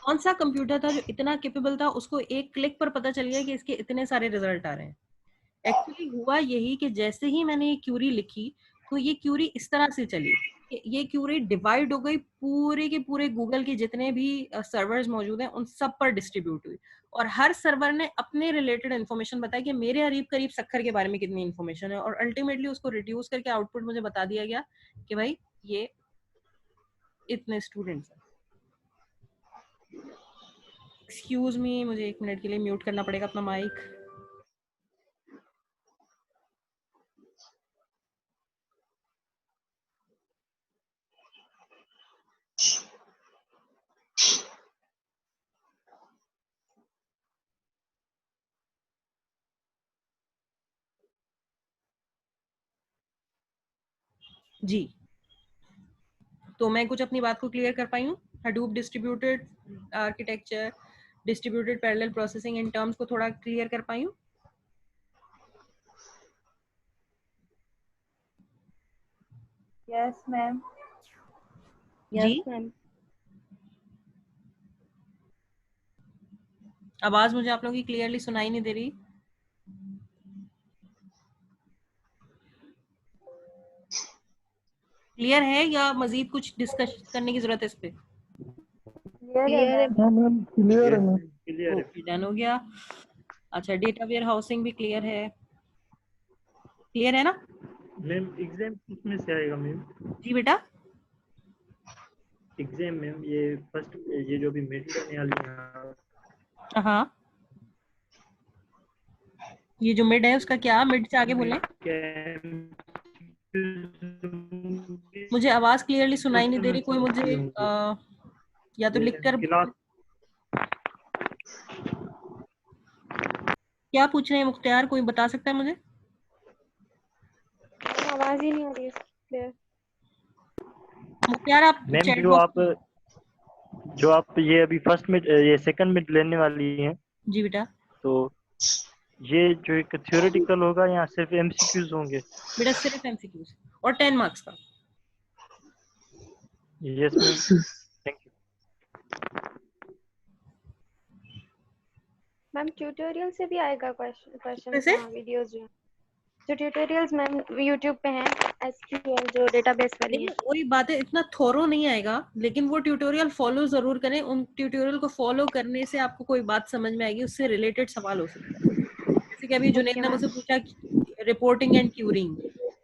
कौन सा कंप्यूटर था जो इतना कैपेबल था, उसको एक क्लिक पर पता चल गया कि इसके इतने सारे रिजल्ट आ रहे हैं। एक्चुअली हुआ यही कि जैसे ही मैंने ये क्यूरी लिखी, तो ये क्यूरी इस तरह से चली, ये क्यूरी डिवाइड हो गई, पूरे के पूरे गूगल के जितने भी सर्वर्स मौजूद हैं उन सब पर डिस्ट्रीब्यूट हुई, और हर सर्वर ने अपने रिलेटेड इन्फॉर्मेशन बताई कि मेरे करीब करीब सक्खर के बारे में कितनी इन्फॉर्मेशन है, और अल्टीमेटली उसको रिड्यूस करके आउटपुट मुझे बता दिया गया कि भाई ये इतने स्टूडेंट्स हैं। एक्सक्यूज मी, मुझे 1 मिनट के लिए म्यूट करना पड़ेगा अपना माइक। जी, तो मैं कुछ अपनी बात को क्लियर कर पाई हूँ। Hadoop distributed architecture, distributed parallel processing, in terms को थोड़ा क्लियर कर पाई हूँ। Yes ma'am. जी, आवाज मुझे आप लोगों की क्लियरली सुनाई नहीं दे रही। क्लियर है या मजीद कुछ डिस्कस करने की जरूरत है इस पे? क्लियर है मैम क्लियर है मैम। ओके, डन हो गया। अच्छा, डेटा वेयर हाउसिंग भी क्लियर है, क्लियर है ना मैम? एग्जाम किसमें से आएगा मैम? जी बेटा? एग्जाम मैम ये फर्स्ट, ये जो भी मिड लेने वाली है। हाँ, ये जो मिड है उसका क्या, मिड से आगे बोलें। मुझे आवाज क्लियरली सुनाई नहीं दे रही, कोई मुझे या तो लिखकर क्या पूछ रहे हैं मुख्तियार, कोई बता सकता है मुझे? आवाज ही नहीं आ रही है क्लियर। मुख्तियार आप मैम चैट बॉक्स जो आप ये अभी फर्स्ट मिड, ये सेकंड मिड लेने वाली हैं, जी बेटा, तो ये जो एक थ्योरेटिकल होगा या सिर्फ एमसीक्यूज होंगे? बेटा सिर्फ एमसीक्यूज और 10 मार्क्स का। Yes ma'am, thank you ma'am tutorial से भी आएगा क्वेश्चन कैसे? वीडियोस जो ट्यूटोरियल्स मैम YouTube पे हैं, एसक्यूएल जो डेटाबेस वाली है। वही बात है, इतना थोरो नहीं आएगा, लेकिन वो ट्यूटोरियल फॉलो जरूर करें। उन ट्यूटोरियल को फॉलो करने से आपको कोई बात समझ में आएगी, उससे रिलेटेड सवाल हो सकता है। जैसे कि अभी जुनैद ने मुझसे पूछा रिपोर्टिंग एंड क्यूरिंग,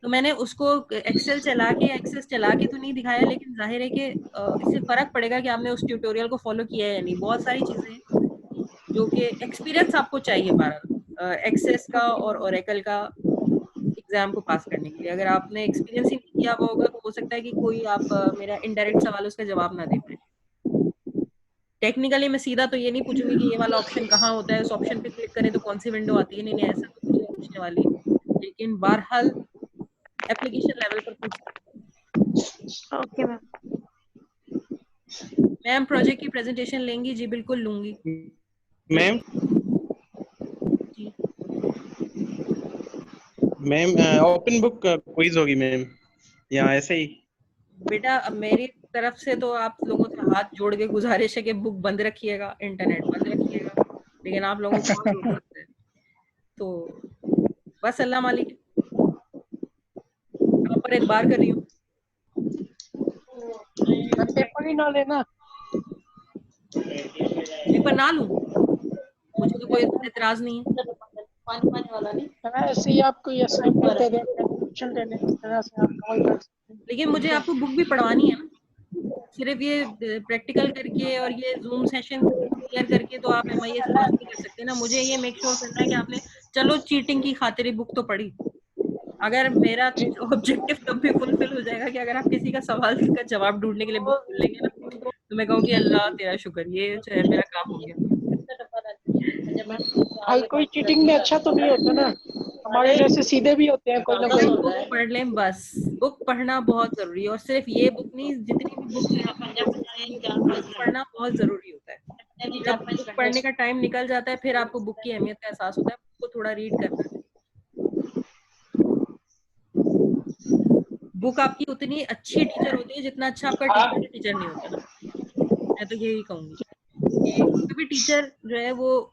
तो मैंने उसको एक्सेस चला के तो नहीं दिखाया, लेकिन जाहिर है कि इससे फर्क पड़ेगा कि आपने उस ट्यूटोरियल को फॉलो किया है या नहीं। बहुत सारी चीजें जो कि एक्सपीरियंस आपको चाहिए बहरहाल एक्सेस का और ओरेकल का एग्जाम को पास करने के लिए। अगर आपने एक्सपीरियंस ही नहीं किया हुआ होगा तो हो सकता है कि कोई आप मेरा इनडायरेक्ट सवाल उसका जवाब ना दे पाए। टेक्निकली मैं सीधा तो ये नहीं पूछूंगी कि ये वाला ऑप्शन कहाँ होता है, उस ऑप्शन पे क्लिक करें तो कौन सी विंडो आती है, नहीं ऐसा तो कुछ नहीं पूछने वाली। लेकिन बहरहाल एप्लीकेशन लेवल पर पूछ सकते हैं। Okay ma'am. मैम प्रोजेक्ट की प्रेजेंटेशन लेंगी? जी बिल्कुल लूंगी मैम। जी मैम ओपन बुक क्विज होगी मैम, या ऐसे ही? बेटा अब मेरी तरफ से तो आप लोगों से हाथ जोड़ के गुजारिश है कि बुक बंद रखिएगा, इंटरनेट बंद रखिएगा, लेकिन आप लोगों को बहुत जरूरत है, तो बस अल्लाह मालिक, आप पर एतबार कर रही हूँ। पेपर ही ना लेना, पेपर ना लूं, मुझे तो कोई एतराज नहीं है। पानी वाला नहीं, ऐसे ही आपको ये असाइनमेंट दे दें, क्वेश्चन दे दें, इस तरह से आप कॉल कर सकते हैं। लेकिन मुझे आपको बुक भी पढ़वानी है ना, सिर्फ ये प्रैक्टिकल करके और ये जूम सेशन क्लियर करके तो आप MIS पास नहीं कर सकते ना। मुझे ये मेक श्योर करना है कि आपने चलो चीटिंग की खातिर ही बुक तो पढ़ी, अगर मेरा ऑब्जेक्टिव तब भी फुलफिल हो जाएगा कि अगर आप किसी का सवाल का जवाब ढूंढने के लिए बुक खोल लेंगे ना, तो मैं कहूँगी अल्लाह तेरा शुक्र, ये जो है मेरा काम हो गया। भाई कोई चीटिंग में अच्छा तो नहीं होता ना, हमारे जैसे सीधे भी होते हैं कोई ना कोई। बुक पढ़ लें बस, बुक पढ़ना बहुत जरूरी है, और सिर्फ ये बुक नहीं, जितनी भी बुक पढ़ना बहुत जरूरी होता है। जब बुक पढ़ने का टाइम निकल जाता है फिर आपको बुक की अहमियत का एहसास होता है, आपको थोड़ा रीड करना है। बुक आपकी उतनी अच्छी टीचर होती है जितना अच्छा आपका टीचर नहीं होता ना, मैं तो यही कहूंगी कि कोई भी टीचर जो है वो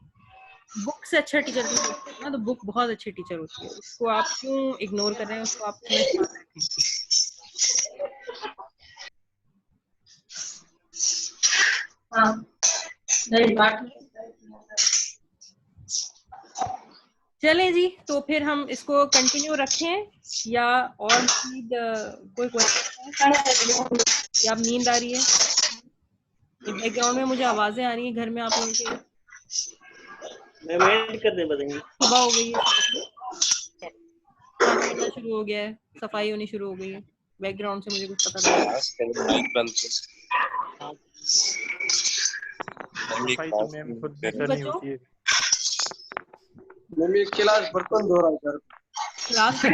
बुक से अच्छा टीचर नहीं होता ना, तो बुक बहुत अच्छी टीचर होती है, उसको आप क्यों इग्नोर कर रहे हैं, उसको आप अपने साथ रखें। चलें जी, तो फिर हम इसको कंटिन्यू रखें या और मज़ीद कोई क्वेश्चन है, या अब नींद आ रही है? बैकग्राउंड में मुझे आवाजें आ रही हैं घर में आप लोगों के, मैं वेट करने बताएंगे। सुबह हो गई है, खाना बनना शुरू हो गया है, सफाई होनी शुरू हो गई है, बैकग्राउंड से मुझे कुछ पता नहीं है। सफाई तो मैम खुद भी करनी होती है। मम्मी क्लास बर्तन धो रहा है घर क्लास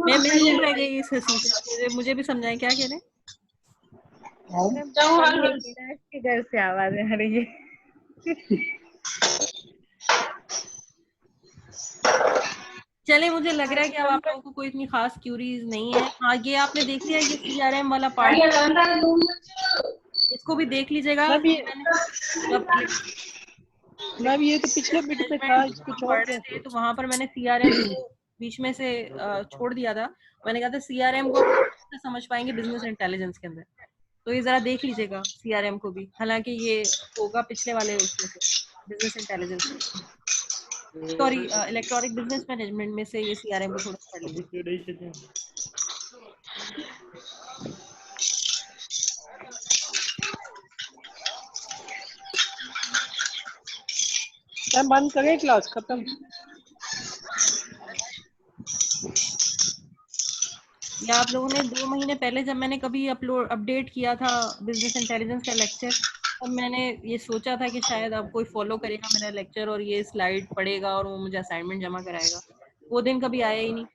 मैं नहीं रह गई इस हंसी से, मुझे भी समझाएं क्या कह रहे हैं। के घर से आवाज आ रही है। चले, मुझे लग रहा है कि अब आप लोगों को कोई इतनी खास क्यूरीज नहीं है। हाँ, ये आपने देख लिया ये CRM वाला पार्ट, इसको भी देख लीजिएगा। मैं भी ये तो पिछले बिट पे था, इसको छोड़ के तो वहां पर मैंने CRM को बीच में से छोड़ दिया था। मैंने कहा था CRM को समझ पाएंगे बिजनेस इंटेलिजेंस के अंदर, तो ये जरा देख लीजिएगा CRM को भी, हालांकि ये होगा पिछले वाले उसमें से, business intelligence, sorry electronic business management में से ये CRM को थोड़ा पढ़ लीजिए। बंद करें क्लास खत्म। या आप लोगों ने 2 महीने पहले जब मैंने कभी अपडेट किया था बिजनेस इंटेलिजेंस का लेक्चर, तब मैंने ये सोचा था कि शायद अब कोई फॉलो करेगा मेरा लेक्चर और ये स्लाइड पढ़ेगा और वो मुझे असाइनमेंट जमा कराएगा। वो दिन कभी आया ही नहीं।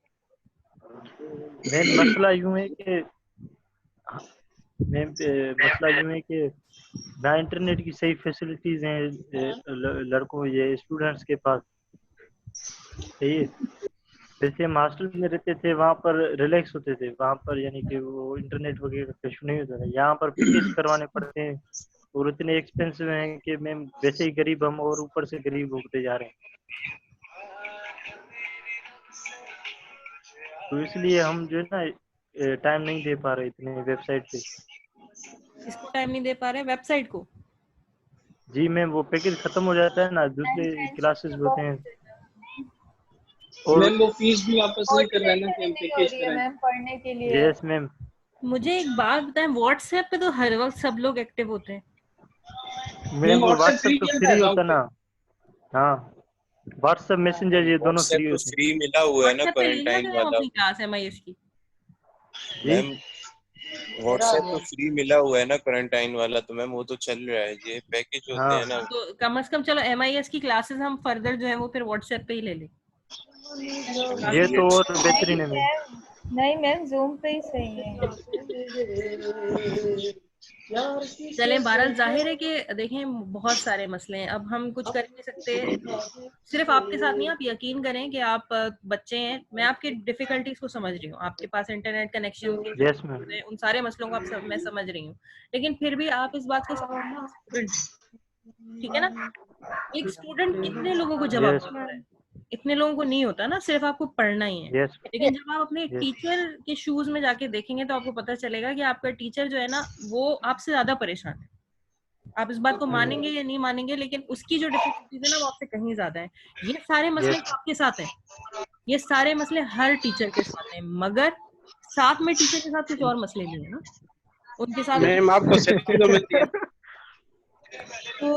मैम मसला यूं है कि ना इंटरनेट की सही फैसिलिटीज हैं लड़कों ये स्टूडेंट्स के पास। सही, जैसे हम हॉस्टल में रहते थे वहाँ पर रिलैक्स होते थे, वहाँ पर यानी कि वो इंटरनेट वगैरह का इशू नहीं होता था। यहाँ पर पैकेज करवाने पड़ते हैं और इतने एक्सपेंसिव हैं कि मैम वैसे ही गरीब हम और ऊपर से गरीब होते जा रहे हैं। तो इसलिए हम जो है ना टाइम नहीं दे पा रहे इतने वेबसाइट पे। इसको टाइम नहीं दे पा रहे वेबसाइट को? जी मैम, वो पैकेज खत्म हो जाता है ना, दूसरे क्लासेस होते हैं और मैम वो फीस भी वापस नहीं कर रहे ना कि हम पैकेज कराएं। मैम पढ़ने के लिए। Yes ma'am. मुझे एक बात बताएं, व्हाट्सएप पे तो हर वक्त सब लोग एक्टिव होते हैं। मैम व्हाट्सएप तो फ्री होता ना। हाँ, व्हाट्सएप मैसेंजर ये दोनों फ्री होते हैं। फ्री मिला हुआ है ना क्वारंटाइन वाला। अपनी क्लास MIS की मैम व्हाट्सएप तो फ्री मिला हुआ है ना क्वारंटाइन वाला, तो मैम वो तो चल रहा है, ये पैकेज होते हैं ना। तो कम से कम चलो MIS की क्लासेस हम फर्दर जो है वो फिर व्हाट्सएप पे ही ले लें। ये तो और बेहतरीन है मैम। नहीं मैम जूम पे ही सही है। चलें, बहरहाल जाहिर है कि देखें बहुत सारे मसले हैं, अब हम कुछ कर नहीं सकते। सिर्फ आपके साथ नहीं, आप यकीन करें कि आप बच्चे हैं, मैं आपकी डिफिकल्टीज को समझ रही हूँ, आपके पास इंटरनेट कनेक्शन है, उन सारे मसलों को आप मैं समझ रही हूँ, लेकिन फिर भी आप इस बात को समझना, स्टूडेंट, ठीक है ना, एक स्टूडेंट कितने लोगों को जवाब देता है, इतने लोगों को नहीं होता ना, सिर्फ आपको पढ़ना ही है। लेकिन जब आप अपने टीचर के शूज में जाके देखेंगे तो आपको पता चलेगा कि आपका टीचर जो है ना वो आपसे ज्यादा परेशान है। आप इस बात को मानेंगे या नहीं मानेंगे, लेकिन उसकी जो डिफिकल्टीज है ना वो आपसे कहीं ज्यादा है। ये सारे मसले आपके साथ हैं, ये सारे मसले हर टीचर के साथ हैं, मगर साथ में टीचर के साथ कुछ और मसले भी है ना, उनके साथ मैम आपको सैलरी तो मिलती है।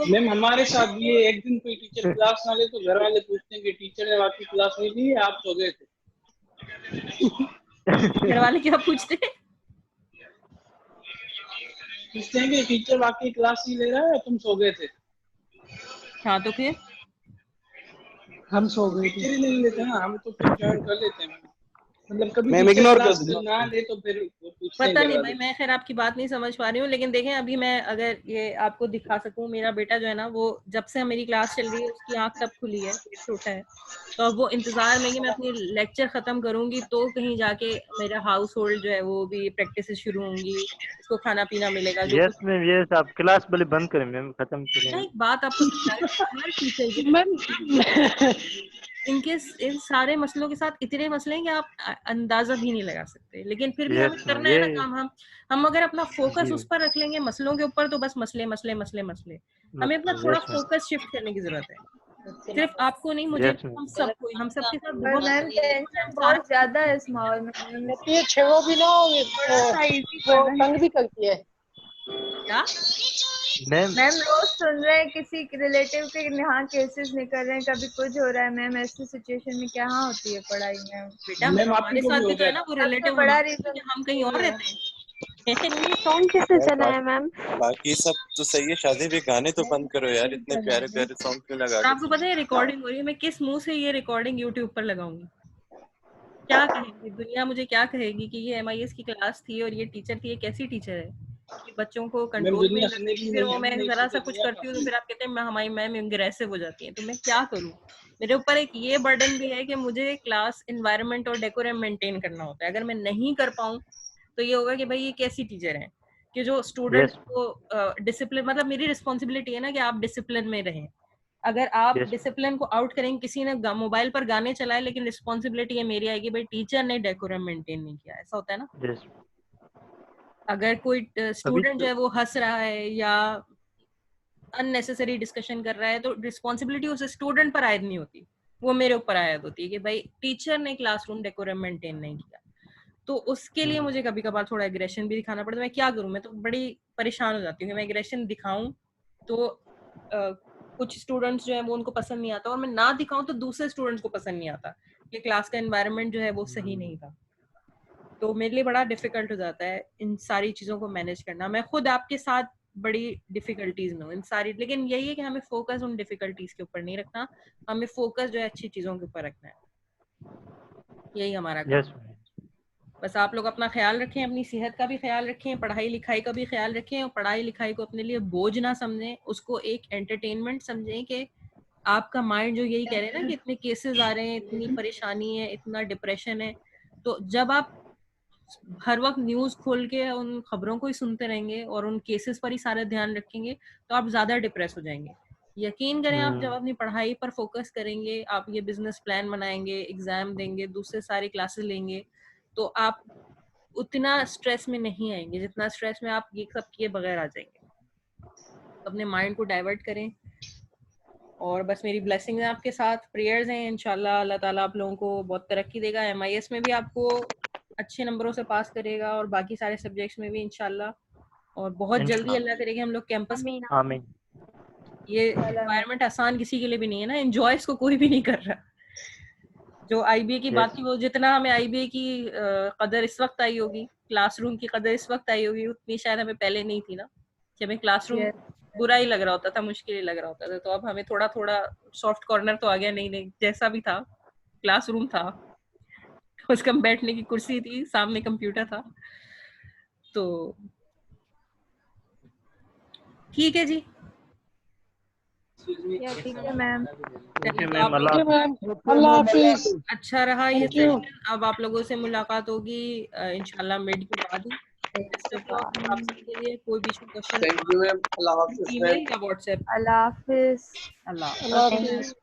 मैम हमारे साथ भी एक दिन कोई टीचर क्लास ना ले तो घर वाले पूछते हैं कि टीचर ने आपकी क्लास नहीं ली है, आप सो गए थे। घर वाले क्या पूछते हैं? पूछते हैं कि टीचर आपकी क्लास नहीं ले रहा है, तुम सो गए थे। हाँ तो फिर हम सो गए थे, नहीं लेते ना हम, तो फिर ज्वाइन कर लेते हैं। मतलब कभी मैम इग्नोर कर क्लास ना ले तो फिर पता नहीं भाई, मैं खैर आपकी बात नहीं समझ पा रही हूँ, लेकिन देखें अभी मैं अगर ये आपको दिखा सकूं, मेरा बेटा जो है ना वो जब से मेरी क्लास चल रही है उसकी आंख तब खुली है, छोटा है, तो अब वो इंतजार में कि मैं अपनी लेक्चर खत्म करूंगी तो कहीं जाके मेरा हाउस होल्ड जो है वो भी प्रैक्टिस शुरू होंगी, इसको खाना पीना मिलेगा। जो यस मैम, यस आप क्लास भले बंद करें मैम, खत्म करें। एक बात आपको इनके इन सारे मसलों के साथ इतने मसले हैं कि आप अंदाजा भी नहीं लगा सकते, लेकिन फिर भी हमें करना है ना काम। हम अगर अपना फोकस उस पर रख लेंगे मसलों के ऊपर तो बस मसले मसले मसले मसले, हमें अपना थोड़ा फोकस शिफ्ट करने की जरूरत है, सिर्फ आपको नहीं, मुझे, हम सबको, हम सबके साथ बहुत ज्यादा है इस माहौल में। ये छेड़ो भी ना वो तंग भी करती है। क्या मैम रोज सुन रहे हैं किसी रिलेटिव के यहाँ केसेस निकल रहे हैं, कभी कुछ हो रहा है मैम, ऐसी सिचुएशन में क्या होती है पढ़ाई में? बेटा हमारे साथ भी तो है ना वो रिलेटिव, बड़ा रीजन हम कहीं और रहते हैं। सॉन्ग किसने चला है मैम? बाकी सब तो सही है, शादी में गाने तो बंद करो यार, इतने प्यारे प्यारे सॉन्ग क्यों लगा के। आपको पता है रिकॉर्डिंग हो रही है, मैं किस मुंह से ये रिकॉर्डिंग YouTube पर लगाऊंगी? क्या कहेगी दुनिया, मुझे क्या कहेगी कि ये MIS की क्लास थी और ये टीचर थी, ये कैसी टीचर है कि बच्चों को कंट्रोल में रखती है, फिर वो मैं जरा सा कुछ करती हूँ तो फिर आप कहते हैं हमारी मैम एग्रेसिव हो जाती है। तो मैं क्या करूँ, मेरे ऊपर एक ये बर्डन भी है कि मुझे क्लास एनवायरनमेंट और डेकोरम मेंटेन करना होता है। अगर मैं नहीं कर पाऊँ तो ये होगा कि भाई ये कैसी टीचर है कि जो स्टूडेंट को डिसिप्लिन, मतलब मेरी रिस्पॉन्सिबिलिटी है ना कि आप डिसिप्लिन में रहें। अगर आप डिसिप्लिन को आउट करेंगे, किसी ने मोबाइल पर गाने चलाए, लेकिन रिस्पॉन्सिबिलिटी है मेरी आएगी भाई टीचर ने डेकोरम मेंटेन नहीं किया, ऐसा होता है ना। अगर कोई स्टूडेंट जो है वो हंस रहा है या अननेसेसरी डिस्कशन कर रहा है तो रिस्पॉन्सिबिलिटी उस स्टूडेंट पर आयद नहीं होती, वो मेरे ऊपर आयद होती है कि भाई टीचर ने क्लासरूम डेकोरम मेंटेन नहीं किया। तो उसके लिए मुझे कभी कभार थोड़ा एग्रेशन भी दिखाना पड़ता है। मैं क्या करूं, मैं तो बड़ी परेशान हो जाती हूँ कि मैं एग्रेशन दिखाऊं तो कुछ स्टूडेंट्स जो है वो उनको पसंद नहीं आता, और मैं ना दिखाऊं तो दूसरे स्टूडेंट्स को पसंद नहीं आता कि क्लास का एनवायरनमेंट जो है वो सही नहीं था। तो मेरे लिए बड़ा डिफिकल्ट हो जाता है इन सारी चीजों को मैनेज करना। मैं खुद आपके साथ बड़ी डिफिकल्टीज में हूँ इन सारी, लेकिन यही है कि हमें फोकस उन डिफिकल्टीज के ऊपर नहीं रखना, हमें फोकस जो है अच्छी चीजों के ऊपर रखना है, यही हमारा काम। बस आप लोग अपना ख्याल रखें, अपनी सेहत का भी ख्याल रखें, पढ़ाई लिखाई का भी ख्याल रखें, और पढ़ाई लिखाई को अपने लिए बोझ ना समझें, उसको एक एंटरटेनमेंट समझें कि आपका माइंड जो यही कह रहे हैं ना कि इतने केसेस आ रहे हैं, इतनी परेशानी है, इतना डिप्रेशन है, तो जब आप हर वक्त न्यूज खोल के उन खबरों को ही सुनते रहेंगे और उन केसेस पर ही सारा ध्यान रखेंगे तो आप ज्यादा डिप्रेस हो जाएंगे। यकीन करें, आप जब अपनी पढ़ाई पर फोकस करेंगे, आप ये बिजनेस प्लान बनाएंगे, एग्जाम देंगे, दूसरे सारी क्लासेस लेंगे, तो आप उतना स्ट्रेस में नहीं आएंगे जितना स्ट्रेस में आप ये सब किए बगैर आ जाएंगे। अपने माइंड को डाइवर्ट करें, और बस मेरी ब्लेसिंग है आपके साथ, प्रेयर्स हैं, इंशाल्लाह अल्लाह ताला आप लोगों को बहुत तरक्की देगा, MIS में भी आपको अच्छे नंबरों से पास करेगा और बाकी सारे सब्जेक्ट्स में भी इंशाल्लाह, और बहुत जल्दी अल्लाह करेगा हम लोग कैंपस में। आमीन। ये एनवायरनमेंट आसान किसी के लिए भी नहीं है ना, एंजॉय इसको कोई भी नहीं कर रहा। जो IBA की बात थी, वो जितना हमें IBA की कदर इस वक्त आई होगी क्लासरूम की कदर इस वक्त आई होगी उतनी शायद हमें पहले नहीं थी ना, कि हमें क्लासरूम बुरा ही लग रहा होता था, मुश्किल ही लग रहा होता था। तो अब हमें थोड़ा थोड़ा सॉफ्ट कॉर्नर तो आ गया, नहीं नहीं जैसा भी था क्लासरूम था, उसका बैठने की कुर्सी थी, सामने कंप्यूटर था। तो ठीक है जी, ठीक है मैम। अल्लाह हाफिज। अच्छा रहा ये Thank you. सेशन। अब आप लोगों से मुलाकात होगी इंशाल्लाह मिड के बाद ही। बेस्ट ऑफ लक आप सबके लिए। कोई बीच में question thank you ma'am, Allah Hafiz ma'am. Email या व्हाट्सएप। अल्लाह हाफिज। अल्लाह हाफिज।